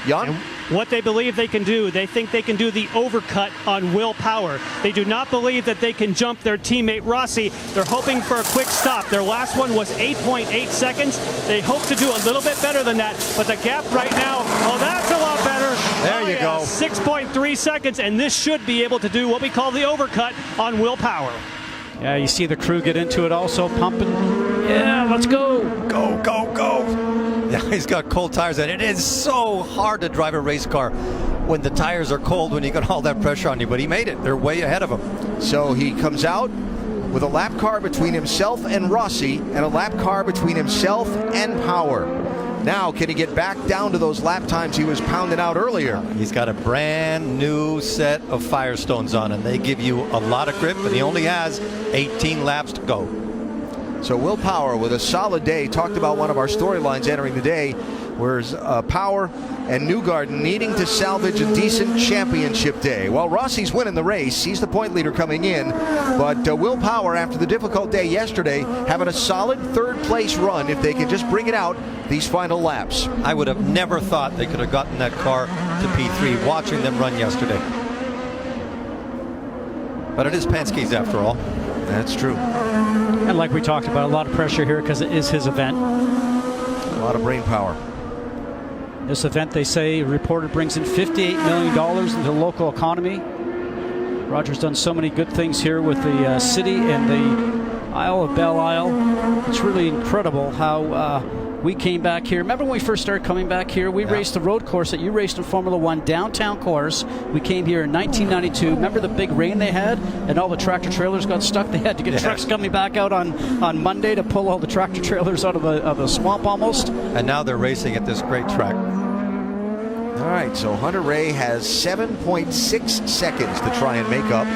Jan? What they believe they can do, they think they can do the overcut on Will Power. They do not believe that they can jump their teammate Rossi. They're hoping for a quick stop. Their last one was 8.8 seconds. They hope to do a little bit better than that, but the gap right now, oh, that's a lot better. There you go. 6.3 seconds, and this should be able to do what we call the overcut on Will Power. Yeah, you see the crew get into it also, pumping. Yeah, let's go. Go, go, go. Yeah, he's got cold tires, and it is so hard to drive a race car when the tires are cold, when you got all that pressure on you. But he made it. They're way ahead of him. So he comes out with a lap car between himself and Rossi and a lap car between himself and Power. Now, can he get back down to those lap times he was pounding out earlier? He's got a brand new set of Firestones on, and they give you a lot of grip, and he only has 18 laps to go. So Will Power with a solid day. Talked about one of our storylines entering the day, whereas Power and Newgarden needing to salvage a decent championship day. While Rossi's winning the race, he's the point leader coming in, but Will Power, after the difficult day yesterday, having a solid third place run if they can just bring it out these final laps. I would have never thought they could have gotten that car to P3 watching them run yesterday. But it is Penske's after all. That's true. And like we talked about, a lot of pressure here because it is his event. A lot of brain power. This event, they say, reported brings in $58 million into the local economy. Roger's done so many good things here with the city and the Isle of Belle Isle. It's really incredible how we came back here. Remember when we first started coming back here? We raced the road course that you raced in Formula One, downtown course. We came here in 1992. Remember the big rain they had and all the tractor trailers got stuck? They had to get trucks coming back out on Monday to pull all the tractor trailers out of the swamp almost. And now they're racing at this great track. All right, so Hunter-Reay has 7.6 seconds to try and make up.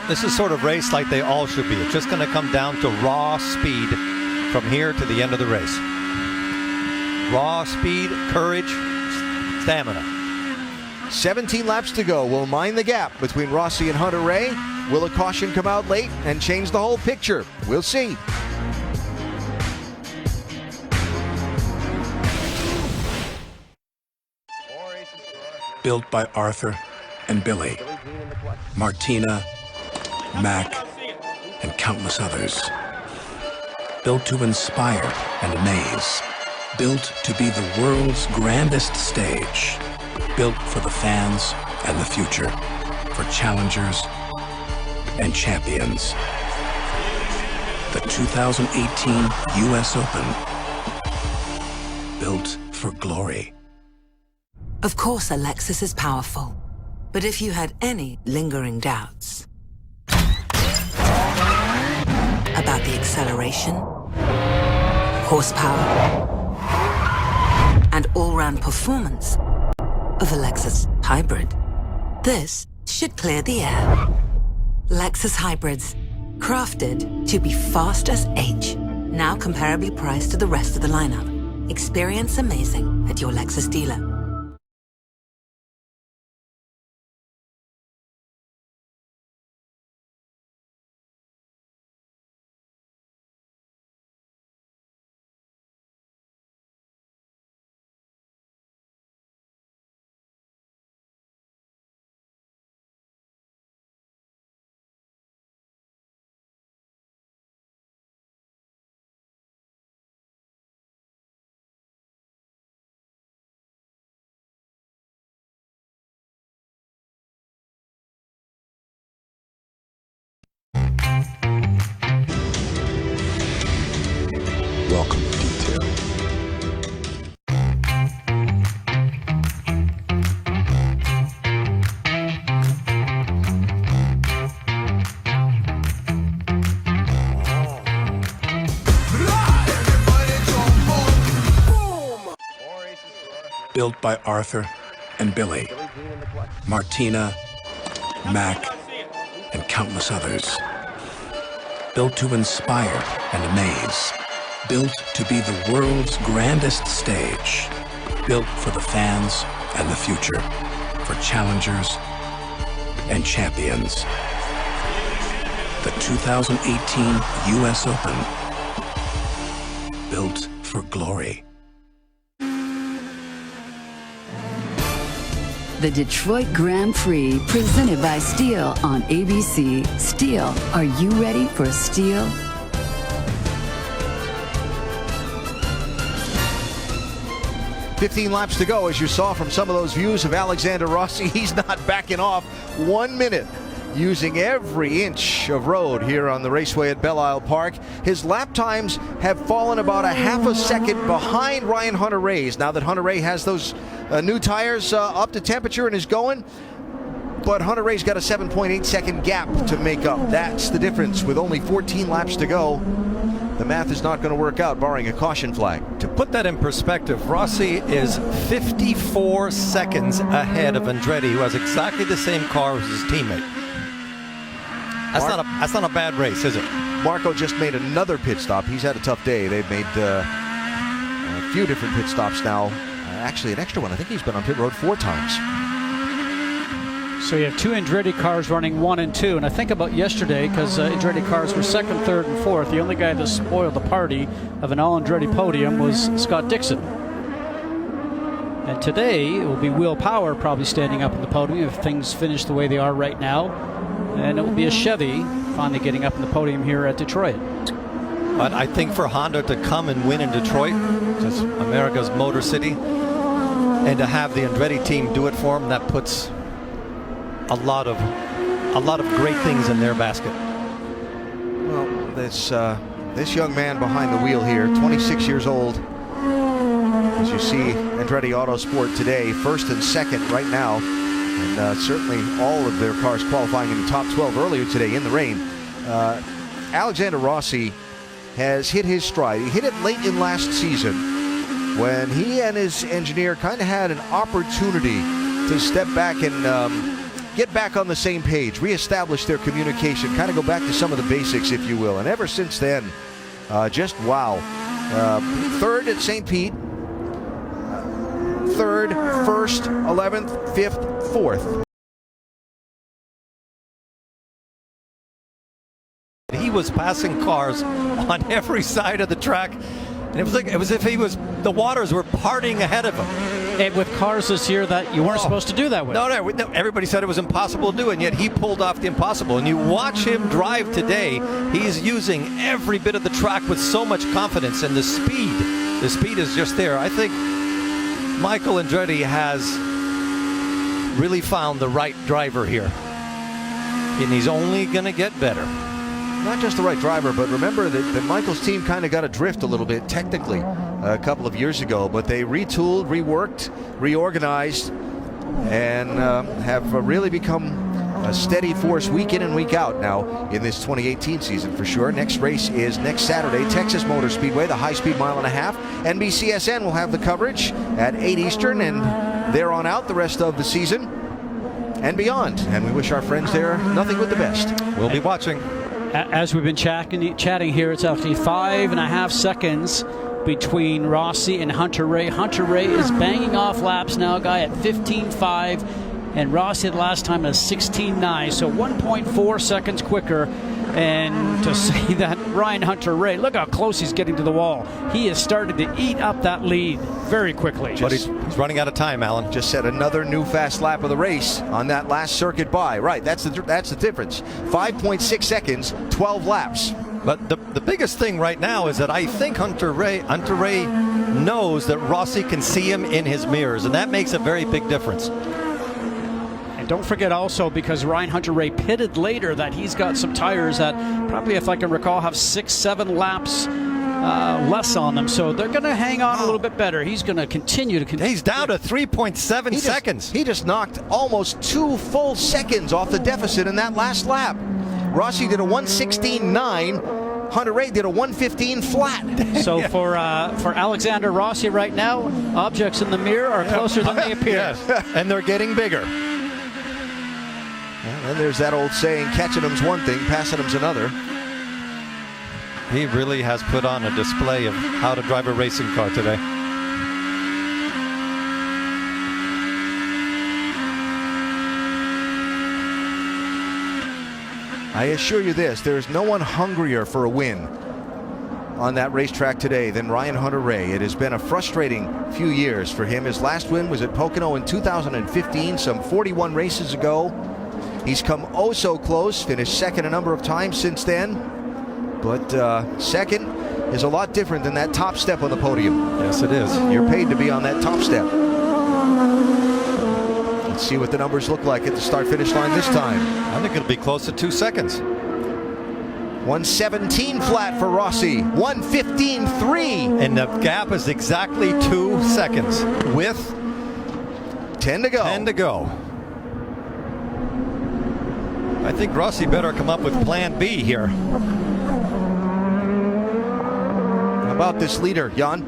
This is sort of race like they all should be. It's just going to come down to raw speed from here to the end of the race. Raw speed, courage, stamina. 17 laps to go. We'll mind the gap between Rossi and Hunter-Reay. Will a caution come out late and change the whole picture? We'll see. Built by Arthur and Billy, Martina, Mac, and countless others. Built to inspire and amaze. Built to be the world's grandest stage. Built for the fans and the future. For challengers and champions. The 2018 U.S. Open. Built for glory. Of course, a Lexus is powerful. But if you had any lingering doubts about the acceleration, horsepower, and all-round performance of a Lexus Hybrid, this should clear the air. Lexus Hybrids, crafted to be fast as H, now comparably priced to the rest of the lineup. Experience amazing at your Lexus dealer. Welcome to detail. Built by Arthur and Billy, Martina, Mac, and countless others. Built to inspire and amaze. Built to be the world's grandest stage. Built for the fans and the future. For challengers and champions. The 2018 U.S. Open. Built for glory. The Detroit Grand Prix, presented by Steel on ABC. Steel, are you ready for steel? $15 laps to go, as you saw from some of those views of Alexander Rossi. He's not backing off 1 minute, using every inch of road here on the raceway at Belle Isle Park. His lap times have fallen about a half a second behind Ryan Hunter-Reay's. Now that Hunter-Reay has those new tires up to temperature and is going, but Hunter-Reay's got a 7.8 second gap to make up. That's the difference with only 14 laps to go. The math is not going to work out, barring a caution flag. To put that in perspective, Rossi is 54 seconds ahead of Andretti, who has exactly the same car as his teammate. That's not a bad race, is it? Marco just made another pit stop. He's had a tough day. They've made a few different pit stops now. Actually, an extra one. I think he's been on pit road 4 times. So you have 2 Andretti cars running 1 and 2. And I think about yesterday, because Andretti cars were 2nd, 3rd, and 4th. The only guy that spoiled the party of an all-Andretti podium was Scott Dixon. And today, it will be Will Power probably standing up at the podium if things finish the way they are right now. And it will be a Chevy finally getting up in the podium here at Detroit. But I think for Honda to come and win in Detroit, just America's Motor City, and to have the Andretti team do it for them, that puts a lot of great things in their basket. Well, this young man behind the wheel here, 26 years old. As you see, Andretti Autosport today, first and second right now. And certainly all of their cars qualifying in the top 12 earlier today in the rain. Alexander Rossi has hit his stride. He hit it late in last season when he and his engineer kind of had an opportunity to step back and get back on the same page, reestablish their communication, kind of go back to some of the basics, if you will. And ever since then, just wow. Third at St. Pete, third, first, 11th, 5th, 4th. He was passing cars on every side of the track, and it was as if the waters were parting ahead of him. And with cars this year that you weren't supposed to do that with. No, everybody said it was impossible to do, and yet he pulled off the impossible. And you watch him drive today, he's using every bit of the track with so much confidence, and the speed is just there. I think Michael Andretti has really found the right driver here, and he's only going to get better. Not just the right driver, but remember that Michael's team kind of got adrift a little bit technically a couple of years ago, but they retooled, reworked, reorganized, and have really become a steady force week in and week out now in this 2018 season for sure. Next race is next Saturday, Texas Motor Speedway, the high-speed mile and a half. NBCSN will have the coverage at 8 Eastern, and there on out the rest of the season and beyond. And we wish our friends there nothing but the best. We'll be watching. As we've been chatting here, it's actually 5.5 seconds between Rossi and Hunter-Reay. Hunter-Reay is banging off laps now, guy, at 15.5, and Rossi the last time at 16.9, so 1.4 seconds quicker. And to say that Ryan Hunter-Reay, look how close he's getting to the wall. He has started to eat up that lead very quickly. But he's running out of time, Alan. Just set another new fast lap of the race on that last circuit by. Right, that's the difference. 5.6 seconds, 12 laps. But the biggest thing right now is that I think Hunter-Reay knows that Rossi can see him in his mirrors, and that makes a very big difference. Don't forget also, because Ryan Hunter-Reay pitted later, that he's got some tires that probably, if I can recall, have 6-7 laps less on them. So they're going to hang on a little bit better. He's going to continue to... He's down to 3.7 seconds. He just knocked almost 2 full seconds off the deficit in that last lap. Rossi did a 1:16.9. Hunter-Reay did a 1:15 flat. So for Alexander Rossi right now, objects in the mirror are closer than they appear. Yes. And they're getting bigger. And there's that old saying, catching them's one thing, passing them's another. He really has put on a display of how to drive a racing car today. I assure you this, there's no one hungrier for a win on that racetrack today than Ryan Hunter-Reay. It has been a frustrating few years for him. His last win was at Pocono in 2015, some 41 races ago. He's come oh so close, finished second a number of times since then. But second is a lot different than that top step on the podium. Yes, it is. You're paid to be on that top step. Let's see what the numbers look like at the start-finish line this time. I think it'll be close to 2 seconds. 1:17 flat for Rossi, 1:15.3. And the gap is exactly 2 seconds with 10 to go. 10 to go. I think Rossi better come up with plan B here. How about this leader, Jan?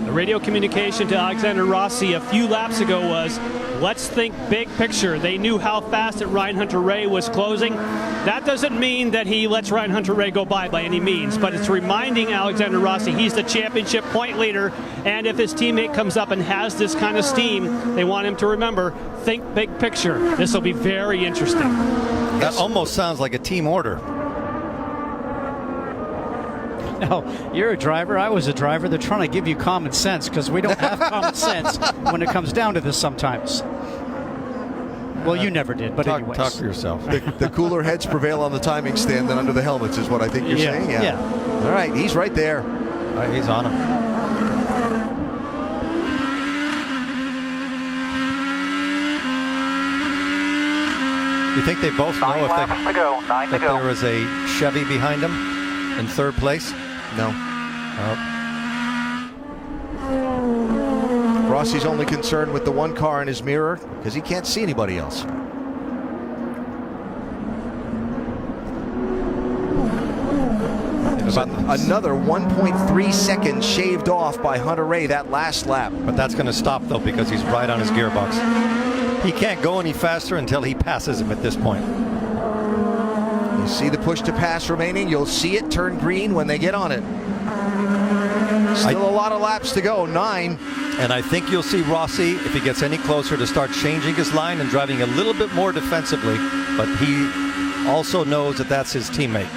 The radio communication to Alexander Rossi a few laps ago was, let's think big picture. They knew how fast that Ryan Hunter-Reay was closing. That doesn't mean that he lets Ryan Hunter-Reay go by any means, but it's reminding Alexander Rossi he's the championship point leader, and if his teammate comes up and has this kind of steam, they want him to remember, think big picture. This will be very interesting. That almost sounds like a team order. No, you're a driver. I was a driver. They're trying to give you common sense because we don't have common sense when it comes down to this sometimes. Well, you never did, but anyways. Talk for yourself. The cooler heads prevail on the timing stand than under the helmets is what I think you're saying. Yeah. All right, he's right there. He's on him. You think they both know if there was a Chevy behind him in third place? No. Rossi's only concerned with the one car in his mirror because he can't see anybody else. Another 1.3 seconds shaved off by Hunter-Reay that last lap. But that's going to stop, though, because he's right on his gearbox. He can't go any faster until he passes him at this point. You see the push to pass remaining. You'll see it turn green when they get on it. Still a lot of laps to go, 9. And I think you'll see Rossi, if he gets any closer, to start changing his line and driving a little bit more defensively. But he also knows that that's his teammate.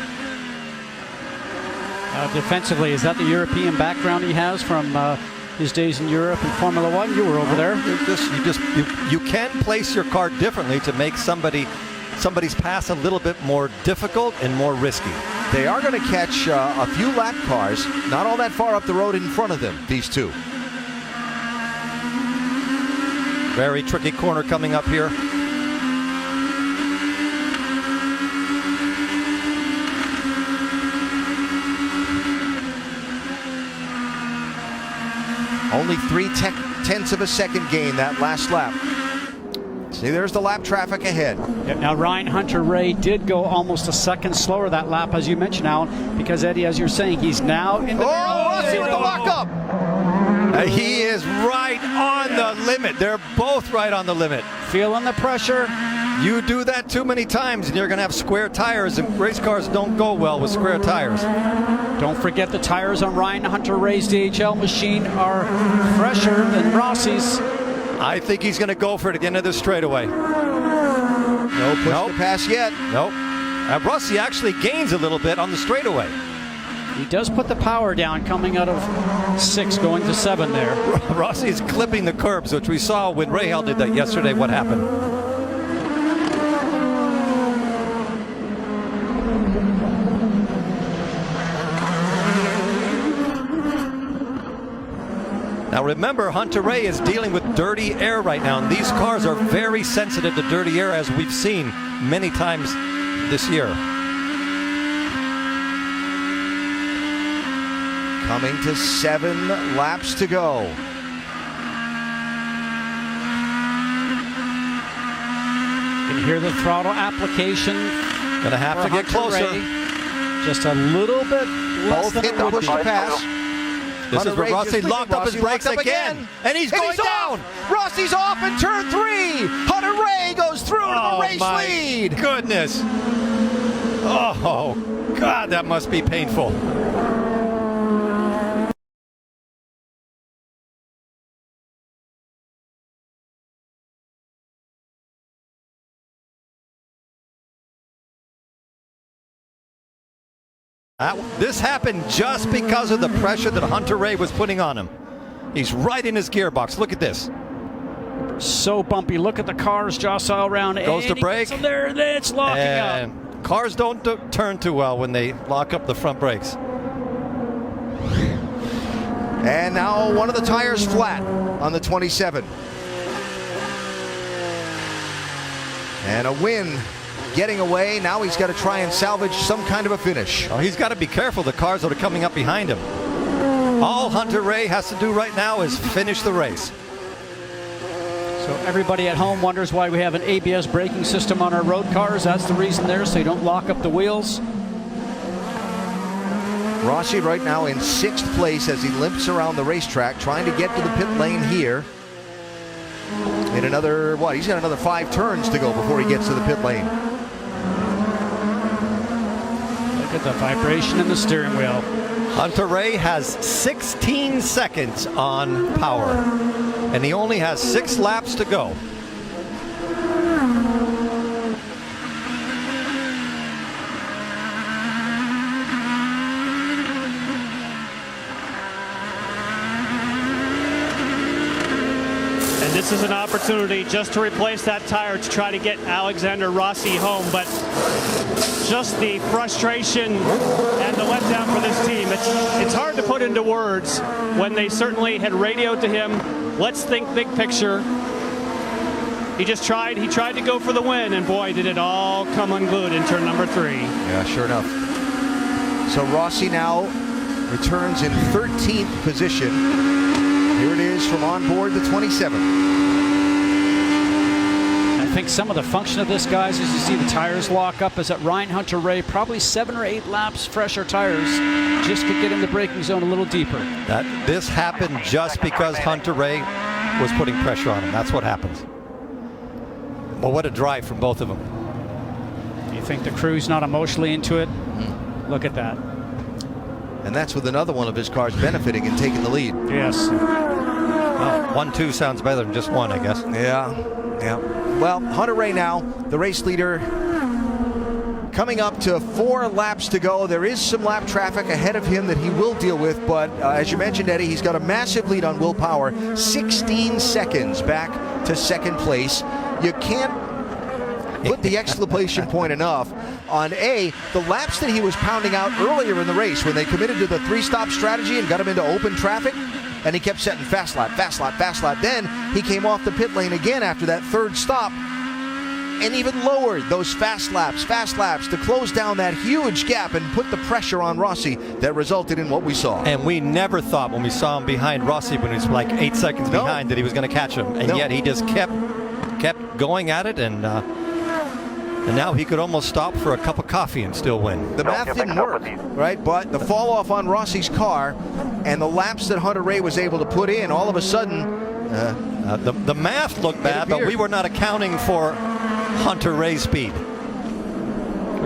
Defensively, is that the European background he has from his days in Europe in Formula One? You were over there. You can place your car differently to make somebody's pass a little bit more difficult and more risky. They are going to catch a few lap cars, not all that far up the road in front of them, these two. Very tricky corner coming up here. Only 0.3 of a second gain that last lap. See, there's the lap traffic ahead. Yeah, now, Ryan Hunter-Reay did go almost a second slower that lap, as you mentioned, Alan, because, Eddie, as you're saying, he's now in the... Rossi with the lockup! He is right on the limit. They're both right on the limit. Feeling the pressure. You do that too many times and you're going to have square tires, and race cars don't go well with square tires. Don't forget the tires on Ryan Hunter-Reay's DHL machine are fresher than Rossi's. I think he's going to go for it at the end of this straightaway. No push to pass yet. Nope. Rossi actually gains a little bit on the straightaway. He does put the power down coming out of 6 going to 7 there. Rossi's clipping the curbs, which we saw when Rahal did that yesterday. What happened? Now remember, Hunter-Reay is dealing with dirty air right now, and these cars are very sensitive to dirty air, as we've seen many times this year. Coming to 7 laps to go. You can hear the throttle application. Gonna have to get closer. Just a little bit less than hit the push to pass. This is where Rossi locked up his brakes again. And he's going down. Rossi's off in turn 3. Hunter-Reay goes through to the race lead. Goodness. Oh, God, that must be painful. This happened just because of the pressure that Hunter-Reay was putting on him. He's right in his gearbox. Look at this. So bumpy. Look at the cars just all around. Goes to brake. So there, it's locking up. Cars don't turn too well when they lock up the front brakes. And now one of the tires flat on the 27. And a win getting away. Now he's got to try and salvage some kind of a finish. Oh, he's got to be careful. The cars that are coming up behind him. All Hunter-Reay has to do right now is finish the race. So everybody at home wonders why we have an ABS braking system on our road cars. That's the reason there, so you don't lock up the wheels. Rossi right now in 6th place as he limps around the racetrack, trying to get to the pit lane here. In another, he's got another 5 turns to go before he gets to the pit lane. Look at the vibration in the steering wheel. Hunter-Reay has 16 seconds on power, and he only has 6 laps to go. This this is an opportunity just to replace that tire to try to get Alexander Rossi home. But just the frustration and the letdown for this team. It's hard to put into words when they certainly had radioed to him, let's think big picture. He just tried. He tried to go for the win, and boy, did it all come unglued in turn number 3. Yeah, sure enough. So Rossi now returns in 13th position. Here it is from on board the 27th. I think some of the function of this, guys, as you see the tires lock up, is that Ryan Hunter-Reay, probably 7 or 8 laps fresher tires, just could get in the braking zone a little deeper. This happened just because Hunter-Reay was putting pressure on him. That's what happens. Well, what a drive from both of them. Do you think the crew's not emotionally into it? Look at that. And that's with another one of his cars benefiting and taking the lead. Yes. Well, 1-2 sounds better than just 1, I guess. Yeah. Well, Hunter-Reay now, the race leader, coming up to 4 laps to go. There is some lap traffic ahead of him that he will deal with, but as you mentioned, Eddie, he's got a massive lead on Will Power, 16 seconds back to second place. You can't put the exclamation point enough on the laps that he was pounding out earlier in the race when they committed to the 3-stop strategy and got him into open traffic, and he kept setting fast lap. Then he came off the pit lane again after that 3rd stop and even lowered those fast laps to close down that huge gap and put the pressure on Rossi that resulted in what we saw. And we never thought when we saw him behind Rossi when he was like 8 seconds behind that he was going to catch him, and yet he just kept going at it, and now he could almost stop for a cup of coffee and still win. The math didn't work, right? But the fall off on Rossi's car and the laps that Hunter-Reay was able to put in, all of a sudden, the math looked bad, but we were not accounting for Hunter-Reay's speed.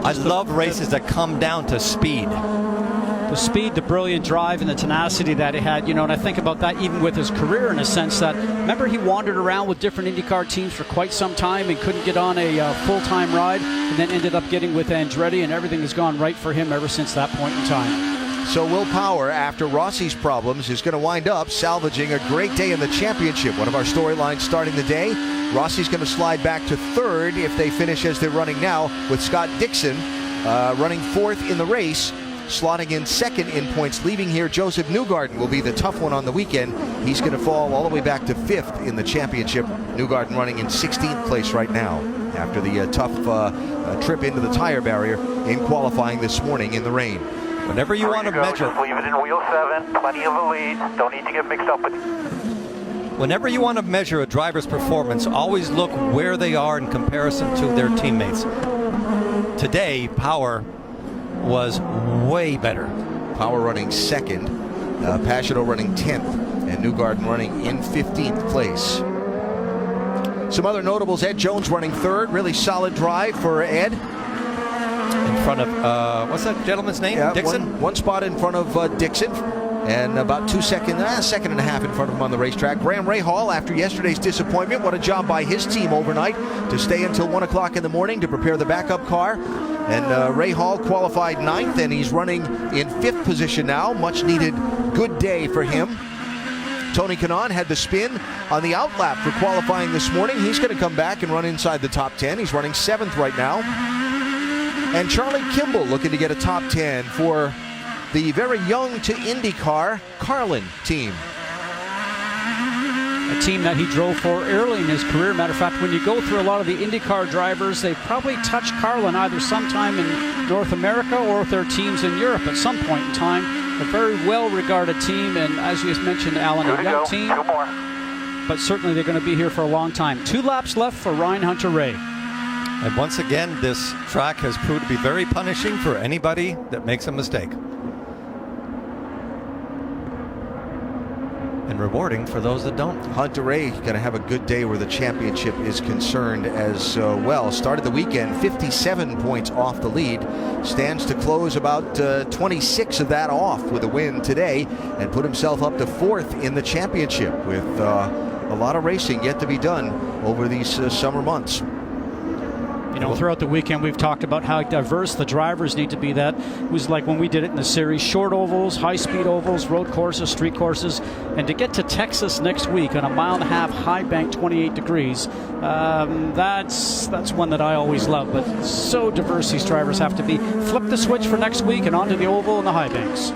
I love races that come down to speed. The speed, the brilliant drive, and the tenacity that he had, and I think about that even with his career in a sense that, remember, he wandered around with different IndyCar teams for quite some time and couldn't get on a full-time ride, and then ended up getting with Andretti, and everything has gone right for him ever since that point in time. So Will Power, after Rossi's problems, is going to wind up salvaging a great day in the championship. One of our storylines starting the day. Rossi's going to slide back to 3rd if they finish as they're running now, with Scott Dixon running 4th in the race. Slotting in 2nd in points, leaving here. Joseph Newgarden will be the tough one on the weekend. He's going to fall all the way back to 5th in the championship. Newgarden running in 16th place right now after the tough trip into the tire barrier in qualifying this morning in the rain. Whenever you want to measure, just leave it in wheel 7. Plenty of a lead. Don't need to get mixed up with. Whenever you want to measure a driver's performance, always look where they are in comparison to their teammates. Today, Power was way better. Power running 2nd, Pagano running 10th, and Newgarden running in 15th place. Some other notables: Ed Jones running 3rd, really solid drive for Ed. In front of, what's that gentleman's name? Yeah, Dixon? One spot in front of Dixon, and about 2 seconds, second and a half in front of him on the racetrack. Graham Rahal, after yesterday's disappointment, what a job by his team overnight to stay until 1 o'clock in the morning to prepare the backup car. And Rahal qualified 9th, and he's running in 5th position now. Much needed good day for him. Tony Kanaan had the spin on the outlap for qualifying this morning. He's going to come back and run inside the top 10. He's running 7th right now. And Charlie Kimball looking to get a top 10 for the very young to IndyCar Carlin team. A team that he drove for early in his career. Matter of fact, when you go through a lot of the IndyCar drivers, they probably touched Carlin either sometime in North America or with their teams in Europe at some point in time. A very well-regarded team, and as you just mentioned, Alan, a young team. 2 more. But certainly they're going to be here for a long time. 2 laps left for Ryan Hunter-Reay. And once again, this track has proved to be very punishing for anybody that makes a mistake. And rewarding for those that don't. Hunter-Reay going to have a good day where the championship is concerned as well. Started the weekend 57 points off the lead. Stands to close about 26 of that off with a win today, and put himself up to 4th in the championship with a lot of racing yet to be done over these summer months. You know, throughout the weekend, we've talked about how diverse the drivers need to be. That was like when we did it in the series, short ovals, high-speed ovals, road courses, street courses. And to get to Texas next week on a 1.5 mile high bank, 28 degrees, that's one that I always love. But so diverse these drivers have to be. Flip the switch for next week and onto the oval and the high banks.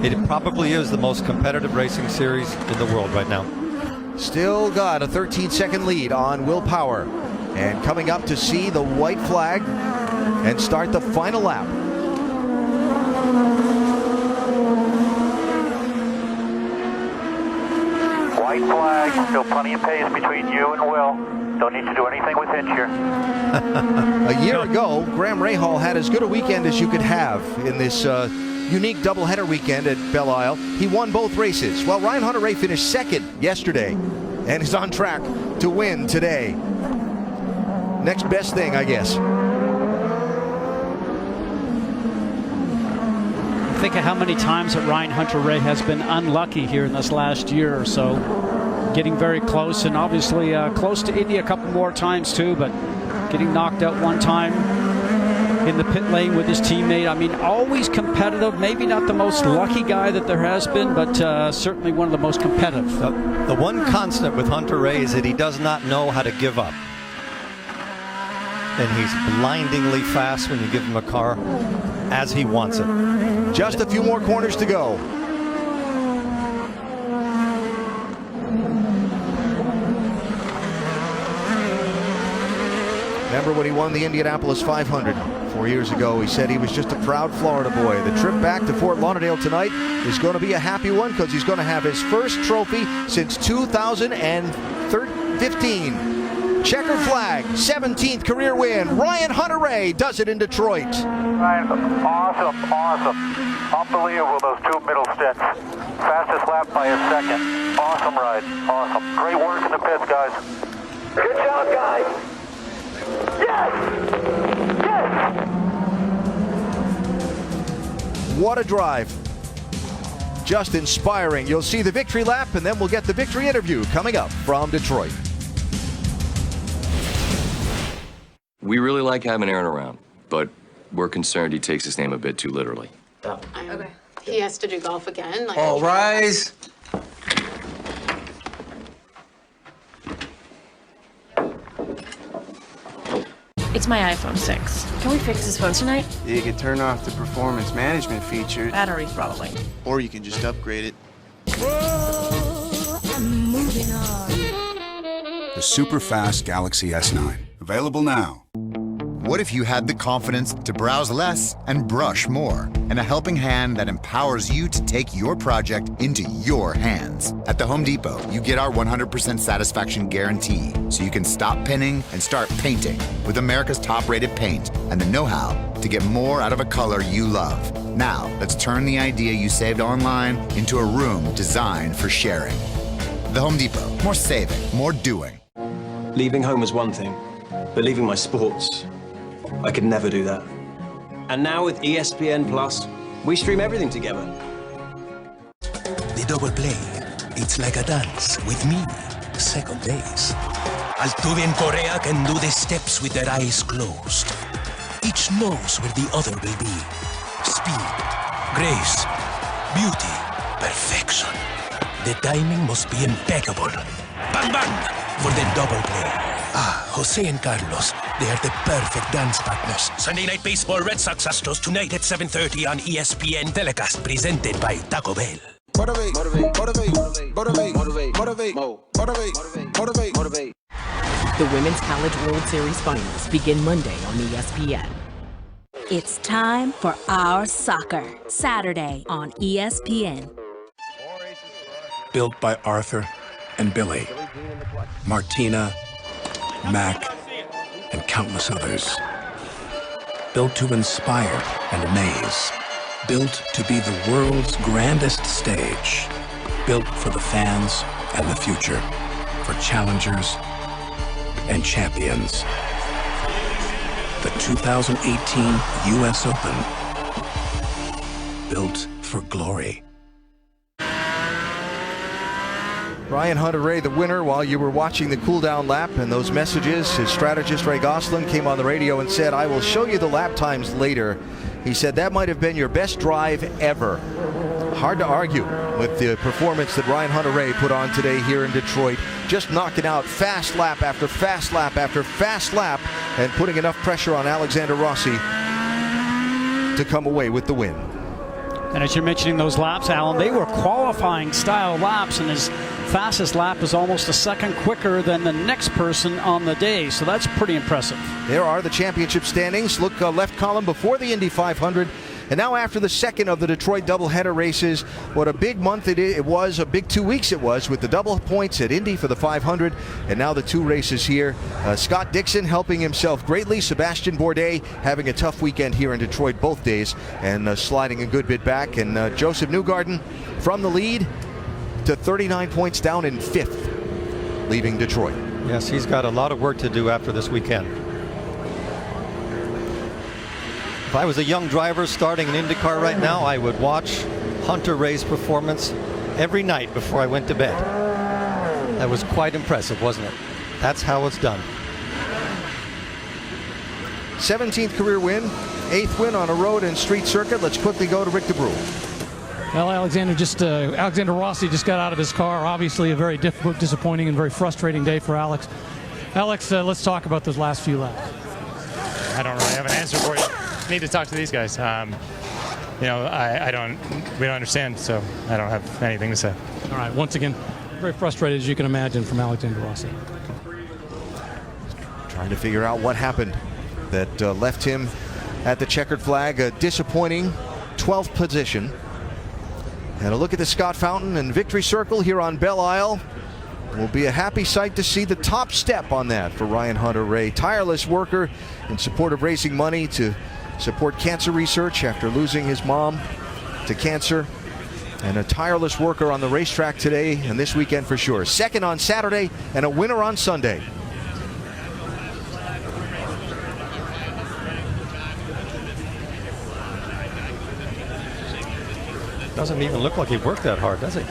It probably is the most competitive racing series in the world right now. Still got a 13-second lead on Will Power. And coming up to see the white flag and start the final lap. White flag, still plenty of pace between you and Will. Don't need to do anything with Hinch here. A year ago, Graham Rahal had as good a weekend as you could have in this unique doubleheader weekend at Belle Isle. He won both races. Well, Ryan Hunter-Reay finished second yesterday and is on track to win today. Next best thing, I guess. Think of how many times that Ryan Hunter-Reay has been unlucky here in this last year or so. Getting very close, and obviously close to Indy a couple more times too, but getting knocked out one time in the pit lane with his teammate. I mean, always competitive. Maybe not the most lucky guy that there has been, but certainly one of the most competitive. The one constant with Hunter-Reay is that he does not know how to give up. And he's blindingly fast when you give him a car as he wants it. Just a few more corners to go. Remember when he won the Indianapolis 500 4 years ago? He said he was just a proud Florida boy. The trip back to Fort Lauderdale tonight is going to be a happy one because he's going to have his first trophy since 2015. Checkered flag, 17th career win. Ryan Hunter-Reay does it in Detroit. Ryan, awesome. Unbelievable, those two middle stints. Fastest lap by a second. Awesome ride, awesome. Great work in the pits, guys. Good job, guys. Yes! What a drive. Just inspiring. You'll see the victory lap, and then we'll get the victory interview coming up from Detroit. We really like having Aaron around, but we're concerned he takes his name a bit too literally. Okay. He has to do golf again. Like, All rise. It's my iPhone 6. Can we fix his phone tonight? You can turn off the performance management feature. Battery throttling. Or you can just upgrade it. Whoa, I'm moving on. The super fast Galaxy S9. Available now. What if you had the confidence to browse less and brush more, and a helping hand that empowers you to take your project into your hands? At the Home Depot, you get our 100% satisfaction guarantee, so you can stop pinning and start painting with America's top-rated paint and the know-how to get more out of a color you love. Now, let's turn the idea you saved online into a room designed for sharing. The Home Depot. More saving, more doing. Leaving home is one thing, but leaving my sports, I could never do that. And now with ESPN Plus, we stream everything together. The double play, it's like a dance with me, second base. Altuve and Correa can do the steps with their eyes closed. Each knows where the other will be. Speed, grace, beauty, perfection. The timing must be impeccable. Bang, bang! For the double play. Ah, Jose and Carlos, they are the perfect dance partners. Sunday Night Baseball, Red Sox Astros tonight at 7:30 on ESPN telecast presented by Taco Bell. Motivate, motivate, motivate, motivate, motivate, motivate, motivate, motivate, motivate. The Women's College World Series Finals begin Monday on ESPN. It's time for Our Soccer, Saturday on ESPN. Built by Arthur and Billy, Martina, Mac, and countless others. Built to inspire and amaze. Built to be the world's grandest stage. Built for the fans and the future. For challengers and champions. The 2018 U.S. Open. Built for glory. Ryan Hunter-Reay, the winner, while you were watching the cool-down lap and those messages. His strategist, Ray Gosselin, came on the radio and said, "I will show you the lap times later." He said that might have been your best drive ever. Hard to argue with the performance that Ryan Hunter-Reay put on today here in Detroit. Just knocking out fast lap after fast lap after fast lap and putting enough pressure on Alexander Rossi to come away with the win. And as you're mentioning those laps, Alan, they were qualifying style laps, and his fastest lap is almost a second quicker than the next person on the day. So that's pretty impressive. There are the championship standings. Look left column before the Indy 500. And now after the second of the Detroit doubleheader races, what a big month it was, a big 2 weeks it was, with the double points at Indy for the 500, and now the two races here. Scott Dixon helping himself greatly. Sebastian Bourdais having a tough weekend here in Detroit both days and sliding a good bit back. And Joseph Newgarden from the lead to 39 points down in 5th, leaving Detroit. Yes, he's got a lot of work to do after this weekend. If I was a young driver starting an IndyCar right now, I would watch Hunter-Reay's performance every night before I went to bed. That was quite impressive, wasn't it? That's how it's done. 17th career win, 8th win on a road and street circuit. Let's quickly go to Rick DeBrule. Well, Alexander Rossi just got out of his car. Obviously a very difficult, disappointing, and very frustrating day for Alex. Alex, let's talk about those last few laps. I don't really have an answer for you. Need to talk to these guys. We don't understand, so I don't have anything to say. All right, once again, very frustrated, as you can imagine, from Alexander Rossi. Trying to figure out what happened that left him at the checkered flag. A disappointing 12th position. And a look at the Scott Fountain and victory circle here on Belle Isle. Will be a happy sight to see the top step on that for Ryan Hunter-Reay. Tireless worker in support of raising money to support cancer research after losing his mom to cancer. And a tireless worker on the racetrack today and this weekend for sure. Second on Saturday and a winner on Sunday. Doesn't even look like he worked that hard, does he?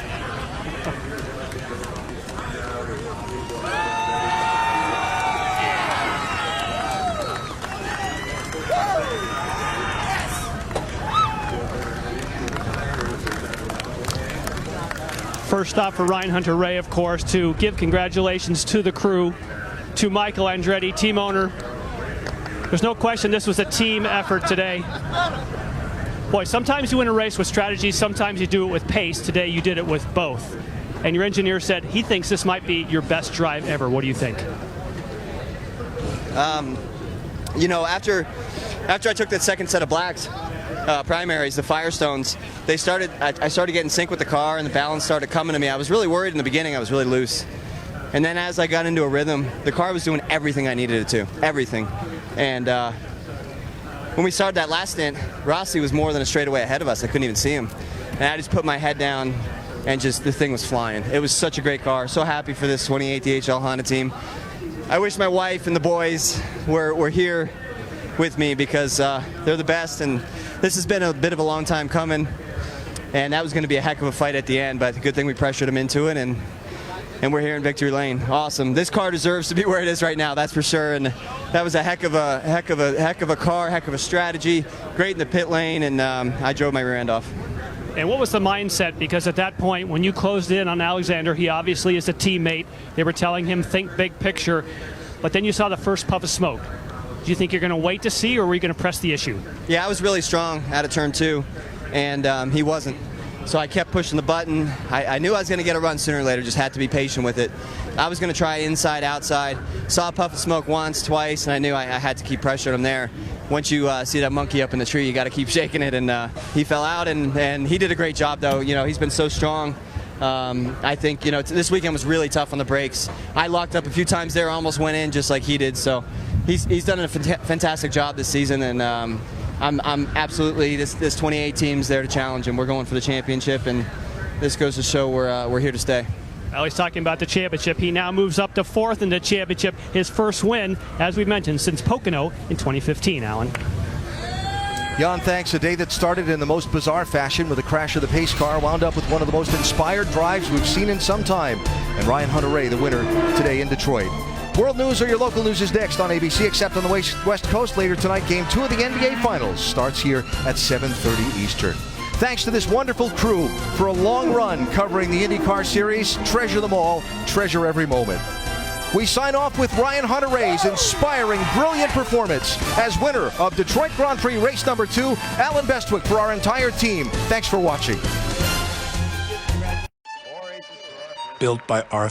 First stop for Ryan Hunter-Reay, of course, to give congratulations to the crew, to Michael Andretti, team owner. There's no question this was a team effort today. Boy, sometimes you win a race with strategy, sometimes you do it with pace. Today you did it with both. And your engineer said he thinks this might be your best drive ever. What do you think? After I took that second set of blacks, primaries, the Firestones, I started getting sync with the car and the balance started coming to me. I was really worried in the beginning. I was really loose. And then as I got into a rhythm, the car was doing everything I needed it to. Everything. And when we started that last stint, Rossi was more than a straightaway ahead of us. I couldn't even see him. And I just put my head down and just the thing was flying. It was such a great car. So happy for this 28 DHL Honda team. I wish my wife and the boys were here with me because they're the best, and this has been a bit of a long time coming, and that was going to be a heck of a fight at the end, but good thing we pressured them into it, and we're here in victory lane. Awesome. This car deserves to be where it is right now, that's for sure, and that was a heck of a car, heck of a strategy, great in the pit lane, and I drove my rear end off. And what was the mindset? Because at that point, when you closed in on Alexander, he obviously is a teammate. They were telling him, think big picture, but then you saw the first puff of smoke. Do you think you're going to wait to see, or were you going to press the issue? Yeah, I was really strong out of turn 2, and he wasn't. So I kept pushing the button. I knew I was going to get a run sooner or later, just had to be patient with it. I was going to try inside, outside. Saw a puff of smoke once, twice, and I knew I had to keep pressuring him there. Once you see that monkey up in the tree, you got to keep shaking it, and he fell out, and he did a great job, though. He's been so strong. I think, this weekend was really tough on the brakes. I locked up a few times there, almost went in just like he did, so he's done a fantastic job this season, and I'm absolutely, this 28 team's there to challenge him. We're going for the championship, and this goes to show we're here to stay. Well, he's talking about the championship. He now moves up to 4th in the championship, his first win, as we mentioned, since Pocono in 2015, Alan. Jan, thanks. A day that started in the most bizarre fashion with a crash of the pace car wound up with one of the most inspired drives we've seen in some time. And Ryan Hunter-Reay, the winner today in Detroit. World news or your local news is next on ABC, except on the West Coast. Later tonight, Game 2 of the NBA Finals starts here at 7:30 Eastern. Thanks to this wonderful crew for a long run covering the IndyCar Series. Treasure them all. Treasure every moment. We sign off with Ryan Hunter-Reay's inspiring, brilliant performance as winner of Detroit Grand Prix race number 2. Alan Bestwick for our entire team. Thanks for watching. Built by Arthur.